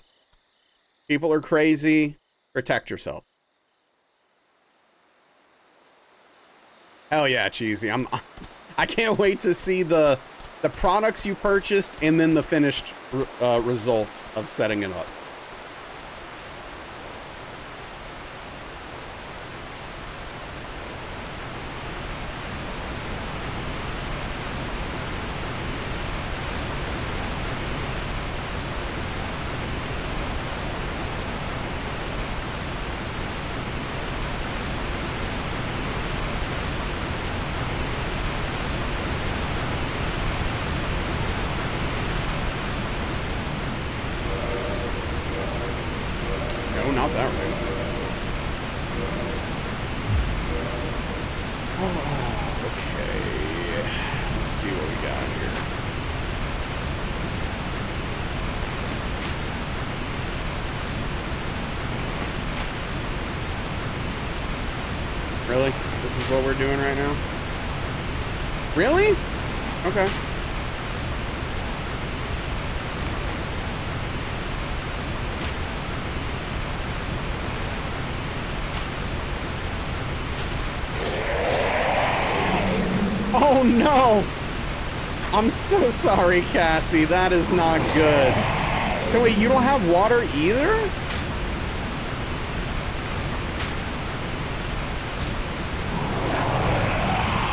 People are crazy. Protect yourself. Hell yeah, Cheesy. I can't wait to see the products you purchased and then the finished results of setting it up. Not that right. Oh, okay. Let's see what we got here. Really? This is what we're doing right now? Really? Okay. Oh no! I'm so sorry, Cassie. That is not good. So wait, you don't have water either?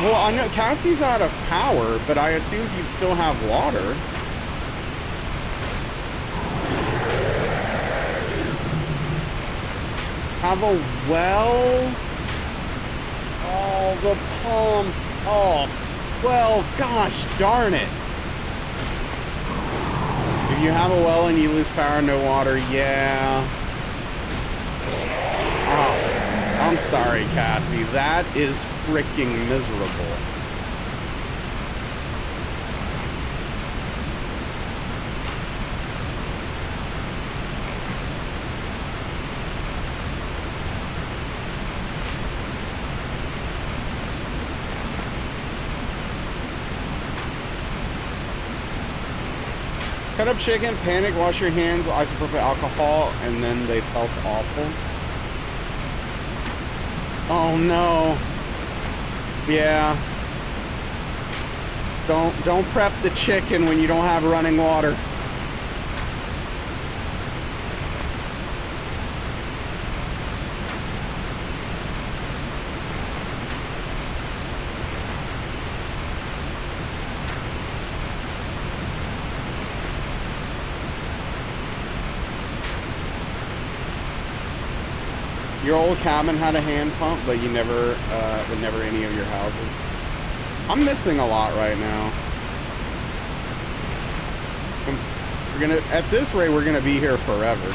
Well, I know Cassie's out of power, but I assumed you'd still have water. Have a well? Oh, the pump. Oh, well, gosh darn it. If you have a well and you lose power, no water, yeah. Oh, I'm sorry, Cassie. That is freaking miserable. Cut up chicken, panic, wash your hands, isopropyl alcohol, and then they felt awful. Oh no. Yeah. Don't prep the chicken when you don't have running water. Your old cabin had a hand pump, but you never, but never any of your houses. I'm missing a lot right now. We're gonna, at this rate, we're gonna be here forever.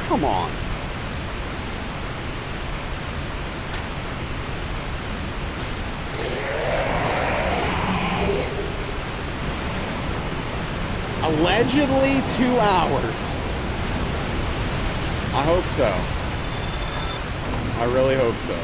Come on. Allegedly 2 hours. I hope so. I really hope so.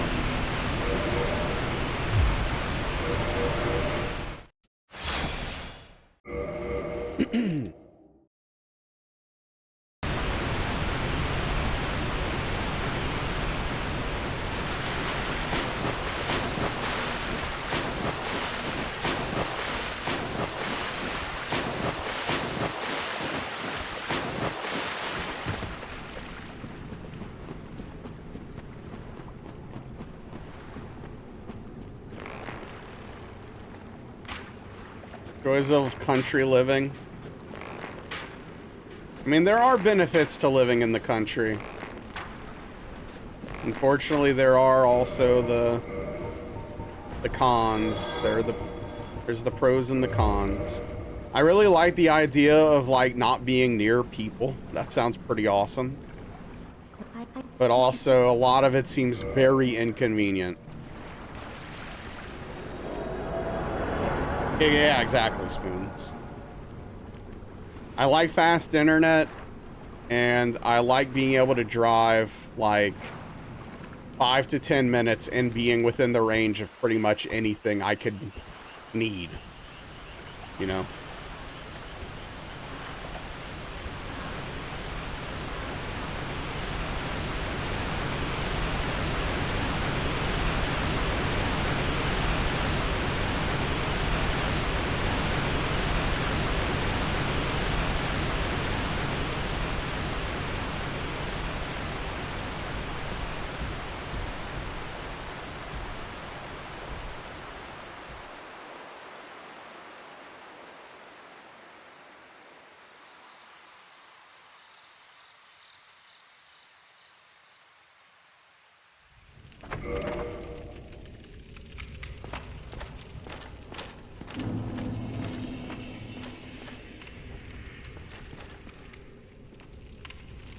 Joys of country living. I mean, there are benefits to living in the country. Unfortunately, there are also the cons. There's the pros and the cons. I really like the idea of like not being near people. That sounds pretty awesome. But also, a lot of it seems very inconvenient. Yeah, exactly, Spoons. I like fast internet, and I like being able to drive like 5 to 10 minutes and being within the range of pretty much anything I could need, you know?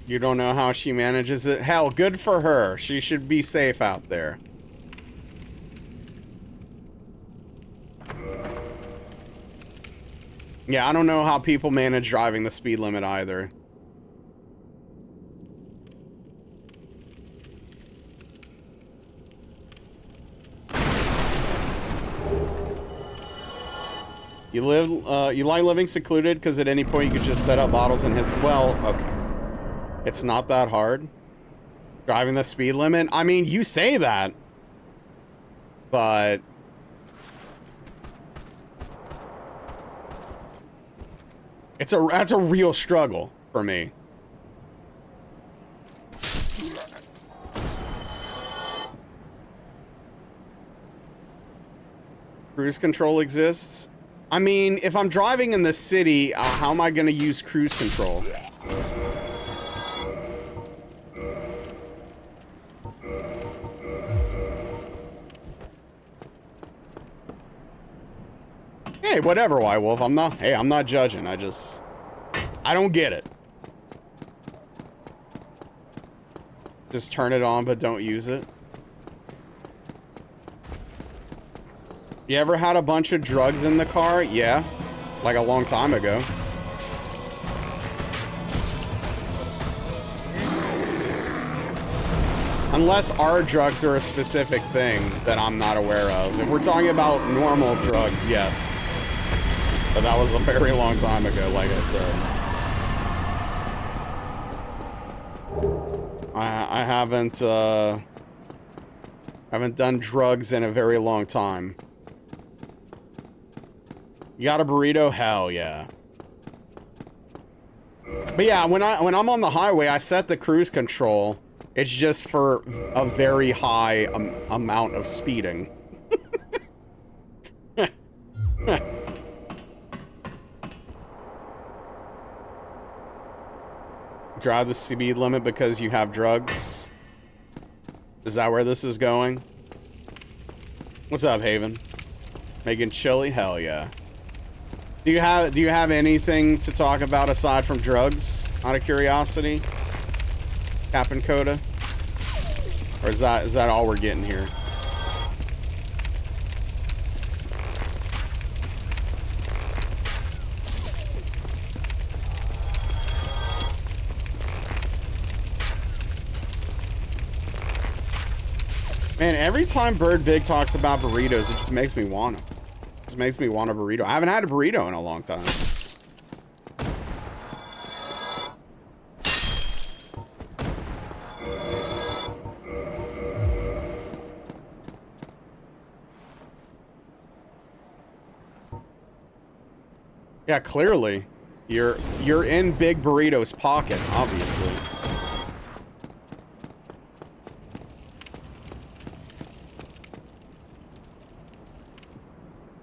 You don't know how she manages it? Hell, good for her. She should be safe out there. Yeah, I don't know how people manage driving the speed limit either. You like living secluded because at any point you could just set up bottles and hit. Well, okay. It's not that hard. Driving the speed limit? I mean, you say that. But that's a real struggle for me. Cruise control exists. I mean, if I'm driving in the city, how am I going to use cruise control? Hey, whatever, White Wolf. I'm not judging. I don't get it. Just turn it on, but don't use it. You ever had a bunch of drugs in the car? Yeah, like a long time ago. Unless our drugs are a specific thing that I'm not aware of. If we're talking about normal drugs, yes. But that was a very long time ago, like I said. I haven't done drugs in a very long time. You got a burrito? Hell yeah. But yeah, when I'm on the highway, I set the cruise control. It's just for a very high amount of speeding. Drive the speed limit because you have drugs? Is that where this is going? What's up, Haven? Making chili? Hell yeah. Do you have anything to talk about aside from drugs, out of curiosity? Captain Coda? Or is that all we're getting here? Man, every time Bird Big talks about burritos, it just makes me want them. It just makes me want a burrito. I haven't had a burrito in a long time. Yeah, clearly. You're in Big Burrito's pocket, obviously.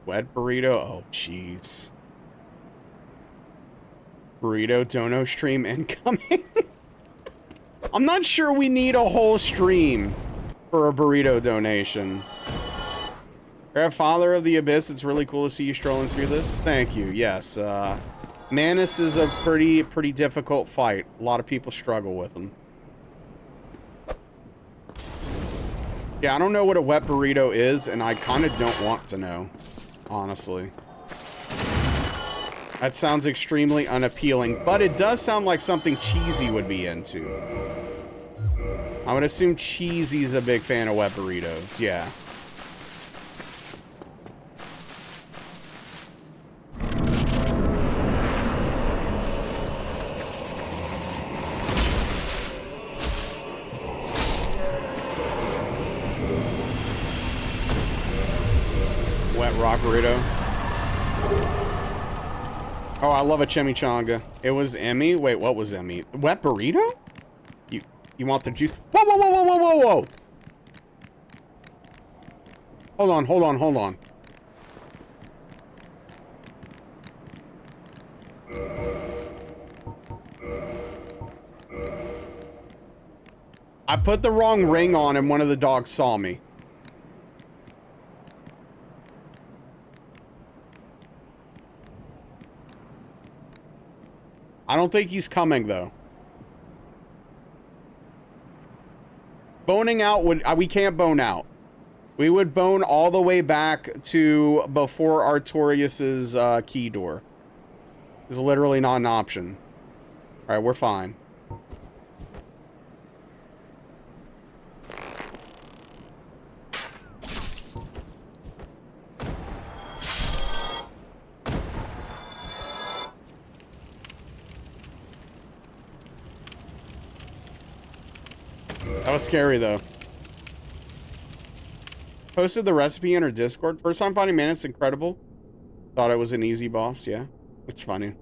Wet burrito? Oh, jeez. Burrito dono stream incoming? I'm not sure we need a whole stream for a burrito donation. Father of the Abyss, it's really cool to see you strolling through this. Thank you, yes. Manus is a pretty difficult fight. A lot of people struggle with him. Yeah, I don't know what a wet burrito is, and I kind of don't want to know, honestly. That sounds extremely unappealing, but it does sound like something Cheesy would be into. I would assume Cheesy's a big fan of wet burritos, yeah. Wet rock burrito. Oh, I love a chimichanga. It was Emmy? Wait, what was Emmy? Wet burrito? You want the juice? Whoa, whoa, whoa, whoa, whoa, whoa, whoa! Hold on, hold on, hold on. I put the wrong ring on and one of the dogs saw me. I don't think he's coming, though. Boning out would... we can't bone out. We would bone all the way back to before Artorias's key door. It's literally not an option. Alright, we're fine. That was scary, though. Posted the recipe in her Discord. First time finding Manus, incredible. Thought it was an easy boss, yeah. It's funny.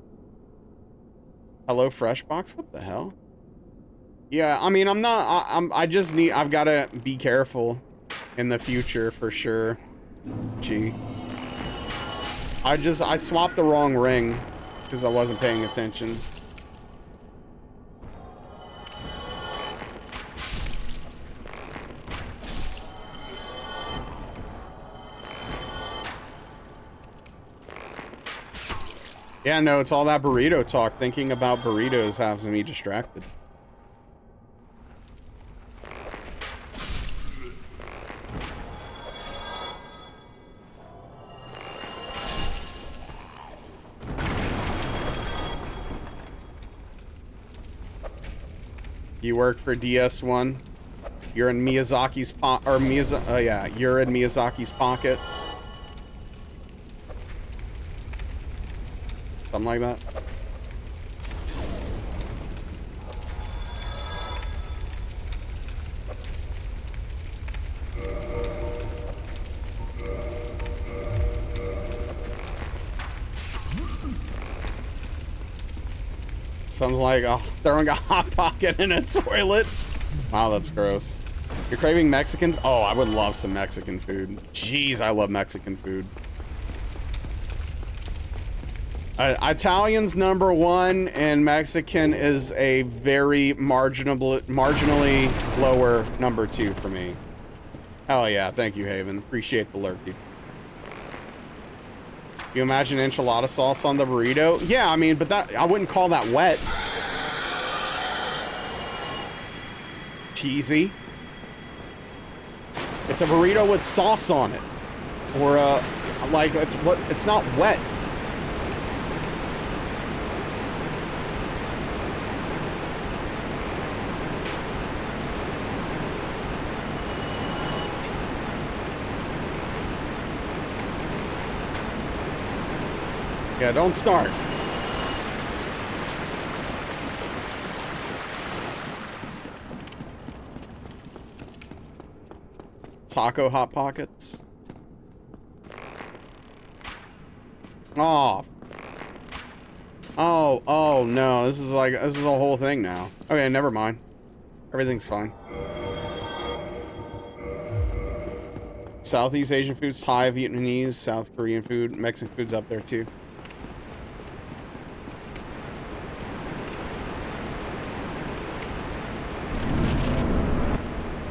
Hello, Freshbox? What the hell? Yeah, I mean, I've got to be careful in the future, for sure. Gee. I swapped the wrong ring because I wasn't paying attention. Yeah, no, it's all that burrito talk. Thinking about burritos has me distracted. You work for DS1. You're in Miyazaki's you're in Miyazaki's pocket. Something like that. Sounds like throwing a hot pocket in a toilet. Wow, that's gross. You're craving Mexican? Oh, I would love some Mexican food. Jeez, I love Mexican food. Italian's #1, and Mexican is a very marginally lower #2 for me. Hell yeah, thank you, Haven. Appreciate the lurk, dude. You imagine enchilada sauce on the burrito? Yeah, I mean, but that I wouldn't call that wet. Cheesy. It's a burrito with sauce on it, or like it's not wet. Yeah, don't start. Taco Hot Pockets. Oh. Oh no, this is a whole thing now. Okay, never mind. Everything's fine. Southeast Asian foods, Thai, Vietnamese, South Korean food, Mexican food's up there too.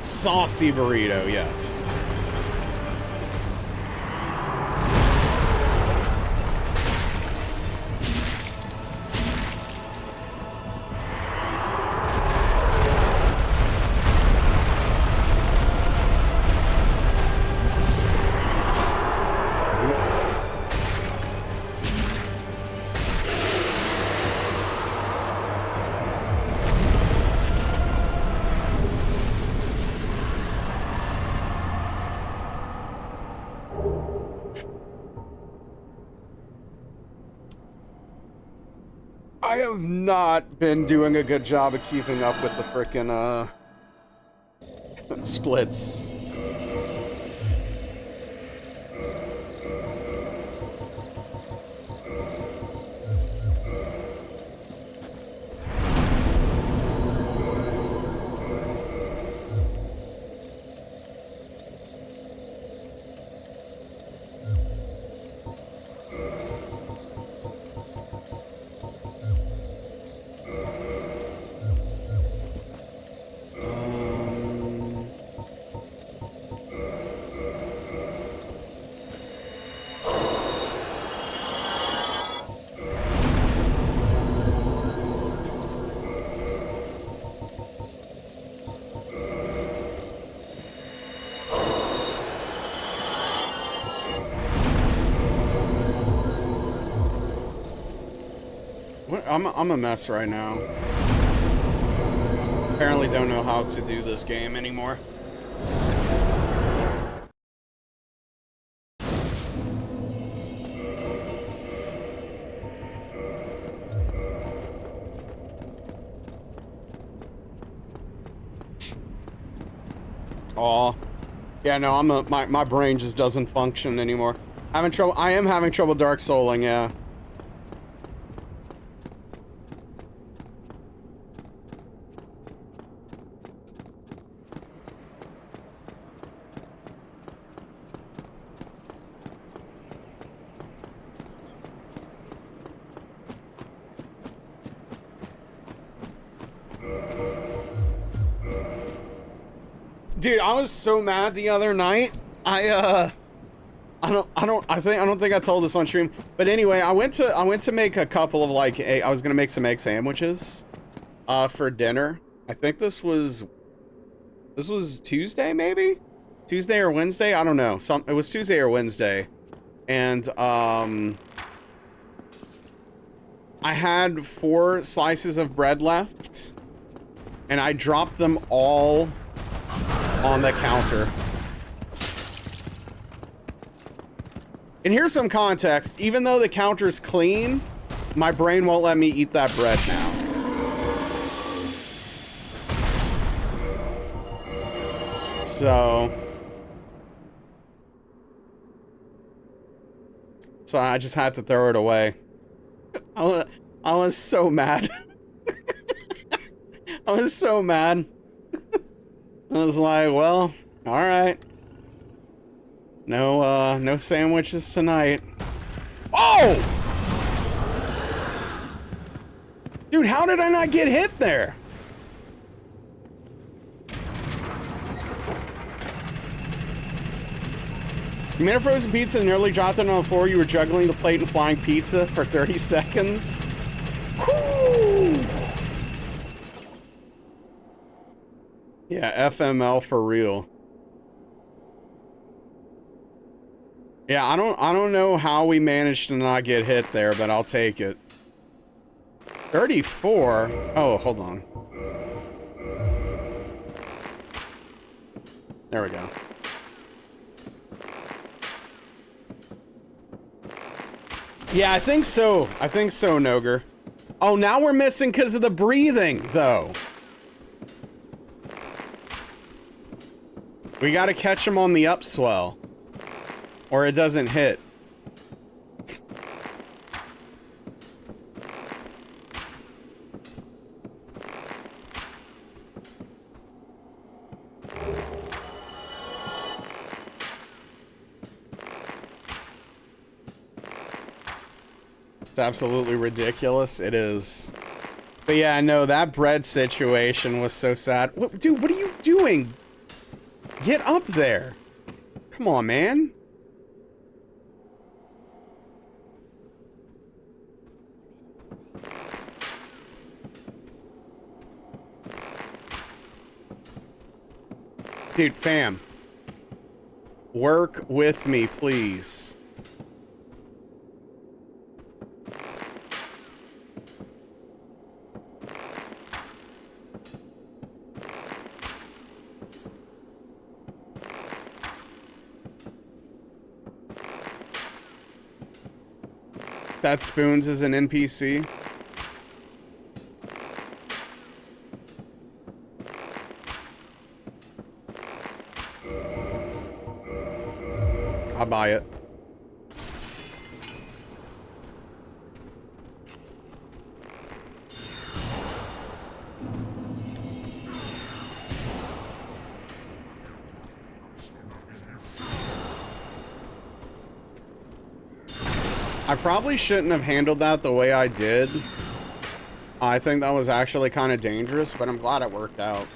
Saucy burrito, yes. I have not been doing a good job of keeping up with the frickin' splits. I'm a mess right now. Apparently don't know how to do this game anymore. Aw. Yeah, no, my brain just doesn't function anymore. I am having trouble Dark Souling, yeah. Dude, I was so mad the other night. I don't think I told this on stream. But anyway, I went to make a couple of I was gonna make some egg sandwiches for dinner. I think this was Tuesday, maybe? Tuesday or Wednesday? I don't know. It was Tuesday or Wednesday. And I had 4 slices of bread left, and I dropped them all on the counter. And here's some context. Even though the counter's clean, my brain won't let me eat that bread now. So I just had to throw it away. I was so mad. I was so mad. I was like, well, all right. No sandwiches tonight. Oh! Dude, how did I not get hit there? You made a frozen pizza and nearly dropped it on the floor. You were juggling the plate and flying pizza for 30 seconds. Whew. Yeah, FML for real. Yeah, I don't know how we managed to not get hit there, but I'll take it. 34? Oh, hold on. There we go. Yeah, I think so. I think so, Noger. Oh, now we're missing because of the breathing, though. We gotta catch him on the upswell, or it doesn't hit. It's absolutely ridiculous. It is. But yeah, no, that bread situation was so sad. Dude, what are you doing? Get up there. Come on, man. Dude, fam. Work with me, please. That Spoons is an NPC. I'll buy it. I probably shouldn't have handled that the way I did. I think that was actually kind of dangerous, but I'm glad it worked out.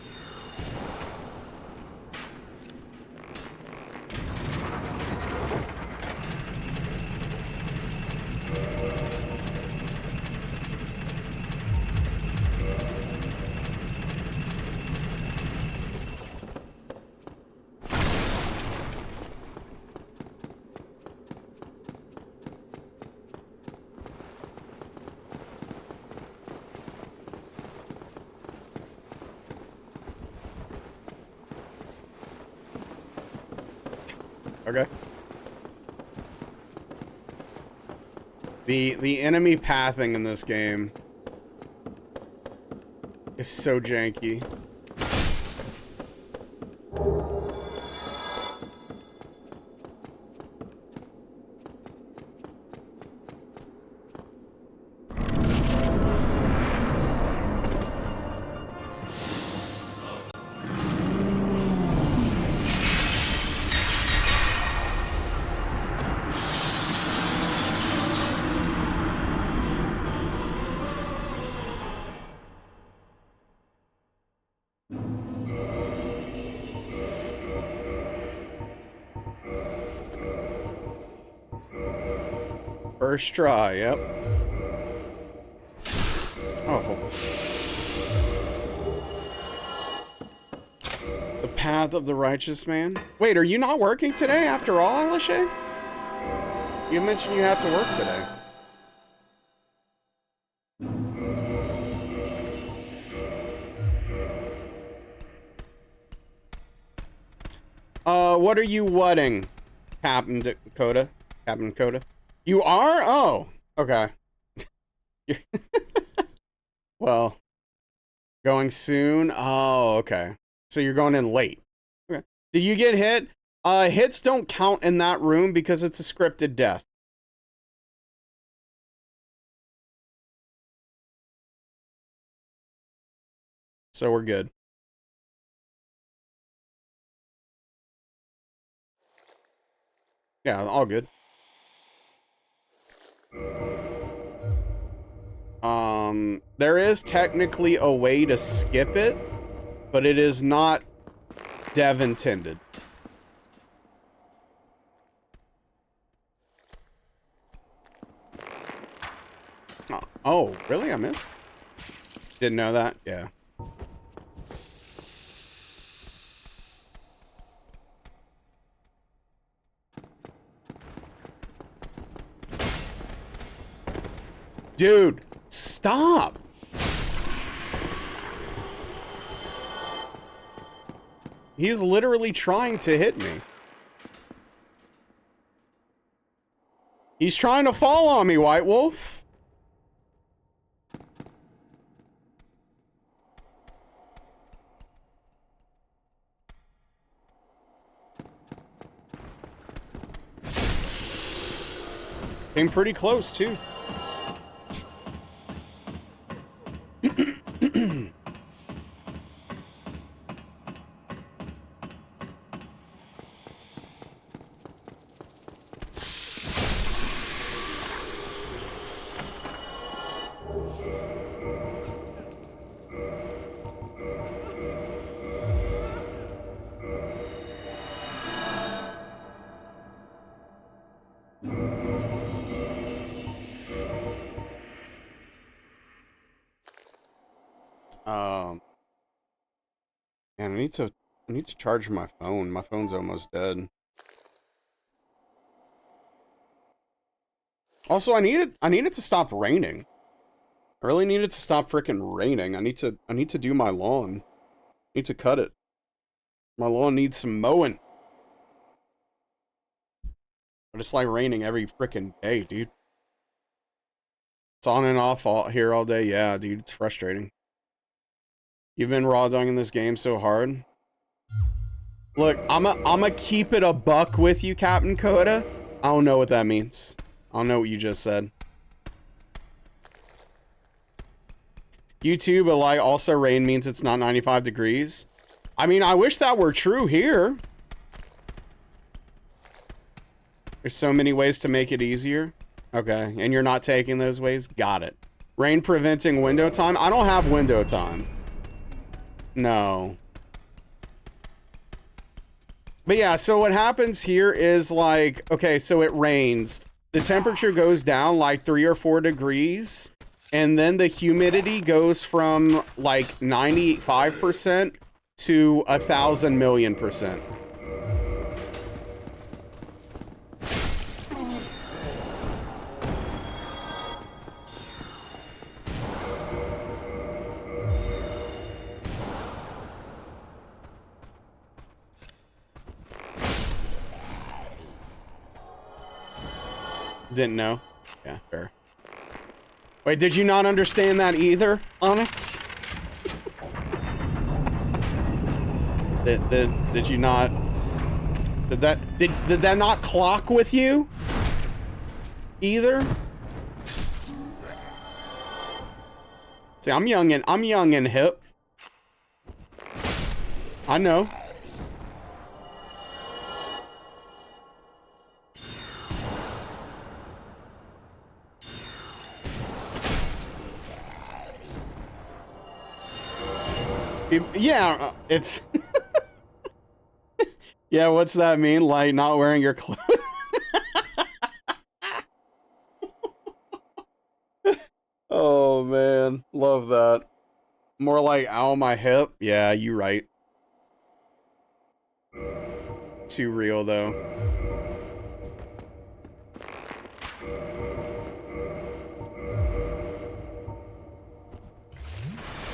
Okay. The enemy pathing in this game is so janky. First try, yep. Oh. The path of the righteous man. Wait, are you not working today after all, Alishay? You mentioned you had to work today. What are you whatting, Captain Dakota? Captain Dakota? You are? Oh, okay. Well, going soon? Oh, okay. So you're going in late. Okay. Did you get hit? Hits don't count in that room because it's a scripted death. So we're good. Yeah, all good. There is technically a way to skip it, but it is not dev intended. Oh, really? I missed? Didn't know that? Yeah. Dude, stop! He's literally trying to hit me. He's trying to fall on me, White Wolf. Came pretty close, too. I need to charge my phone. My phone's almost dead. Also, I need it to stop raining. I really need it to stop freaking raining. I need to do my lawn. I need to cut it. My lawn needs some mowing. But it's like raining every freaking day, dude. It's on and off here all day. Yeah, dude, it's frustrating. You've been raw dogging this game so hard. Look, I'ma keep it a buck with you, Captain Coda. I don't know what that means. I don't know what you just said. You too, but like also rain means it's not 95 degrees. I mean, I wish that were true here. There's so many ways to make it easier. Okay, and you're not taking those ways? Got it. Rain preventing window time? I don't have window time. No. But yeah, so what happens here is like, okay, so it rains. The temperature goes down like 3 or 4 degrees. And then the humidity goes from like 95% to 1,000,000,000%. Didn't know. Yeah, fair. Wait, did you not understand that either, Onyx? Did you not? Did that not clock with you? Either? See, I'm young and hip. I know. Yeah, it's... Yeah, what's that mean? Like, not wearing your clothes? Oh, man. Love that. More like, ow, my hip? Yeah, you right. Too real, though.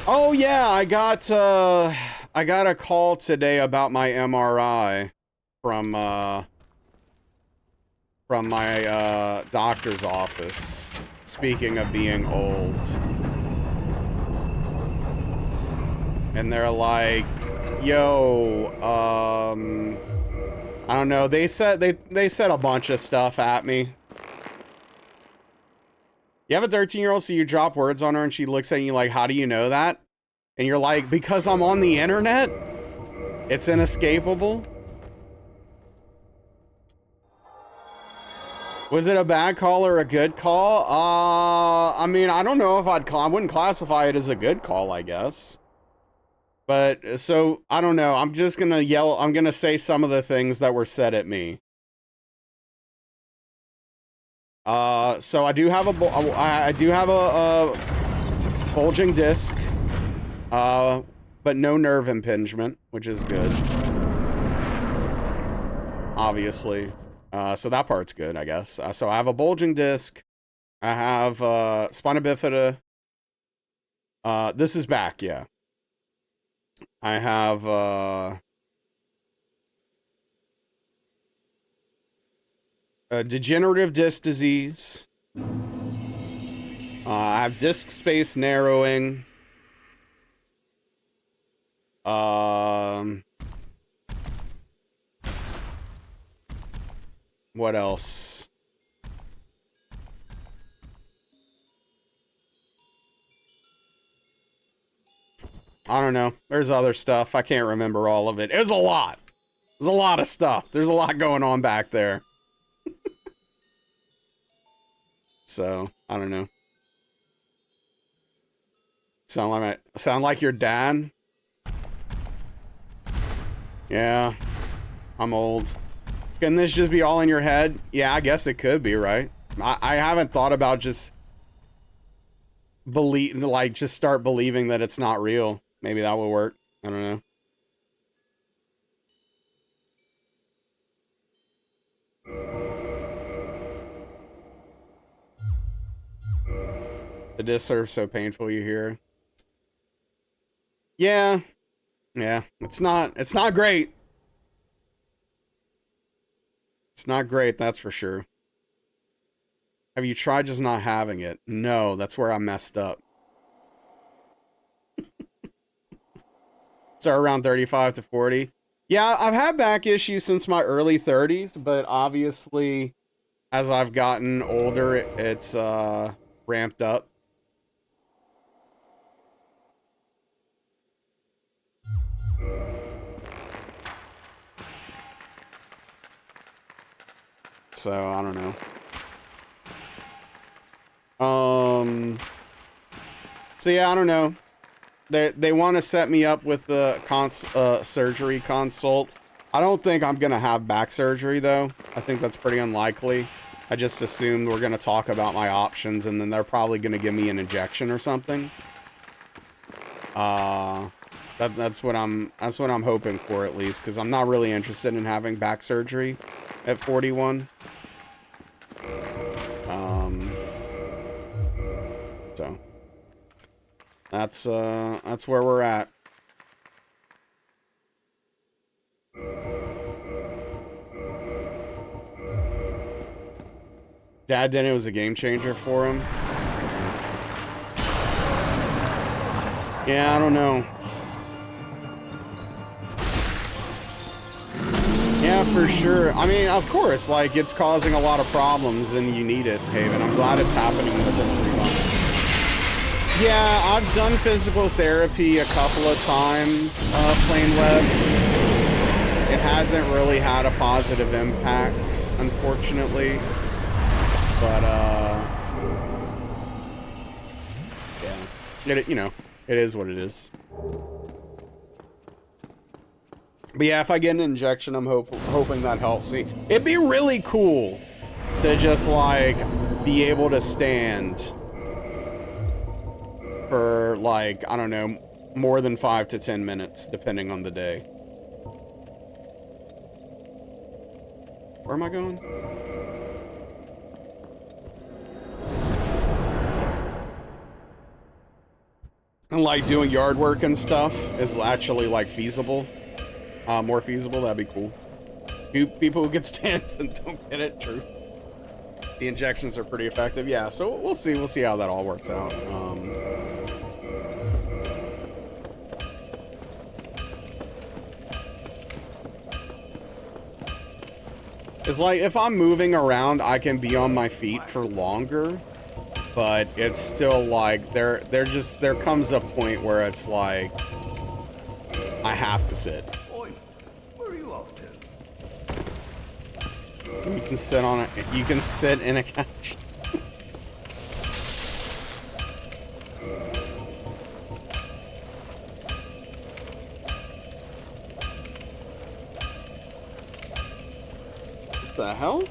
Oh, yeah, I got a call today about my MRI from my doctor's office. Speaking of being old. And they're like, yo, I don't know, they said a bunch of stuff at me. You have a 13-year-old, so you drop words on her and she looks at you like, how do you know that? And you're like, because I'm on the internet? It's inescapable? Was it a bad call or a good call? I mean, I don't know if I wouldn't classify it as a good call, I guess. But, so, I don't know. I'm just gonna yell, I'm gonna say some of the things that were said at me. So I do have a bulging disc, but no nerve impingement, which is good. Obviously. So that part's good, I guess. So I have a bulging disc. I have, spina bifida. This is back, yeah. I have, a degenerative disc disease. I have disc space narrowing. What else? I don't know. There's other stuff. I can't remember all of it. There's a lot. There's a lot of stuff. There's a lot going on back there. So, I don't know. Sound like your dad? Yeah. I'm old. Can this just be all in your head? Yeah, I guess it could be, right? I haven't thought about just just start believing that it's not real. Maybe that will work. I don't know. The discs are so painful, you hear. Yeah. Yeah. It's not great. It's not great, that's for sure. Have you tried just not having it? No, that's where I messed up. So around 35 to 40. Yeah, I've had back issues since my early 30s, but obviously as I've gotten older, it's ramped up. So, I don't know. So yeah, I don't know. They want to set me up with the surgery consult. I don't think I'm gonna have back surgery though. I think that's pretty unlikely. I just assumed we're gonna talk about my options, and then they're probably gonna give me an injection or something. That's what I'm hoping for, at least, because I'm not really interested in having back surgery at 41. So that's where we're at. Dad did it was a game changer for him. Yeah, I don't know. Yeah, for sure. I mean, of course, like, it's causing a lot of problems and you need it, Haven. I'm glad it's happening within 3 months. Yeah, I've done physical therapy a couple of times, plain web. It hasn't really had a positive impact, unfortunately. But, yeah. You know, it is what it is. But yeah, if I get an injection, I'm hoping that helps me. It'd be really cool to just, like, be able to stand for, like, I don't know, more than 5 to 10 minutes, depending on the day. Where am I going? And, like, doing yard work and stuff is actually, like, feasible. More feasible, that'd be cool. People who get stand and don't get it, true. The injections are pretty effective, yeah, so we'll see how that all works out. It's like, if I'm moving around, I can be on my feet for longer, but it's still like, there comes a point where it's like, I have to sit. Oi, where are you off to? You can sit on it. You can sit in a couch. What the hell?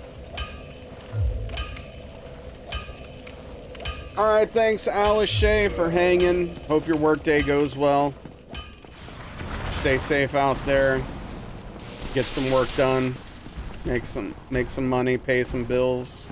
All right, thanks, Alice Shea, for hanging. Hope your workday goes well. Stay safe out there. Get some work done. Make some money. Pay some bills.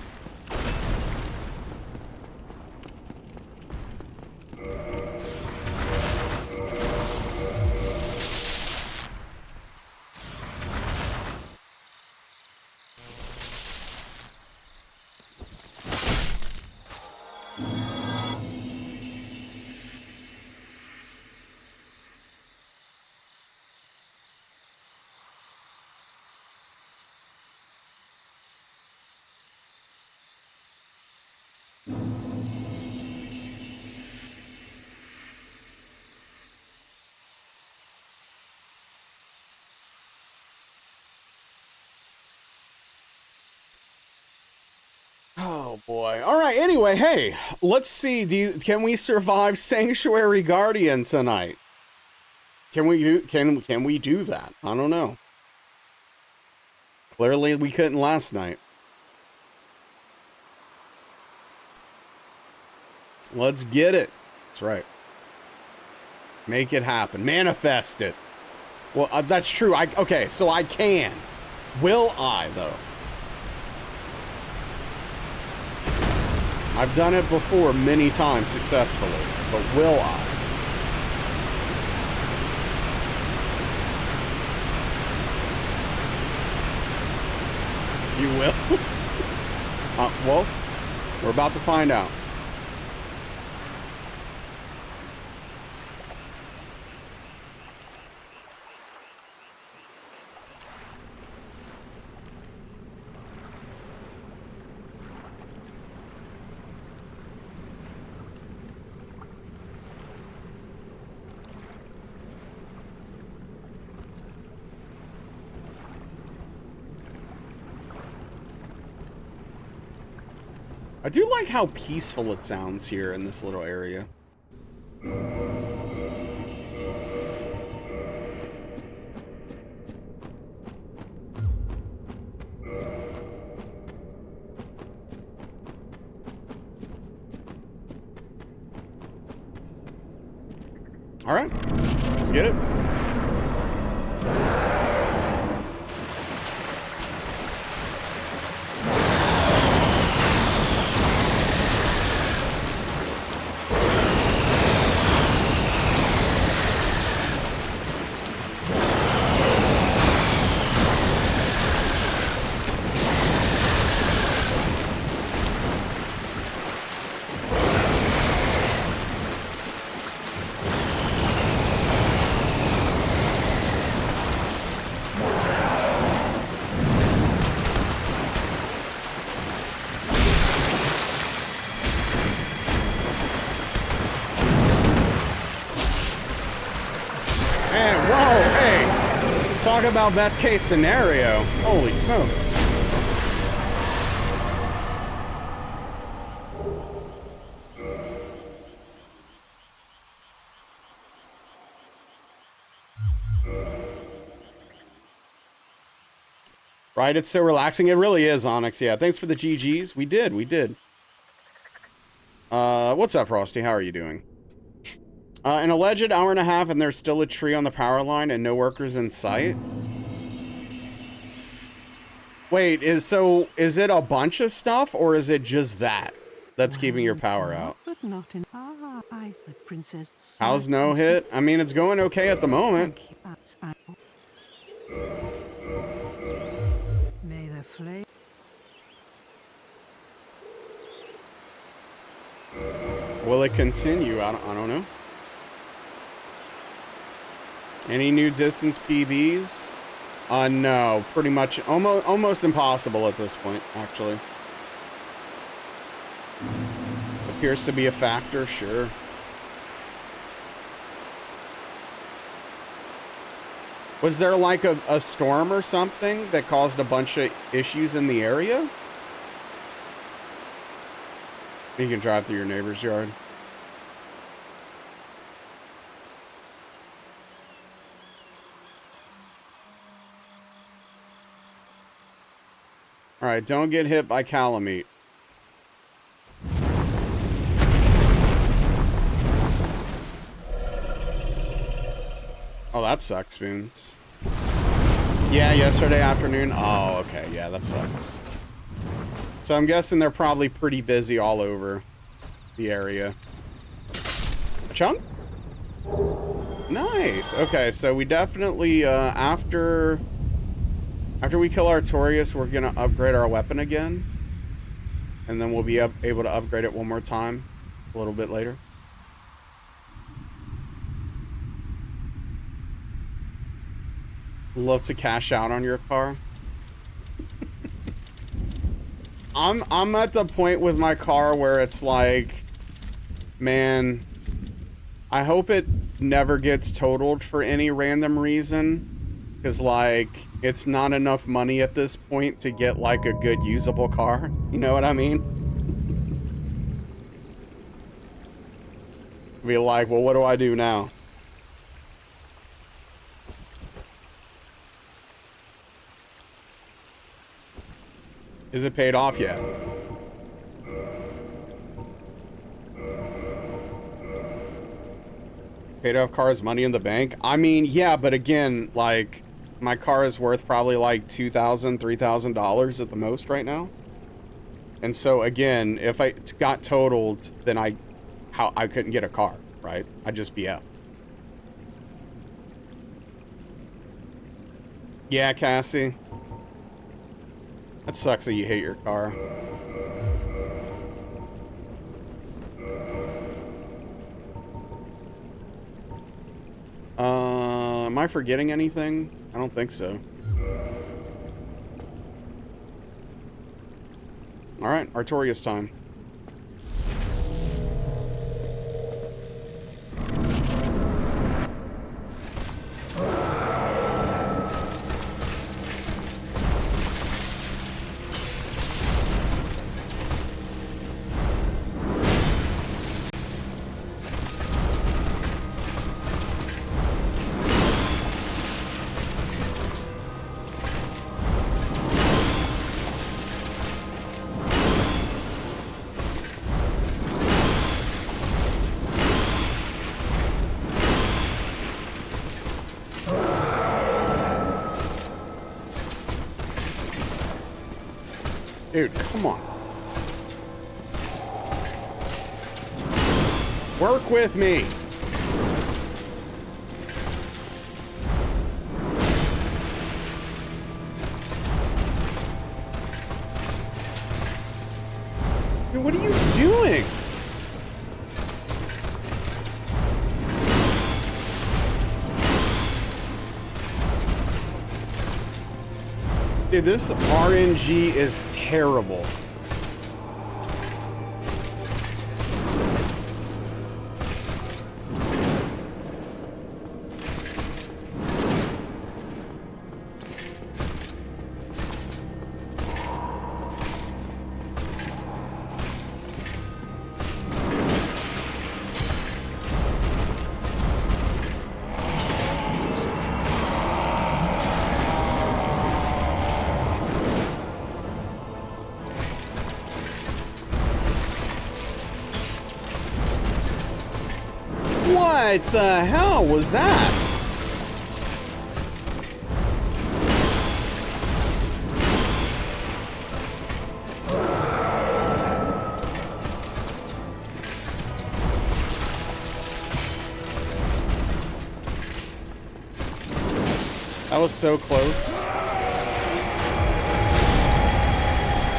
Oh boy. All right. Anyway, hey, let's see. Can we survive Sanctuary Guardian tonight? Can we do that? I don't know. Clearly, we couldn't last night. Let's get it. That's right. Make it happen. Manifest it. Well, that's true. Okay, so I can. Will I, though? I've done it before many times successfully, but will I? You will? Well, we're about to find out. I do like how peaceful it sounds here in this little area. All right, let's get it. Talk about best case scenario. Holy smokes. Right, it's so relaxing. It really is, Onyx. Yeah, thanks for the GGs. We did. What's up, Frosty? How are you doing? An alleged hour and a half and there's still a tree on the power line and no workers in sight? Wait, is it a bunch of stuff or is it just that's keeping your power out? But not in Princess. How's no hit? I mean, it's going okay at the moment. May the flame. Will it continue? I don't know. Any new distance PBs? No, pretty much almost impossible at this point, actually. Appears to be a factor, sure. Was there like a storm or something that caused a bunch of issues in the area? You can drive through your neighbor's yard. All right, don't get hit by calamite. Oh, that sucks, Spoons. Yeah, yesterday afternoon. Oh, okay. Yeah, that sucks. So I'm guessing they're probably pretty busy all over the area. A chunk? Nice. Okay, so we definitely, after we kill Artorias, we're going to upgrade our weapon again. And then we'll be able to upgrade it one more time a little bit later. Love to cash out on your car. I'm at the point with my car where it's like, man, I hope it never gets totaled for any random reason. Because, like, it's not enough money at this point to get, like, a good usable car. You know what I mean? Be like, well, what do I do now? Is it paid off yet? Paid off car's money in the bank? I mean, yeah, but again, like, my car is worth probably like $2,000, $3,000 at the most right now. And so again, if I got totaled, then I couldn't get a car, right? I'd just be out. Yeah, Cassie. That sucks that you hate your car. Am I forgetting anything? I don't think so. All right, Artorias time. Dude, come on. Work with me. Dude, what are you doing? Dude, this RNG is terrible. What the hell was that? That was so close.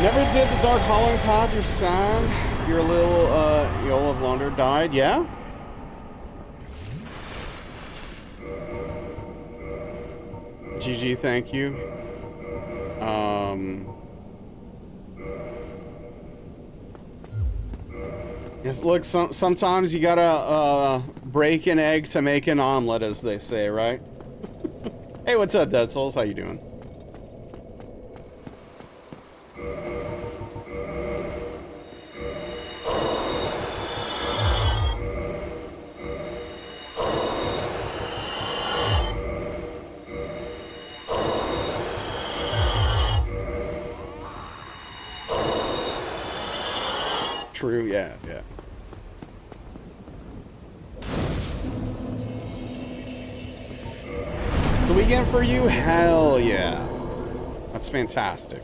Never did the Dark Hollowing path. You're sad. Your little Yola of Launder died. Yeah? GG, thank you. Yes, look, sometimes you gotta break an egg to make an omelet, as they say, right? Hey, what's up, Dead Souls? How you doing? True, yeah. It's a weekend for you? Hell yeah. That's fantastic.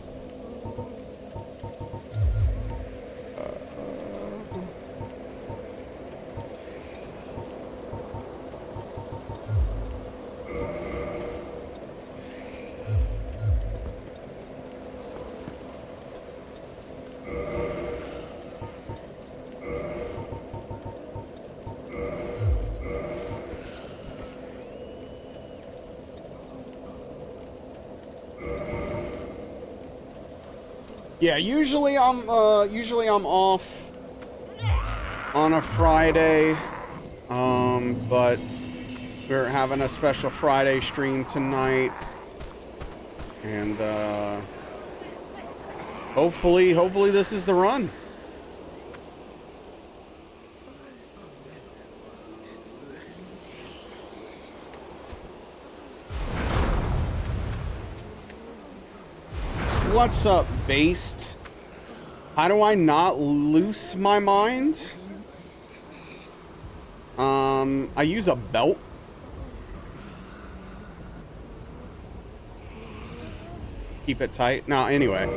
Yeah, usually I'm off on a Friday, but we're having a special Friday stream tonight, and hopefully this is the run. What's up, Based? How do I not loose my mind? I use a belt. Keep it tight. Now, anyway,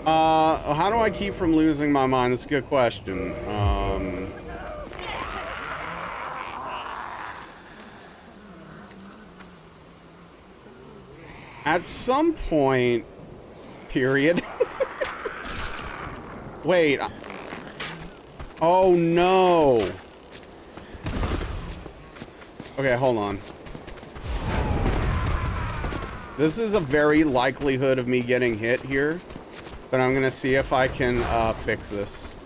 How do I keep from losing my mind? That's a good question. At some point, period. Wait. Oh no. Okay, hold on. This is a very likelihood of me getting hit here, but I'm gonna see if I can fix this.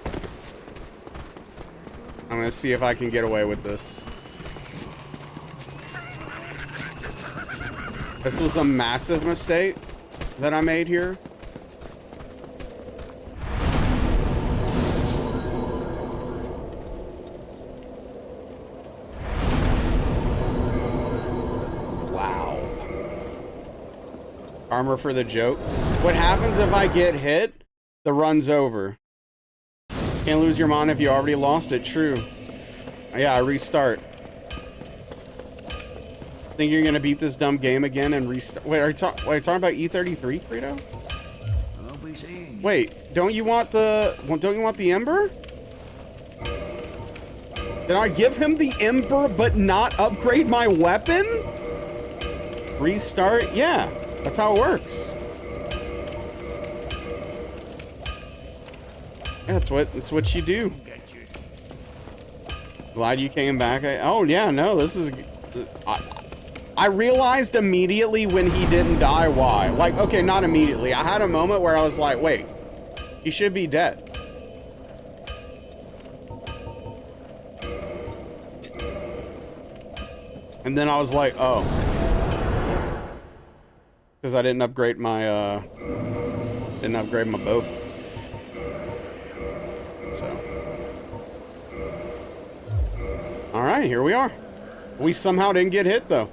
I'm gonna see if I can get away with this. This was a massive mistake that I made here. Wow. Armor for the joke. What happens if I get hit? The run's over. Can't lose your mind if you already lost it. True. Yeah, I restart. Think you're gonna beat this dumb game again and restart? Wait, are you talking about E33, Credo? Wait, don't you want the Ember? Did I give him the Ember but not upgrade my weapon? Restart? Yeah, that's how it works. Yeah, that's what you do. Glad you came back. Oh yeah, no, this is. I realized immediately when he didn't die why. Like, okay, not immediately. I had a moment where I was like, wait, he should be dead. And then I was like, oh. Because I didn't upgrade my bow. So. Alright, here we are. We somehow didn't get hit though.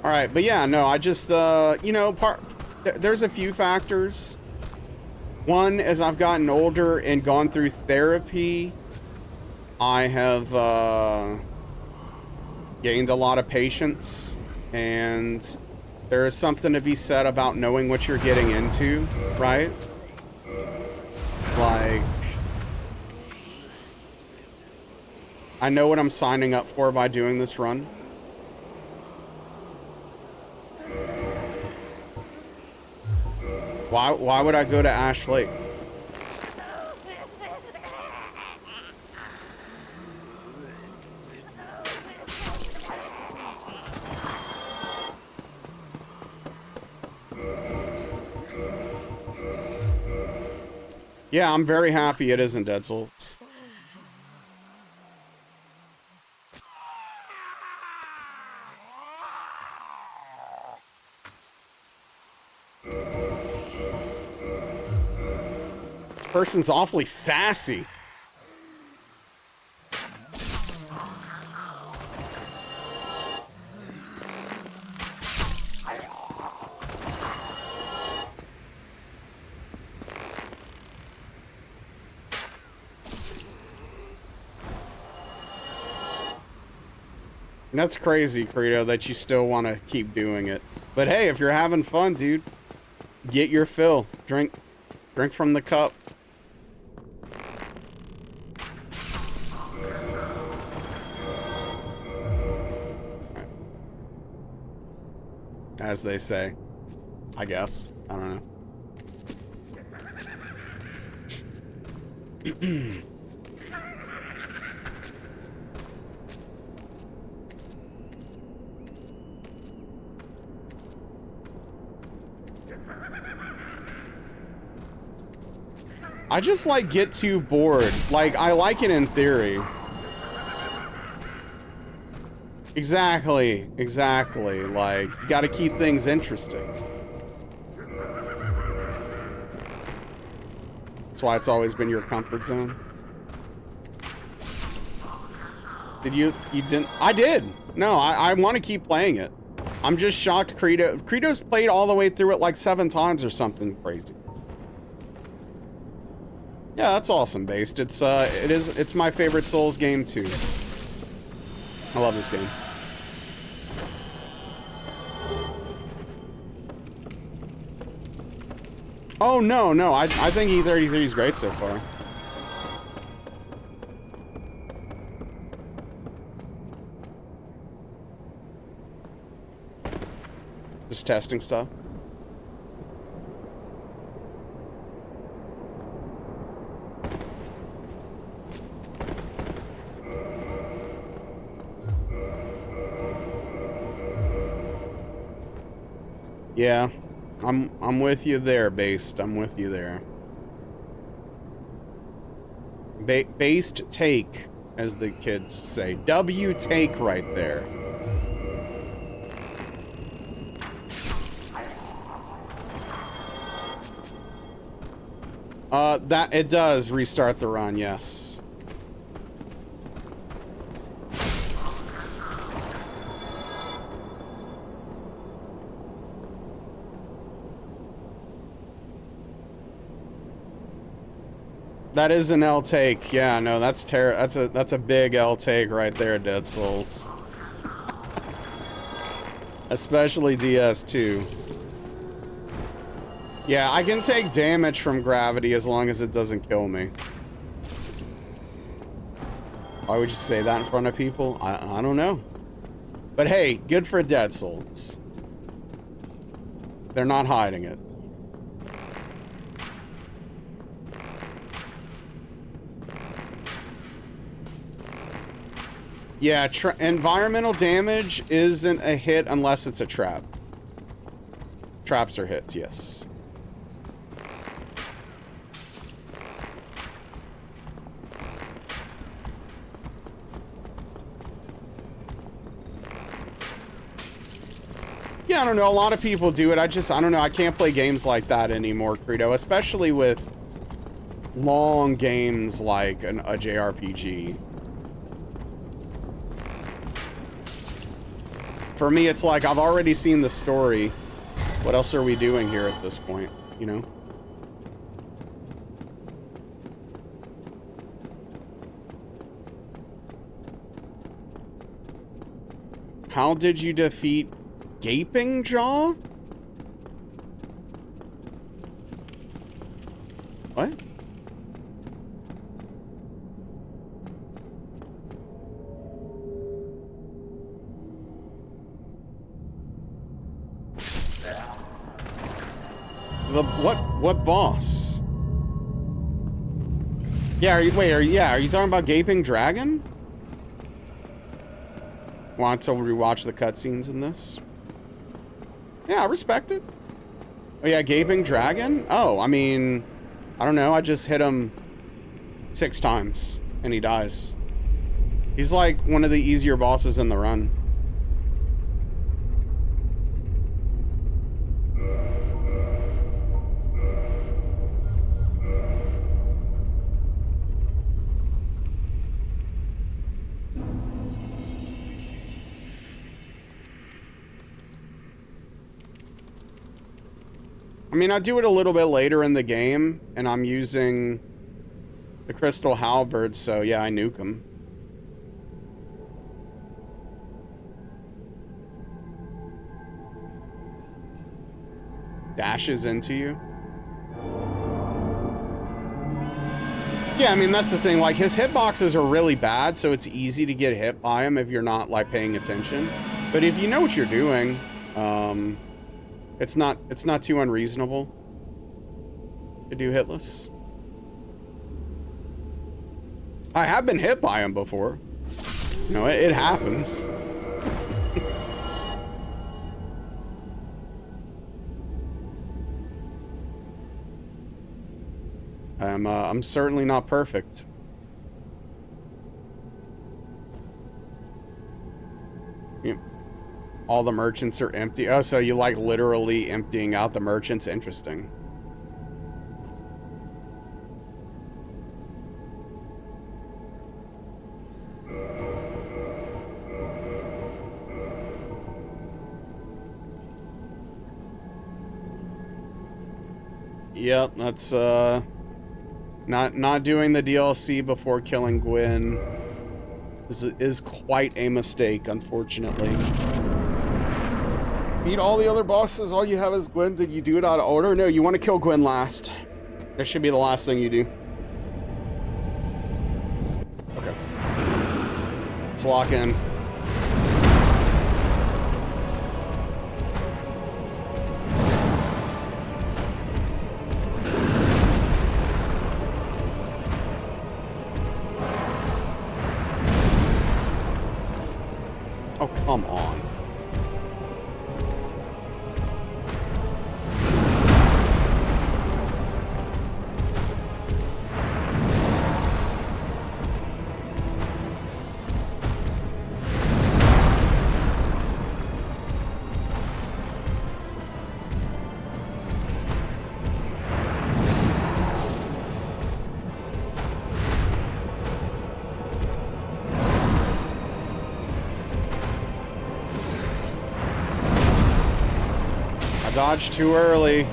Alright, but yeah, no, I just, you know, there's a few factors. One, as I've gotten older and gone through therapy, I have, gained a lot of patience, and there is something to be said about knowing what you're getting into, right? Like, I know what I'm signing up for by doing this run. Why would I go to Ash Lake? Yeah, I'm very happy it isn't Dead Souls. Person's awfully sassy. That's crazy, Credo, that you still want to keep doing it. But hey, if you're having fun, dude, get your fill. Drink from the cup. As they say, I guess. I don't know. I just like get too bored. Like, I like it in theory. Exactly. Like, you gotta keep things interesting. That's why it's always been your comfort zone. Did you didn't? I did. No, I want to keep playing it. I'm just shocked Credo's played all the way through it like 7 times or something crazy. Yeah, that's awesome, Based. It's my favorite Souls game too. I love this game. Oh, no, no. I think E33 is great so far. Just testing stuff. Yeah, I'm with you there, Based. I'm with you there. Based take, as the kids say. W take right there. That it does restart the run, yes. That is an L take. Yeah, no, that's that's a big L take right there, Dead Souls. Especially DS2. Yeah, I can take damage from gravity as long as it doesn't kill me. Why would you say that in front of people? I don't know. But hey, good for Dead Souls. They're not hiding it. Yeah, environmental damage isn't a hit unless it's a trap. Traps are hits, yes. Yeah, I don't know. A lot of people do it. I don't know. I can't play games like that anymore, Credo. Especially with long games like a JRPG. For me, it's like, I've already seen the story. What else are we doing here at this point, you know? How did you defeat Gaping Jaw? What? What boss? Yeah, are you talking about Gaping Dragon? Want to rewatch the cutscenes in this? Yeah, I respect it. Oh yeah, Gaping Dragon? Oh, I mean, I don't know, I just hit him 6 times and he dies. He's like one of the easier bosses in the run. I mean, I do it a little bit later in the game, and I'm using the Crystal Halberd, so yeah, I nuke him. Dashes into you. Yeah, I mean, that's the thing. Like, his hitboxes are really bad, so it's easy to get hit by him if you're not, like, paying attention. But if you know what you're doing, it's not too unreasonable to do hitless. I have been hit by him before. You know, it happens. I'm certainly not perfect. Yeah. All the merchants are empty. Oh, so you like literally emptying out the merchants? Interesting. Yep, that's not doing the DLC before killing Gwyn is quite a mistake, unfortunately. Beat all the other bosses, all you have is Gwen. Did you do it out of order? No, you want to kill Gwen last. That should be the last thing you do. Okay. Let's lock in. Oh, come on. Dodged too early.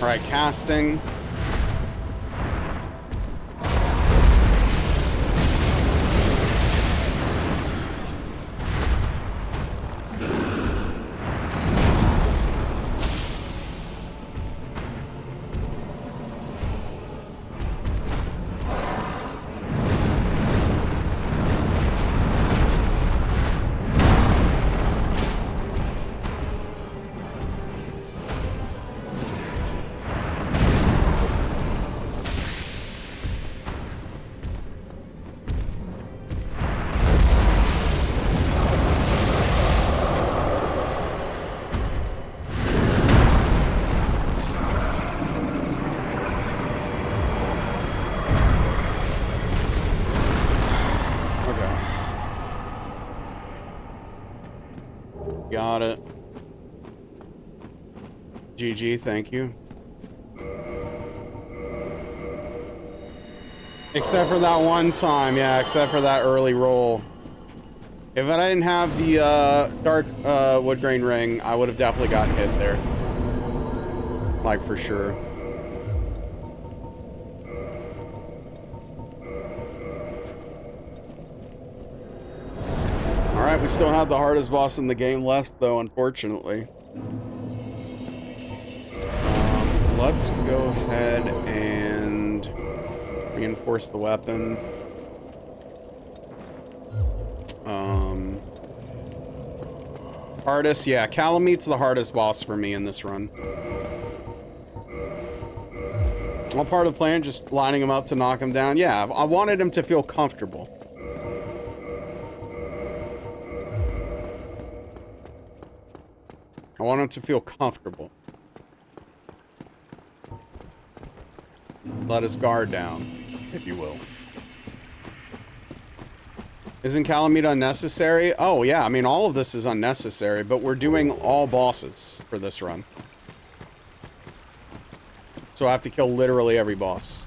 All right, casting. Got it. GG, thank you. Except for that one time, yeah, except for that early roll. If I didn't have the dark wood grain ring, I would have definitely gotten hit there. Like, for sure. Alright, we still have the hardest boss in the game left, though, unfortunately. Let's go ahead and reinforce the weapon. Hardest, yeah, Calameet's the hardest boss for me in this run. All part of the plan, just lining him up to knock him down. Yeah, I wanted him to feel comfortable. I want him to feel comfortable. Let his guard down, if you will. Isn't Calameet unnecessary? Oh, yeah, I mean, all of this is unnecessary, but we're doing all bosses for this run. So I have to kill literally every boss.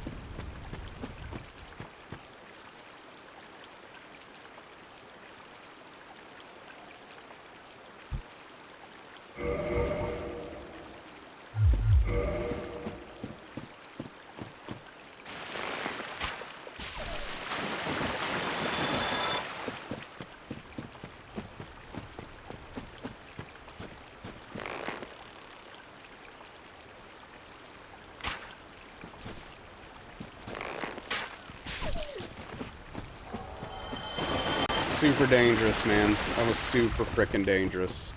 Super dangerous, man. That was super frickin' dangerous.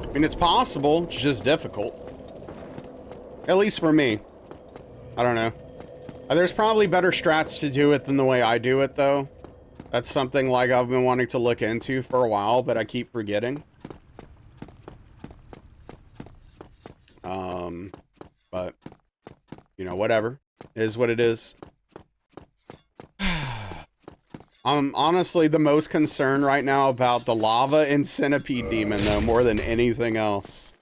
I mean, it's possible, it's just difficult. At least for me. I don't know. There's probably better strats to do it than the way I do it, though. That's something like I've been wanting to look into for a while, but I keep forgetting. But, you know, whatever. It is what it is. I'm honestly the most concerned right now about the lava and centipede demon, though, more than anything else.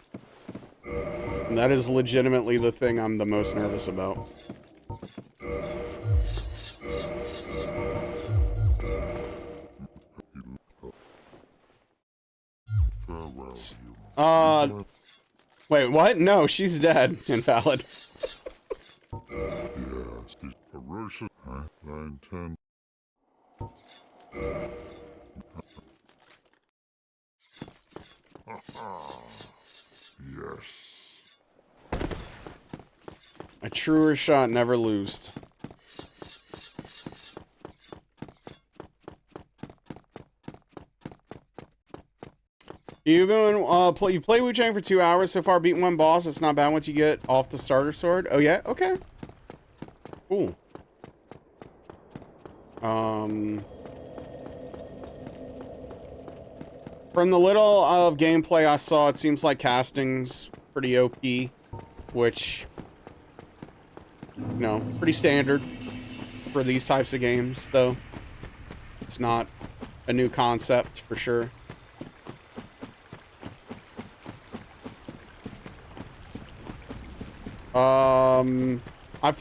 And that is legitimately the thing I'm the most nervous about. Wait, what? No, she's dead. Invalid. Yes, it's ferocious. I intend. Yes. A truer shot never loosed. You've been you play Wu Chang for 2 hours so far, beating one boss. It's not bad once you get off the starter sword. Oh yeah, okay, cool. From the little of gameplay I saw, it seems like casting's pretty OP, which, you know, pretty standard for these types of games. Though it's not a new concept for sure. I've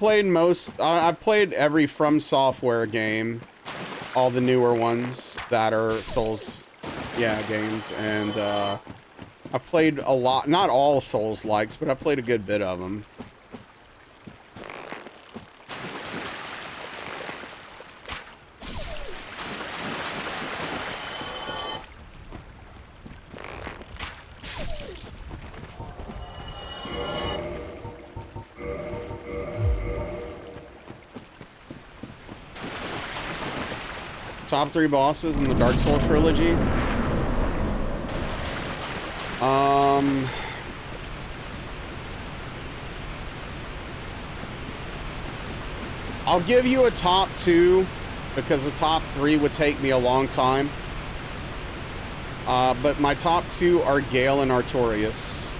played every From Software game, all the newer ones that are Souls, yeah, games, and I've played a lot, not all Souls likes, but I've played a good bit of them. Top 3 bosses in the Dark Souls trilogy. I'll give you a top 2 because the top 3 would take me a long time. But my top 2 are Gale and Artorias.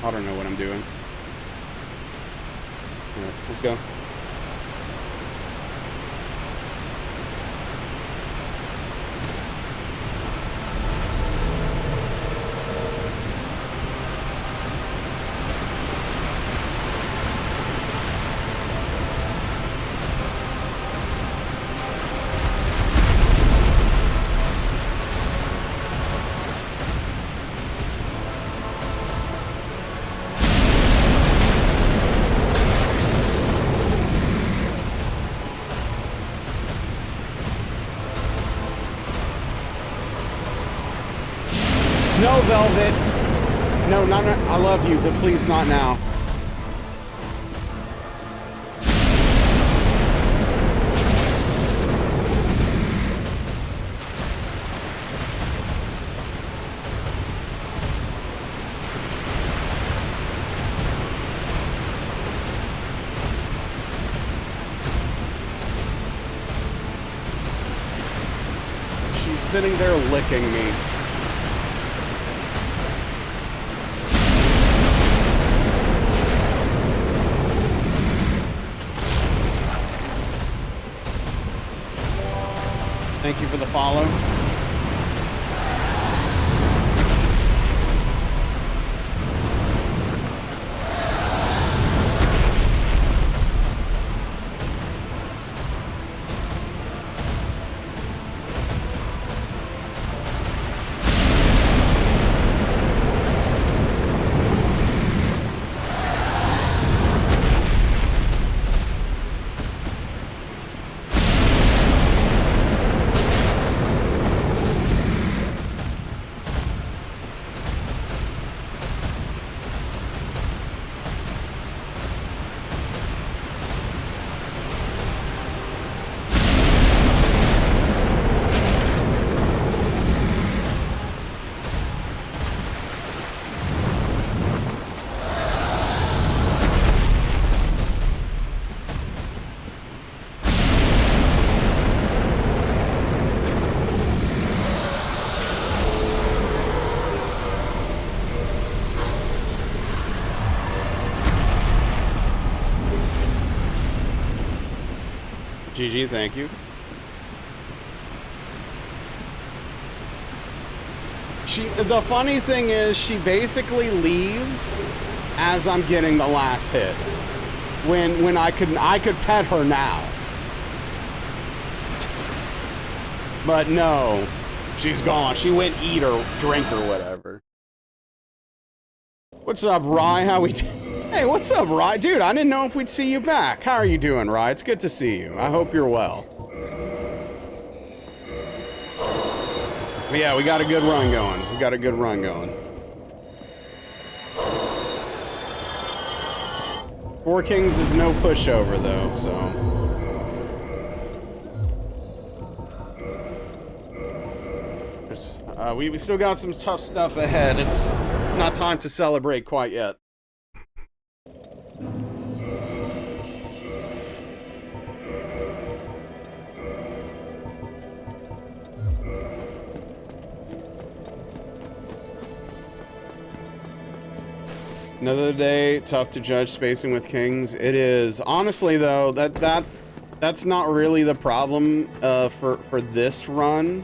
I don't know what I'm doing. All right, let's go. No, Velvet. No, not. I love you, but please not now. She's sitting there licking me. Thank you for the follow. GG, thank you. The funny thing is, she basically leaves as I'm getting the last hit. When I could pet her now. But no, she's gone. She went eat or drink or whatever. What's up, Rye? How we Hey, what's up, Rye? Dude, I didn't know if we'd see you back. How are you doing, Rye? It's good to see you. I hope you're well. But yeah, we got a good run going. We got a good run going. 4 Kings is no pushover, though, so... we still got some tough stuff ahead. It's not time to celebrate quite yet. Another day, tough to judge spacing with Kings. It is. Honestly, though, that's not really the problem for this run.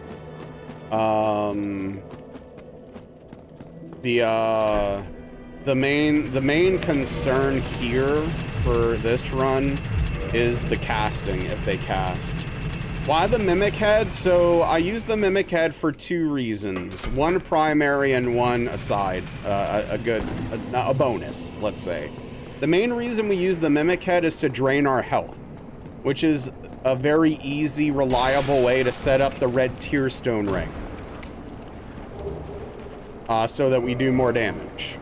The main concern here for this run is the casting, if they cast. Why the Mimic Head? So I use the Mimic Head for 2 reasons. One primary and one aside. A bonus, let's say. The main reason we use the Mimic Head is to drain our health, which is a very easy, reliable way to set up the red Tearstone ring. So that we do more damage.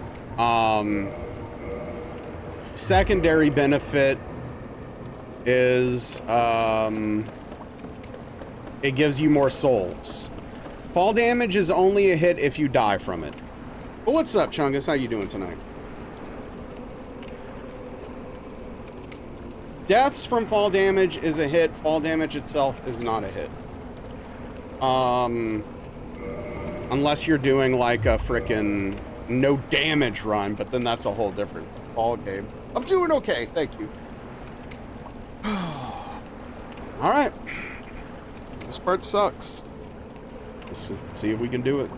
Secondary benefit is, it gives you more souls. Fall damage is only a hit if you die from it. But what's up, Chungus? How you doing tonight? Deaths from fall damage is a hit. Fall damage itself is not a hit. Unless you're doing like a frickin' no damage run, but then that's a whole different ball game. I'm doing okay, thank you. All right. This part sucks. Let's see if we can do it.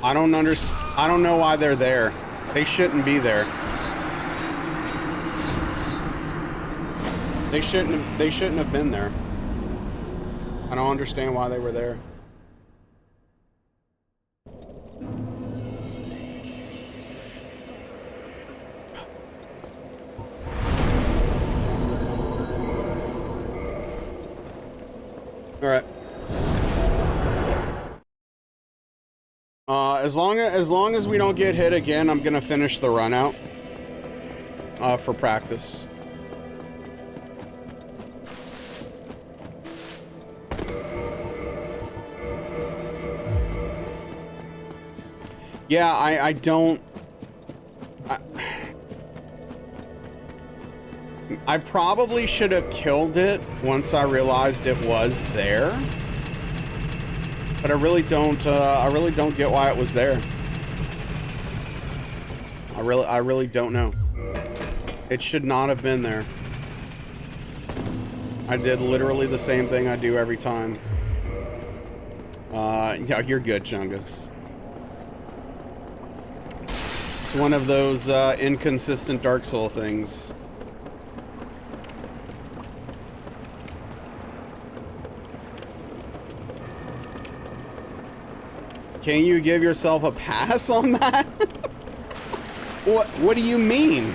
I don't understand. I don't know why they're there. They shouldn't be there. They shouldn't have been there. I don't understand why they were there. All right. As long as we don't get hit again, I'm gonna finish the run out. For practice. Yeah, I don't... I probably should have killed it once I realized it was there. But I really don't get why it was there. I really don't know. It should not have been there. I did literally the same thing I do every time. Yeah, you're good, Chungus. It's one of those inconsistent Dark Soul things. Can you give yourself a pass on that? What do you mean?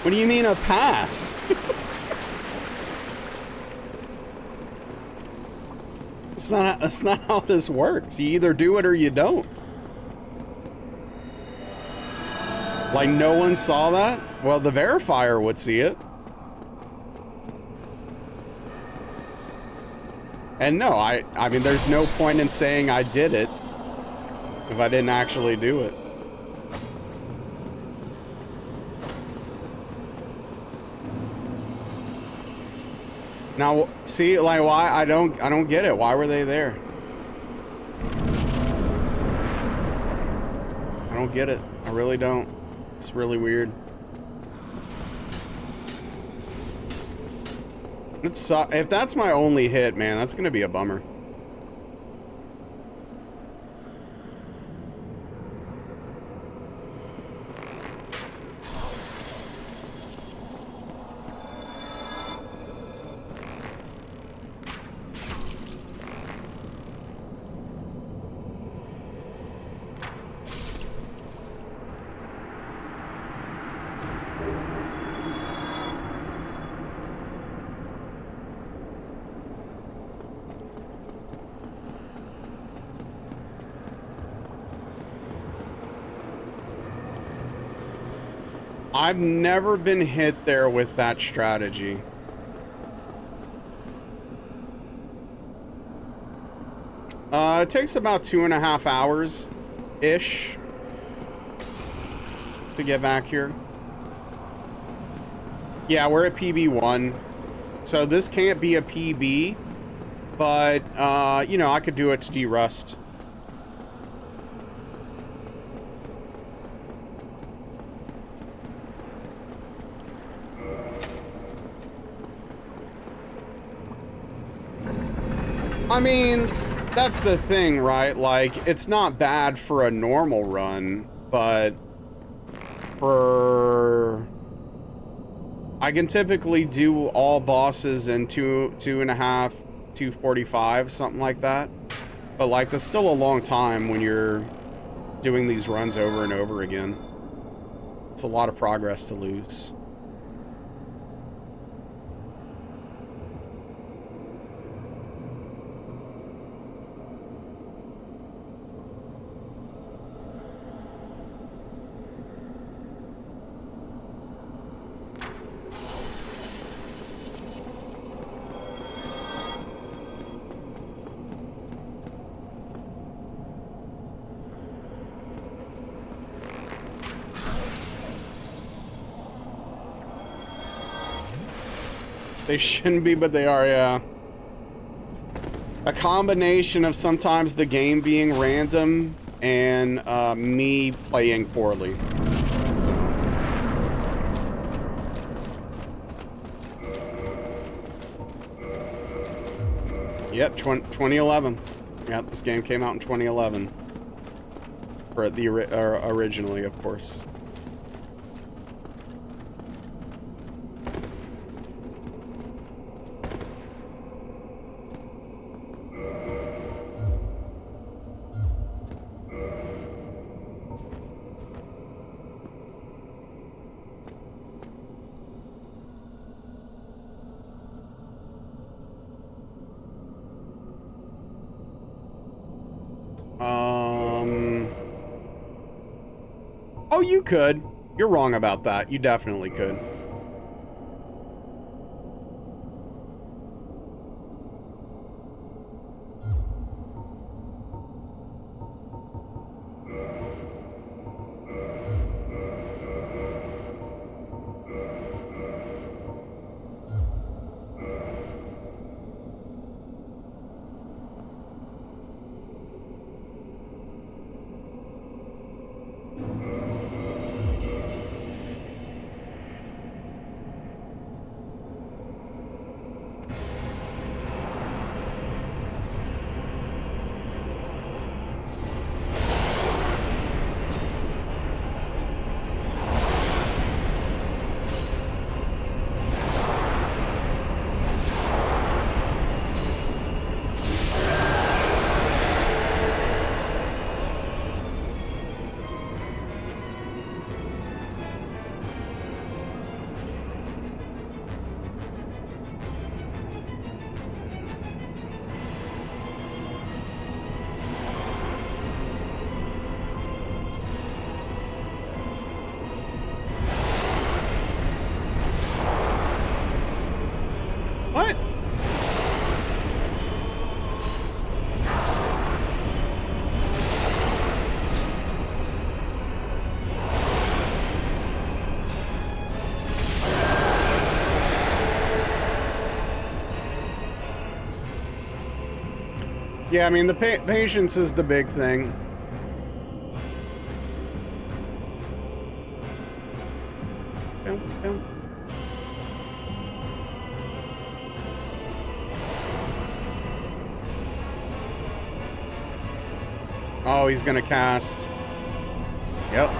What do you mean a pass? That's not how this works. You either do it or you don't. Like, no one saw that? Well, the verifier would see it. And no, I mean, there's no point in saying I did it if I didn't actually do it. Now, see, like, why I don't get it. Why were they there? I don't get it. I really don't. It's really weird. If that's my only hit, man, that's gonna be a bummer. I've never been hit there with that strategy. It takes about 2.5 hours-ish to get back here. Yeah, we're at PB1. So this can't be a PB, but, you know, I could do it to de-rust. I mean, that's the thing, right? Like, it's not bad for a normal run, but for... I can typically do all bosses in 2.5, 2:45, something like that. But, like, that's still a long time when you're doing these runs over and over again. It's a lot of progress to lose. They shouldn't be, but they are, yeah. A combination of sometimes the game being random and me playing poorly. So. Yep, 2011. Yeah, this game came out in 2011. For the originally, of course. Oh, you could. You're wrong about that. You definitely could. Yeah, I mean, the patience is the big thing. Oh, he's gonna cast. Yep.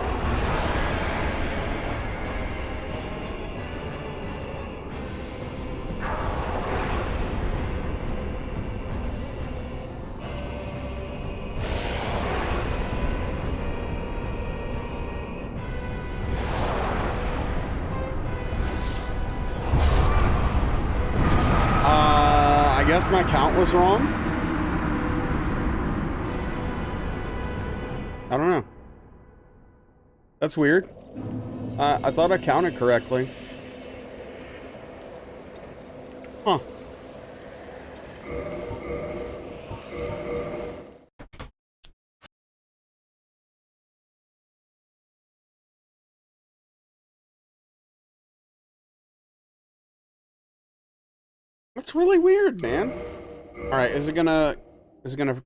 I guess my count was wrong. I don't know. That's weird. I thought I counted correctly. Huh. That's really weird, man. All right, is it gonna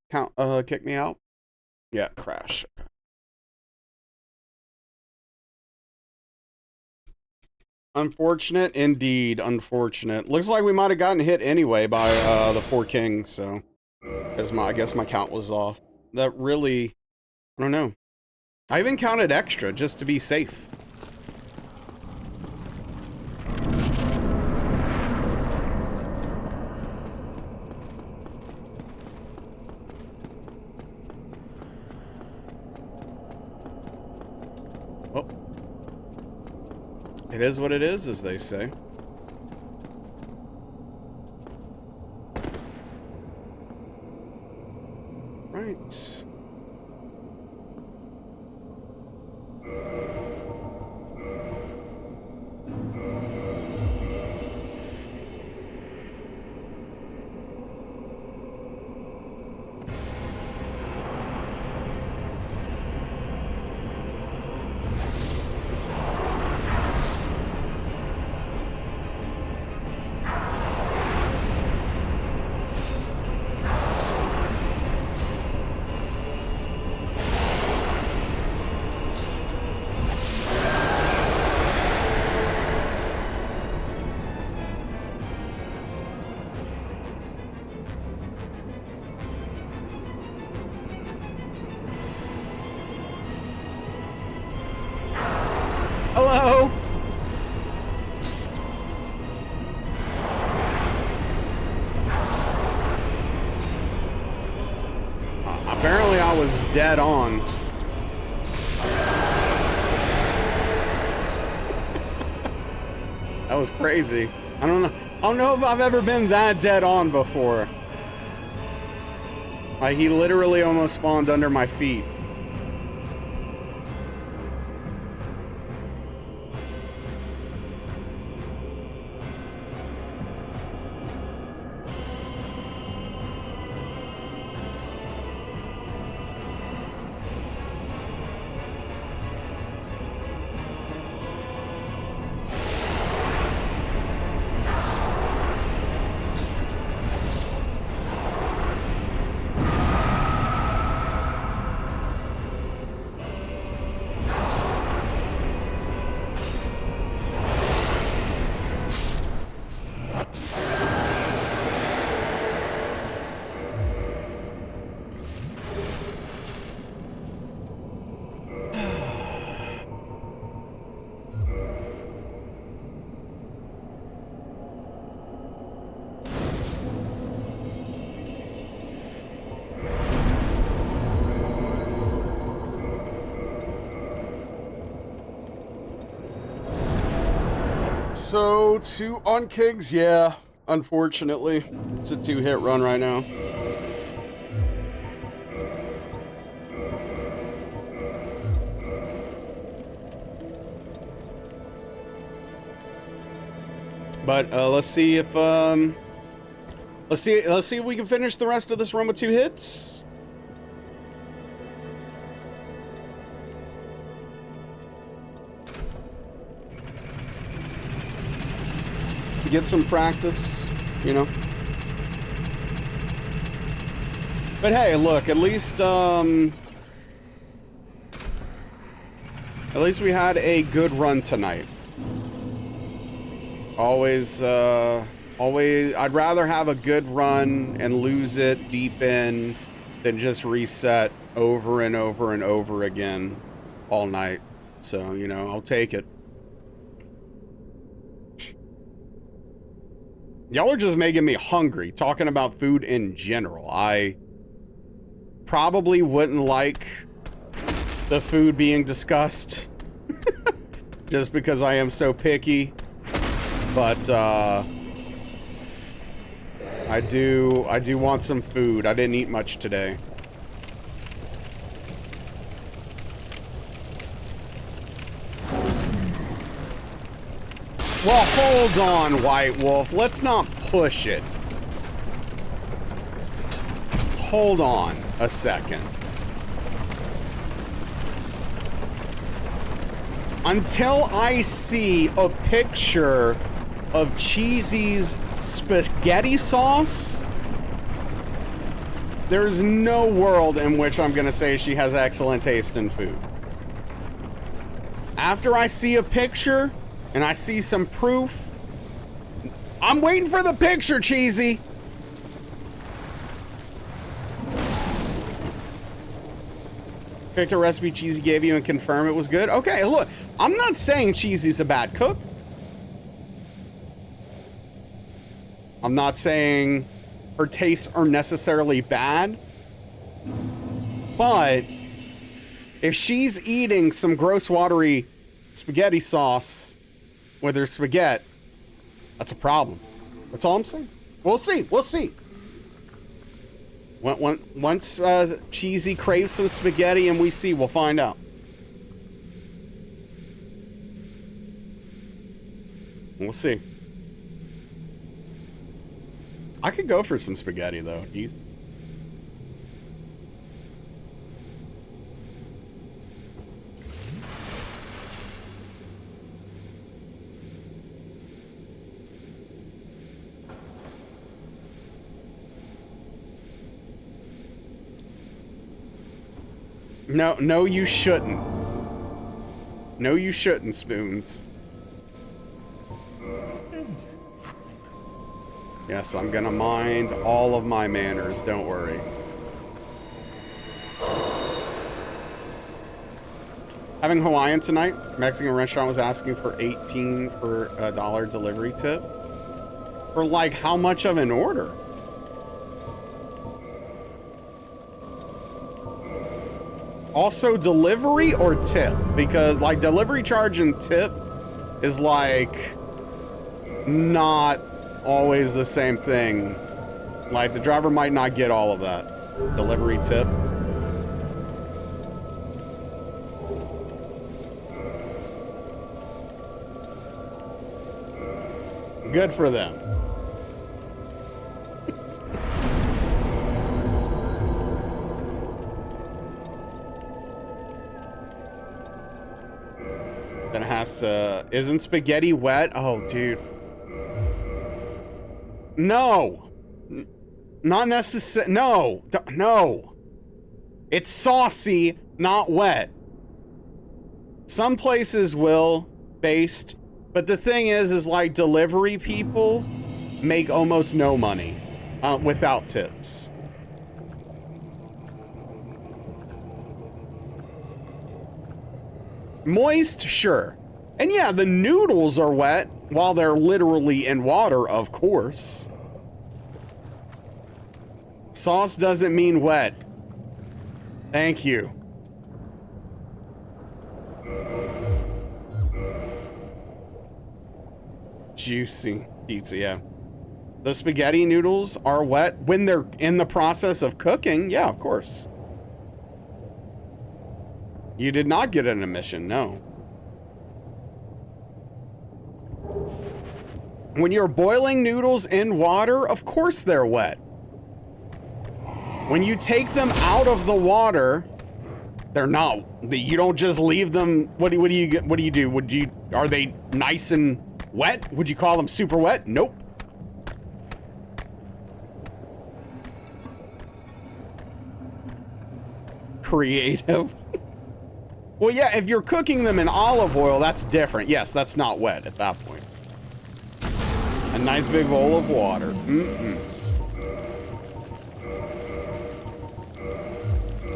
count kick me out? Yeah, crash. Unfortunate indeed, unfortunate. Looks like we might have gotten hit anyway by the 4 kings, so I guess my count was off. That really, I don't know. I even counted extra just to be safe. Oh. It is what it is, as they say. Right. Hello? Apparently I was dead on. That was crazy. I don't know if I've ever been that dead on before. Like, he literally almost spawned under my feet. So, 2 on kings, yeah, unfortunately. It's a 2-hit run right now. But let's see if let's see if we can finish the rest of this run with 2 hits. Get some practice, you know. But hey, look, at least we had a good run tonight. Always, I'd rather have a good run and lose it deep in than just reset over and over and over again all night. So, you know, I'll take it. Y'all are just making me hungry, talking about food in general. I probably wouldn't like the food being discussed just because I am so picky. But, I do want some food. I didn't eat much today. Well, hold on, White Wolf. Let's not push it. Hold on a second. Until I see a picture of Cheesy's spaghetti sauce, there's no world in which I'm gonna say she has excellent taste in food. After I see a picture and I see some proof, I'm waiting for the picture, Cheesy. Picked a recipe Cheesy gave you and confirm it was good. Okay, look, I'm not saying Cheesy's a bad cook. I'm not saying her tastes are necessarily bad. But if she's eating some gross watery spaghetti sauce with her spaghetti, that's a problem. That's all I'm saying. We'll see. We'll see. Once Cheesy craves some spaghetti and we see, we'll find out. We'll see. I could go for some spaghetti, though. Easy. No, you shouldn't. No, you shouldn't, Spoons. Yes, I'm gonna mind all of my manners, don't worry. Having Hawaiian tonight. Mexican restaurant was asking for $18 for a dollar delivery tip. For like how much of an order? Also delivery or tip? Because like delivery charge and tip is like not always the same thing. Like the driver might not get all of that. Delivery tip. Good for them. Then it has to... Isn't spaghetti wet? Oh, dude. No. Not necessary. No. No. It's saucy, not wet. Some places will, based. But the thing is like delivery people make almost no money without tips. Moist, sure. And yeah, the noodles are wet while they're literally in water, of course. Sauce doesn't mean wet. Thank you. Juicy pizza, yeah. The spaghetti noodles are wet when they're in the process of cooking. Yeah, of course. You did not get an admission, no. When you're boiling noodles in water, of course they're wet. When you take them out of the water, they're not. You don't just leave them. What do you do? Are they nice and wet? Would you call them super wet? Nope. creative. Well, yeah, if you're cooking them in olive oil, that's different. Yes, that's not wet at that point. A nice big bowl of water.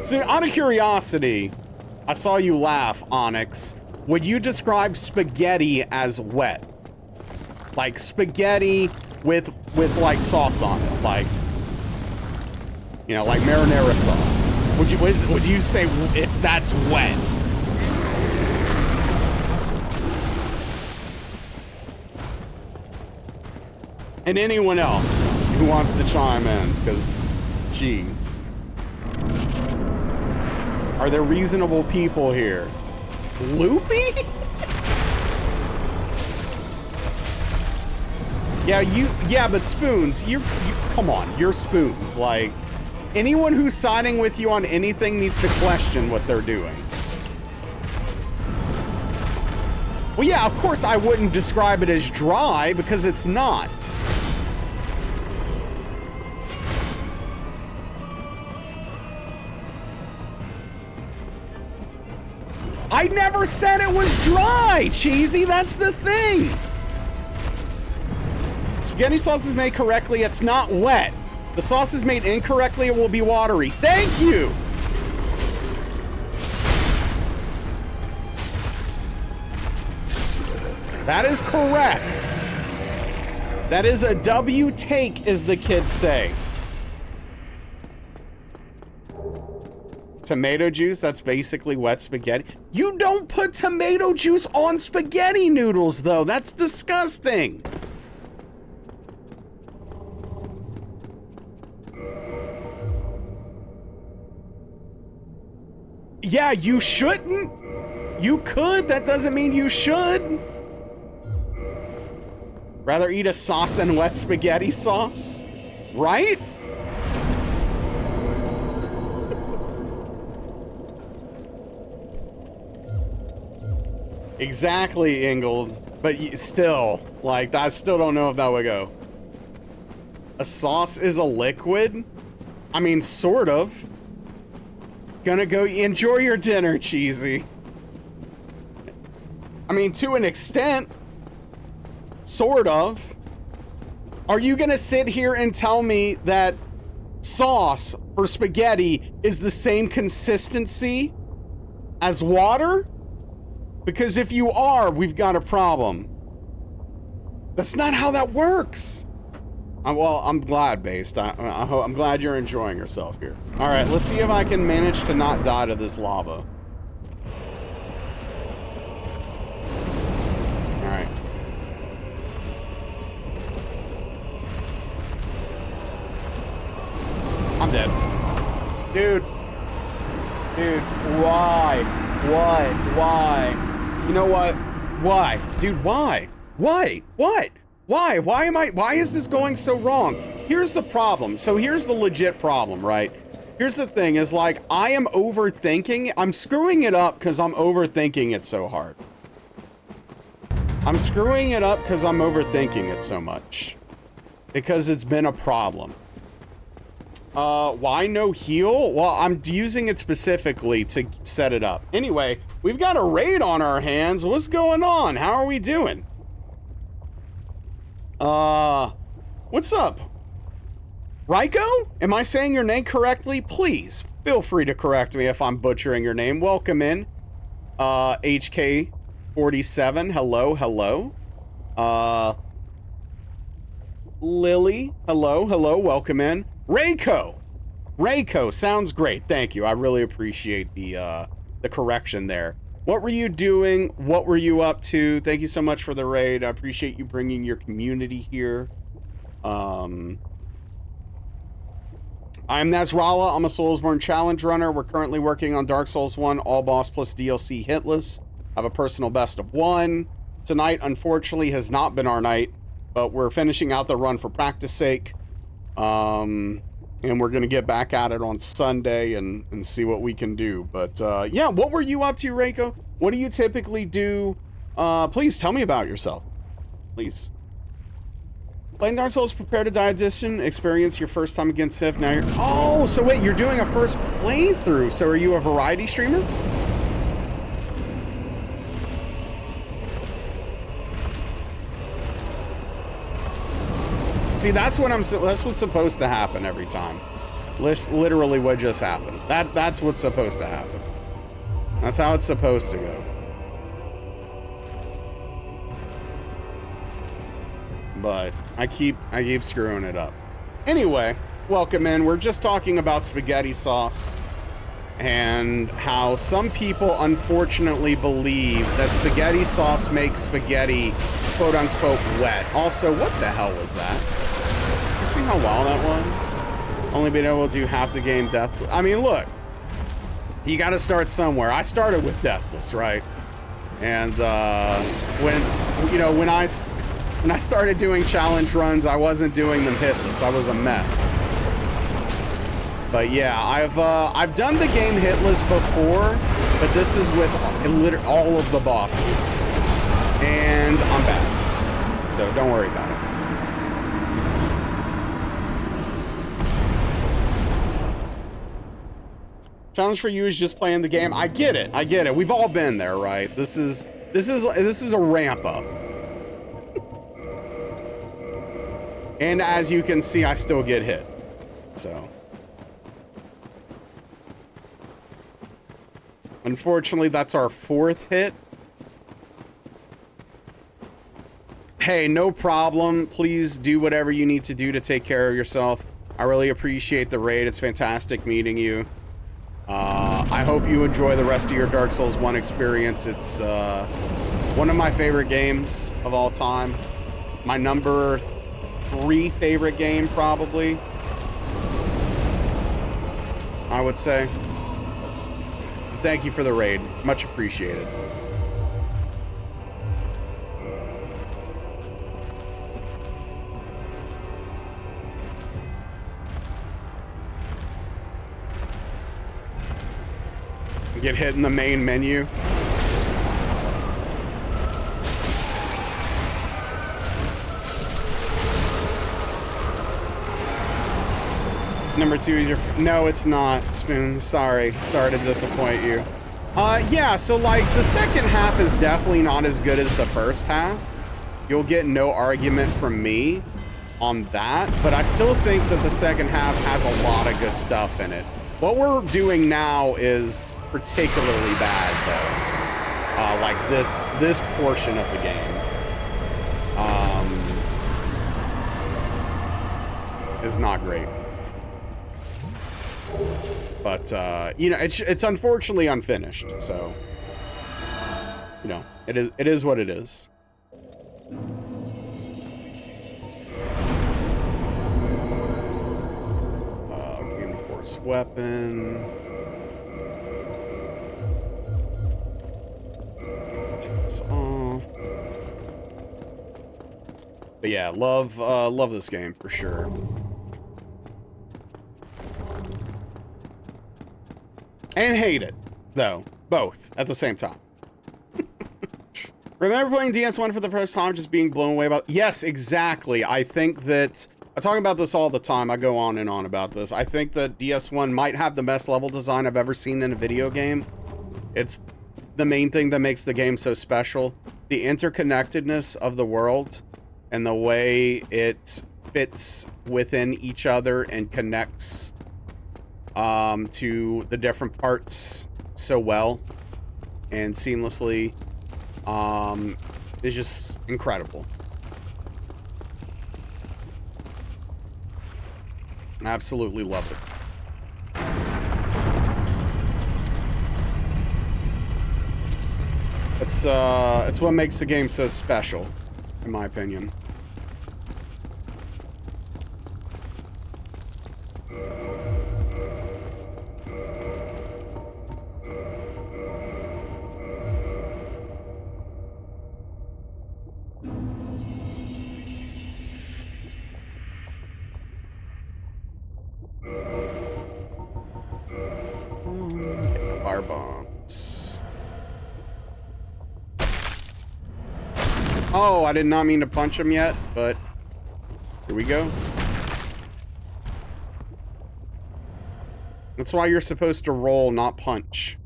So, out of curiosity, I saw you laugh, Onyx. Would you describe spaghetti as wet? Like spaghetti with like sauce on it, like, you know, like marinara sauce. Would you say that's wet? And anyone else who wants to chime in, because, jeez. Are there reasonable people here? Gloopy? Yeah, but Spoons, you come on, you're Spoons. Like, anyone who's siding with you on anything needs to question what they're doing. Well, yeah, of course I wouldn't describe it as dry, because it's not. I never said it was dry, Cheesy. That's the thing. Spaghetti sauce is made correctly. It's not wet. The sauce is made incorrectly. It will be watery. Thank you. That is correct. That is a W take, as the kids say. Tomato juice, that's basically wet spaghetti. You don't put tomato juice on spaghetti noodles, though. That's disgusting. Yeah, you shouldn't. You could. That doesn't mean you should. Rather eat a sock than wet spaghetti sauce? Right? Exactly, Ingold. But still, like, I still don't know if that would go. A sauce is a liquid? I mean, sort of. Gonna go enjoy your dinner, Cheesy. I mean, to an extent. Sort of. Are you gonna sit here and tell me that sauce for spaghetti is the same consistency as water? Because if you are, we've got a problem. That's not how that works. Well, I'm glad, Based. I'm glad you're enjoying yourself here. All right, let's see if I can manage to not die to this lava. All right. I'm dead. Dude, why? Why? You know what? Why? Dude, why? Why? What? Why? Why is this going so wrong? Here's the problem. So here's the legit problem, right? Here's the thing is, like, I am overthinking. I'm screwing it up because I'm overthinking it so hard. I'm screwing it up because I'm overthinking it so much. Because it's been a problem. Why no heal? Well, I'm using it specifically to set it up. Anyway, we've got a raid on our hands. What's going on? How are we doing? What's up? Ryko? Am I saying your name correctly? Please, feel free to correct me if I'm butchering your name. Welcome in. HK47. Hello. Lily. Hello. Welcome in. Rayco sounds great. Thank you. I really appreciate the correction there. What were you doing? What were you up to? Thank you so much for the raid. I appreciate you bringing your community here. I'm Nasrallah. I'm a Soulsborne challenge runner. We're currently working on Dark Souls 1 all boss plus DLC hitless. I have a personal best of 1. Tonight, unfortunately, has not been our night, but we're finishing out the run for practice sake. And we're gonna get back at it on Sunday and see what we can do. But yeah, what were you up to, Reiko? What do you typically do? Please tell me about yourself, please. Playing Dark Souls Prepare to Die Edition, experience your first time against Civ. Now you're... Oh, so wait, you're doing a first playthrough. So are you a variety streamer? See, that's what's supposed to happen every time. Literally what just happened. That's what's supposed to happen. That's how it's supposed to go. But I keep screwing it up. Anyway, welcome in. We're just talking about spaghetti sauce and how some people unfortunately believe that spaghetti sauce makes spaghetti quote unquote wet. Also, what the hell was that? You see how wild that was? Only being able to do half the game deathless. I mean, look, you got to start somewhere. I started with deathless, right? And when I started doing challenge runs, I wasn't doing them hitless. I was a mess. But yeah, I've done the game hitless before, but this is with all of the bosses, and I'm bad. So don't worry about it. Challenge for you is just playing the game. I get it. I get it. We've all been there, right? This is a ramp up. And as you can see, I still get hit. So unfortunately, that's our 4th hit. Hey, no problem. Please do whatever you need to do to take care of yourself. I really appreciate the raid. It's fantastic meeting you. I hope you enjoy the rest of your Dark Souls 1 experience. It's one of my favorite games of all time. My number 3 favorite game, probably, I would say. Thank you for the raid. Much appreciated. Get hit in the main menu. Number 2 is your... No, it's not, Spoon. Sorry to disappoint you. Yeah, so like the second half is definitely not as good as the first half. You'll get no argument from me on that, but I still think that the second half has a lot of good stuff in it. What we're doing now is particularly bad, though. Like this portion of the game is not great. But you know, it's unfortunately unfinished, so you know, it is what it is. Reinforced weapon. Take this off. But yeah, love this game for sure. And hate it, though. Both at the same time. Remember playing DS1 for the first time, just being blown away about... Yes, exactly. I think that... I talk about this all the time. I go on and on about this. I think that DS1 might have the best level design I've ever seen in a video game. It's the main thing that makes the game so special. The interconnectedness of the world and the way it fits within each other and connects to the different parts so well and seamlessly is just incredible. Absolutely love it. It's what makes the game so special, in my opinion. Fire bombs. Oh, I did not mean to punch him yet, but Here we go. That's why you're supposed to roll, not punch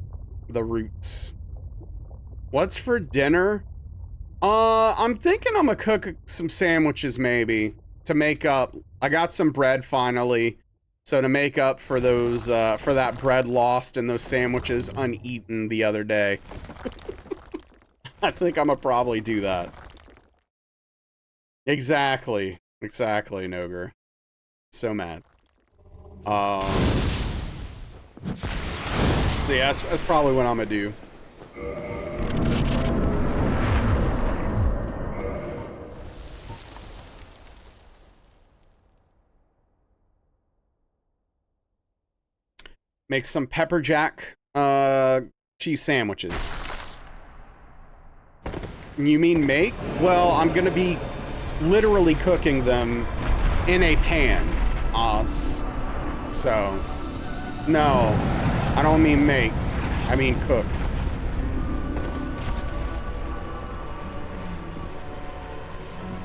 the roots. What's for dinner? I'm thinking I'm gonna cook some sandwiches maybe to make up. I got some bread finally. So to make up for those, for that bread lost and those sandwiches uneaten the other day. I think I'm gonna probably do that. Exactly. Exactly, Noger. So mad. So yeah, that's probably what I'm gonna do. Make some pepper jack cheese sandwiches. You mean make? Well, I'm gonna be literally cooking them in a pan. So no, I don't mean make. I mean cook.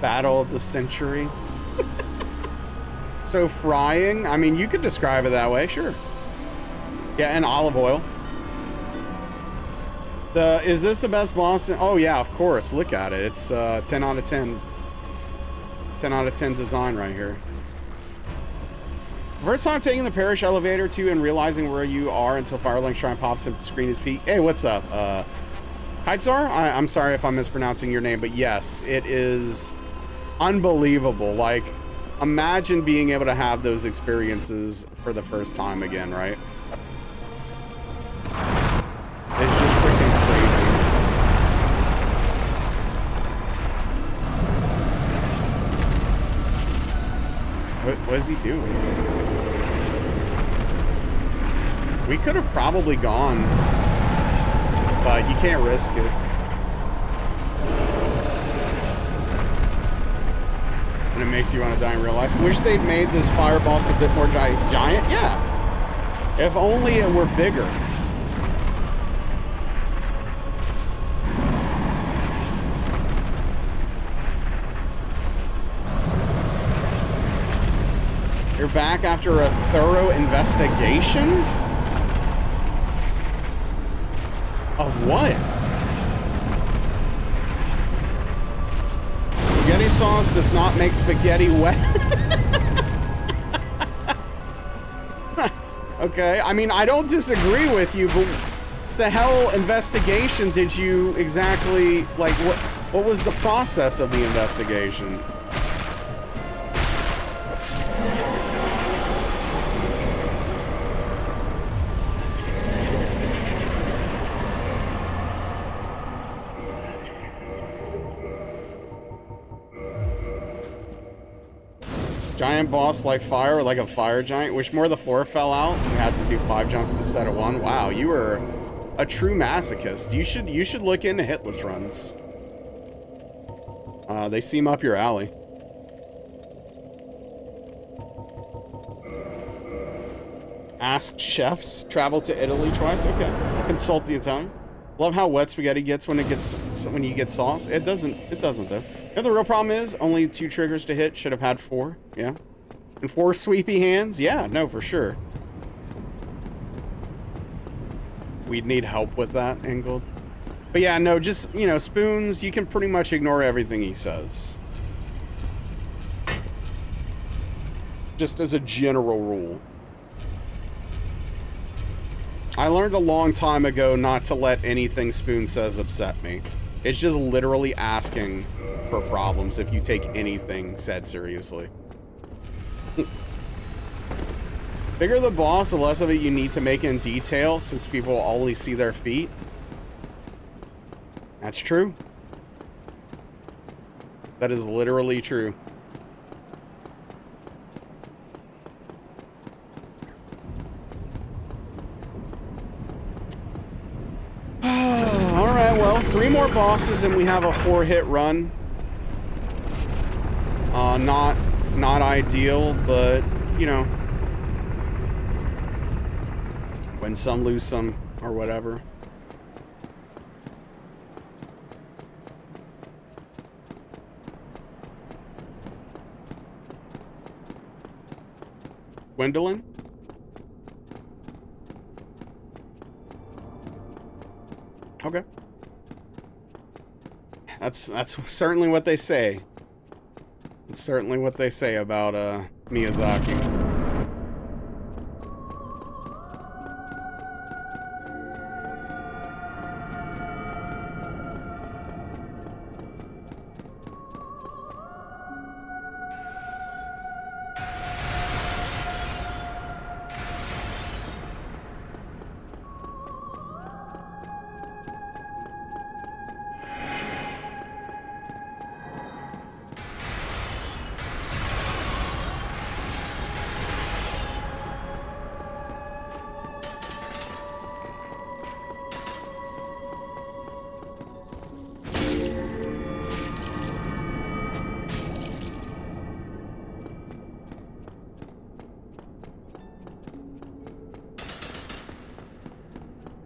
Battle of the century. So frying, I mean, you could describe it that way, sure. Yeah, and olive oil. Is this the best Boston? Oh yeah, of course. Look at it. It's 10 out of 10. 10 out of 10 design right here. First time taking the parish elevator to and realizing where you are until Firelight Shrine pops and screen is peak. Hey, what's up? Heitzar? I'm sorry if I'm mispronouncing your name, but yes, it is unbelievable. Like, imagine being able to have those experiences for the first time again, right? It's just freaking crazy. What is he doing? We could have probably gone, but you can't risk it. And it makes you want to die in real life. Wish they'd made this fire boss a bit more giant. Yeah. If only it were bigger. You're back after a thorough investigation? Of what? Spaghetti sauce does not make spaghetti wet. Okay, I mean, I don't disagree with you, but the hell investigation did you exactly, like, what was the process of the investigation? Giant boss like fire, or like a fire giant. Wish more of the floor fell out. We had to do 5 jumps instead of 1. Wow, you were a true masochist. You should look into hitless runs. They seem up your alley. Asked chefs. Travel to Italy twice. Okay. Consult the Italian. Love how wet spaghetti gets when you get sauce. It doesn't though. You know, the real problem is only 2 triggers to hit. Should have had 4. Yeah. And 4 sweepy hands. Yeah, no, for sure. We'd need help with that, Engold. But yeah, no, just, you know, spoons, you can pretty much ignore everything he says. Just as a general rule. I learned a long time ago not to let anything Spoon says upset me. It's just literally asking for problems if you take anything said seriously. Bigger the boss, the less of it you need to make in detail, since people only see their feet. That's true. That is literally true. Alright, well, 3 more bosses and we have a 4-hit run. Not ideal, but, you know. Win some, lose some, or whatever. Gwendolyn? Okay. That's certainly what they say. It's certainly what they say about Miyazaki.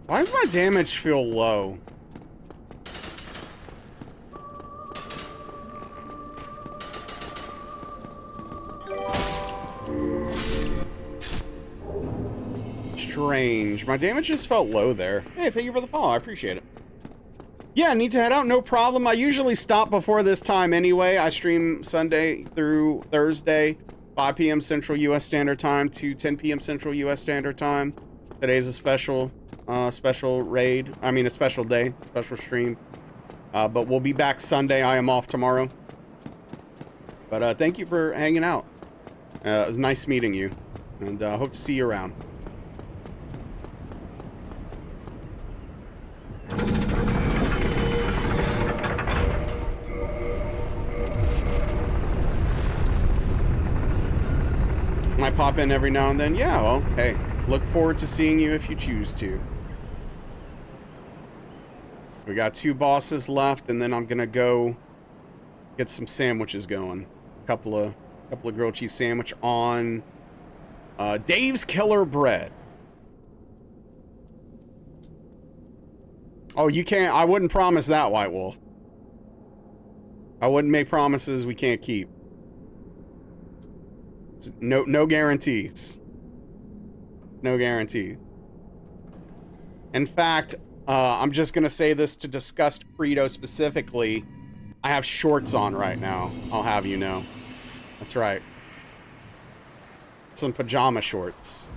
Why does my damage feel low? Strange. My damage just felt low there. Hey, thank you for the follow. I appreciate it. Yeah, need to head out. No problem. I usually stop before this time anyway. I stream Sunday through Thursday, 5 p.m. Central U.S. Standard Time to 10 p.m. Central U.S. Standard Time. Today's a special raid. I mean, a special day, special stream. But we'll be back Sunday. I am off tomorrow. But thank you for hanging out. It was nice meeting you. And hope to see you around. I pop in every now and then. Yeah, well, hey, look forward to seeing you if you choose to. We got 2 bosses left, and then I'm gonna go get some sandwiches going. A couple of grilled cheese sandwich on Dave's Killer Bread. Oh, you can't. I wouldn't promise that, White Wolf. I wouldn't make promises we can't keep. No guarantees. No guarantee. In fact, I'm just gonna say this to disgust Frito specifically. I have shorts on right now. I'll have you know. That's right. Some pajama shorts.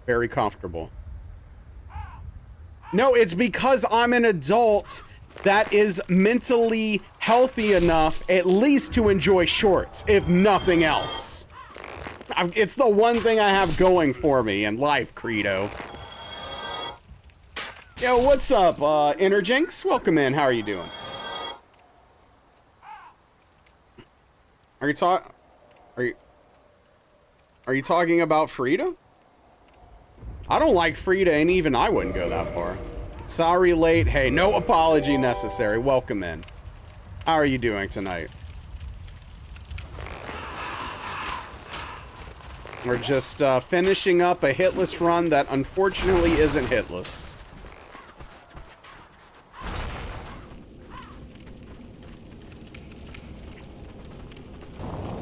Very comfortable. No, it's because I'm an adult that is mentally healthy enough at least to enjoy shorts, if nothing else. It's the one thing I have going for me in life, Credo. Yo, what's up, Interjinx? Welcome in. How are you doing? Are you talking about Frida? I don't like Frida, and even I wouldn't go that far. Sorry, late. Hey, no apology necessary. Welcome in. How are you doing tonight? We're just finishing up a hitless run that unfortunately isn't hitless.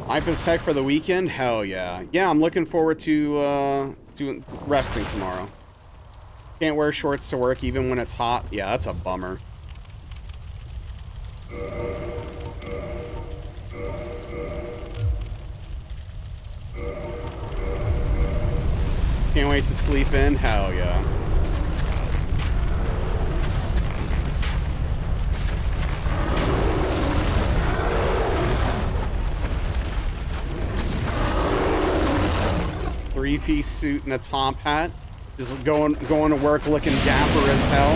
Hype as heck for the weekend? Hell yeah. Yeah, I'm looking forward to resting tomorrow. Can't wear shorts to work even when it's hot. Yeah, that's a bummer. Can't wait to sleep in. Hell yeah. Three-piece suit and a top hat. Just going to work looking dapper as hell.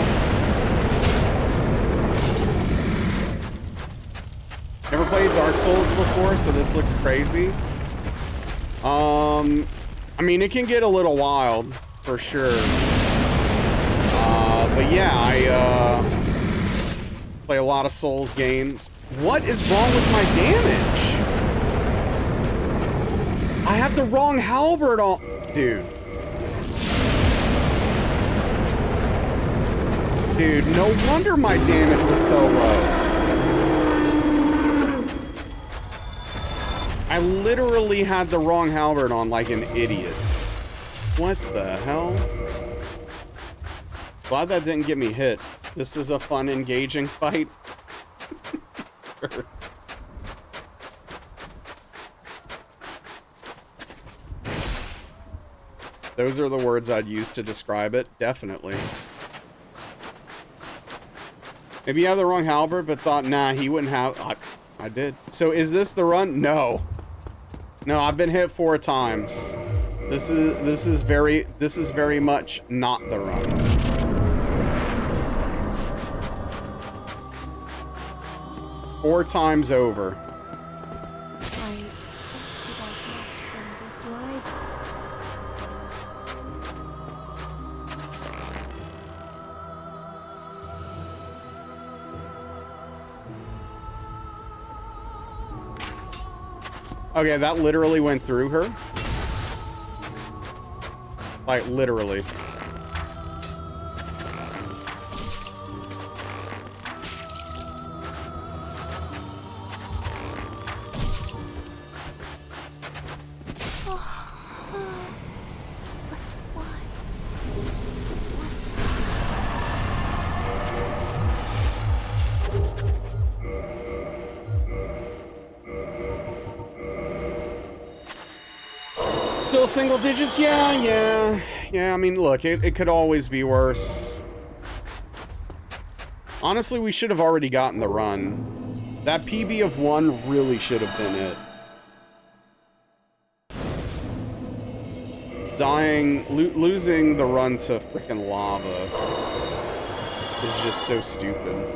Never played Dark Souls before, so this looks crazy. I mean, it can get a little wild, for sure. But yeah, I play a lot of Souls games. What is wrong with my damage? I have the wrong halberd on... Dude. Dude, no wonder my damage was so low. I literally had the wrong halberd on like an idiot. What the hell? Glad that didn't get me hit. This is a fun, engaging fight. Sure. Those are the words I'd use to describe it, definitely. Maybe you have the wrong halberd, but thought, nah, he wouldn't have. I did. So is this the run? No. No, I've been hit 4 times. This is very much not the run. Four times over. I expected as much from the glide. Okay, that literally went through her. Like, literally. Still single digits? Yeah. I mean, look, it could always be worse. Honestly, we should have already gotten the run. That PB of 1 really should have been it. Losing the run to freaking lava is just so stupid.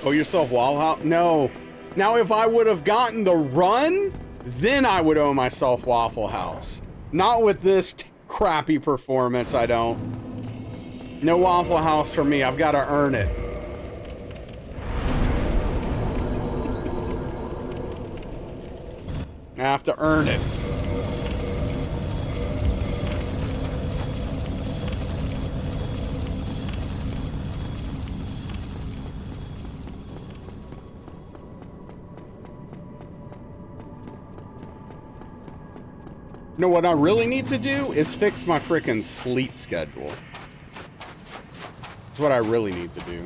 Oh, yourself Waffle House? No. Now, if I would have gotten the run, then I would owe myself Waffle House. Not with this crappy performance, I don't. No Waffle House for me. I've got to earn it. I have to earn it. You know what I really need to do is fix my frickin' sleep schedule. That's what I really need to do.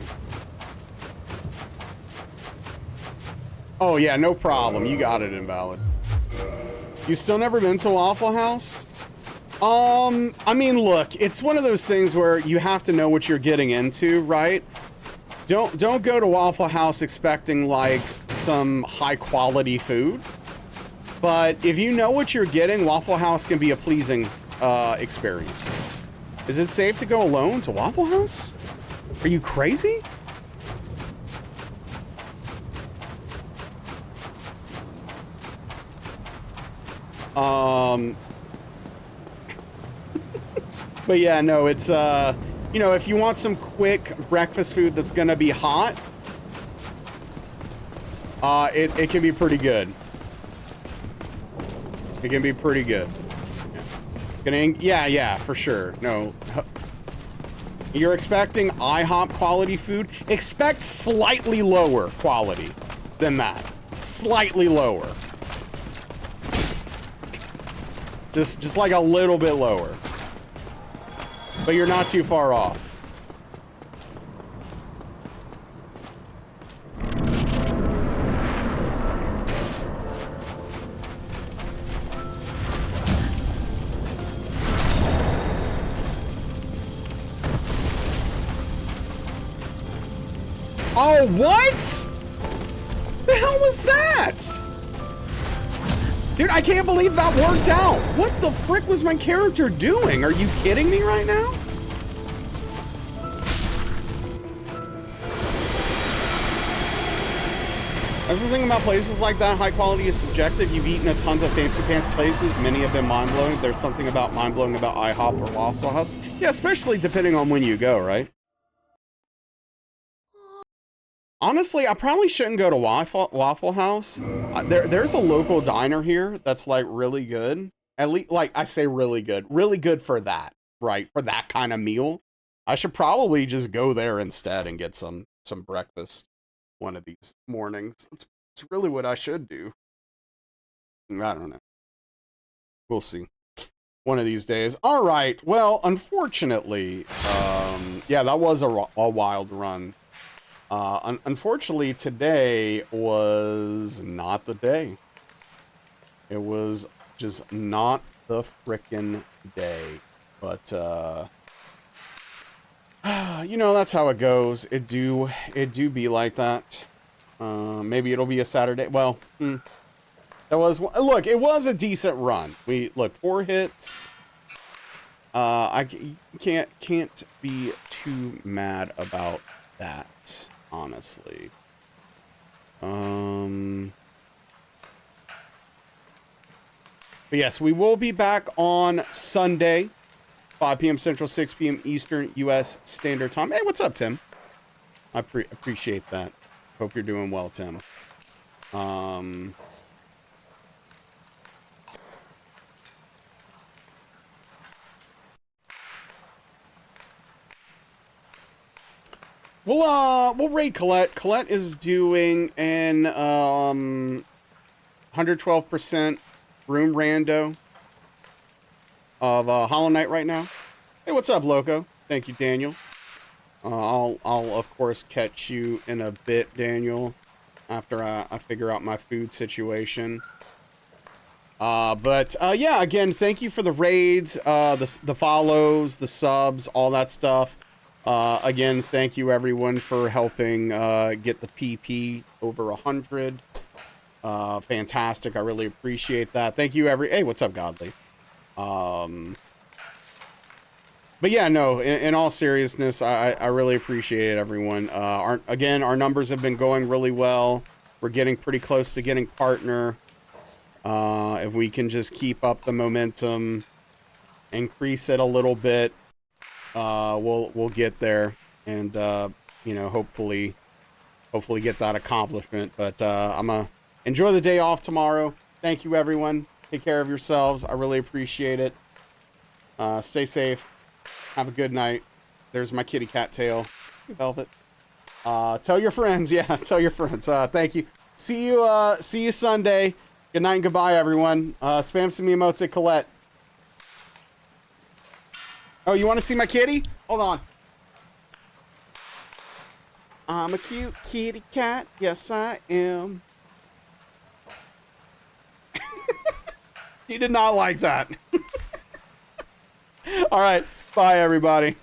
Oh yeah, no problem. You got it, Invalid. You still never been to Waffle House? I mean, look, it's one of those things where you have to know what you're getting into, right? Don't go to Waffle House expecting like some high quality food. But if you know what you're getting, Waffle House can be a pleasing experience. Is it safe to go alone to Waffle House? Are you crazy? But yeah, no, it's, you know, if you want some quick breakfast food that's gonna be hot, it can be pretty good. It can be pretty good. Yeah, for sure. No. You're expecting IHOP quality food? Expect slightly lower quality than that. Slightly lower. Just like a little bit lower. But you're not too far off. Oh, what? The hell was that? Dude, I can't believe that worked out. What the frick was my character doing? Are you kidding me right now? That's the thing about places like that. High quality is subjective. You've eaten a tons of fancy pants places. Many have been mind-blowing. There's something about mind-blowing about IHOP or Waffle House. Yeah, especially depending on when you go, right? Honestly, I probably shouldn't go to Waffle House. There's a local diner here that's like really good. At least, like I say, really good for that, right? For that kind of meal. I should probably just go there instead and get some breakfast one of these mornings. It's really what I should do. I don't know. We'll see. One of these days. All right. Well, unfortunately, yeah, that was a wild run. Unfortunately, today was not the day. It was just not the frickin' day. But, you know, that's how it goes. It do be like that. Maybe it'll be a Saturday. Well, that was, look, it was a decent run. Look, 4 hits. I can't be too mad about that, honestly. But yes, we will be back on Sunday, 5 p.m. Central, 6 p.m. Eastern, U.S. Standard Time. Hey, what's up, Tim? I appreciate that. Hope you're doing well, Tim. We'll raid Colette. Colette is doing an 112% room rando of Hollow Knight right now. Hey, what's up, Loco? Thank you, Daniel. I'll of course catch you in a bit, Daniel, after I figure out my food situation. But yeah, again, thank you for the raids, the follows, the subs, all that stuff. Again, thank you everyone for helping get the PP over 100. Fantastic. I really appreciate that. Thank you hey, what's up, Godly? But yeah, no, in all seriousness, I really appreciate it, everyone. Again, our numbers have been going really well. We're getting pretty close to getting partner. If we can just keep up the momentum, increase it a little bit, we'll get there, and you know, hopefully get that accomplishment. But I'm gonna enjoy the day off tomorrow. Thank you, everyone. Take care of yourselves. I really appreciate it. Stay safe. Have a good night. There's my kitty cat tail. Velvet. Tell your friends. Yeah, tell your friends. Thank you. See you Sunday. Good night and goodbye, everyone. Spam some emotes at Colette. Oh, you want to see my kitty? Hold on. I'm a cute kitty cat. Yes, I am. He did not like that. All right. Bye, everybody.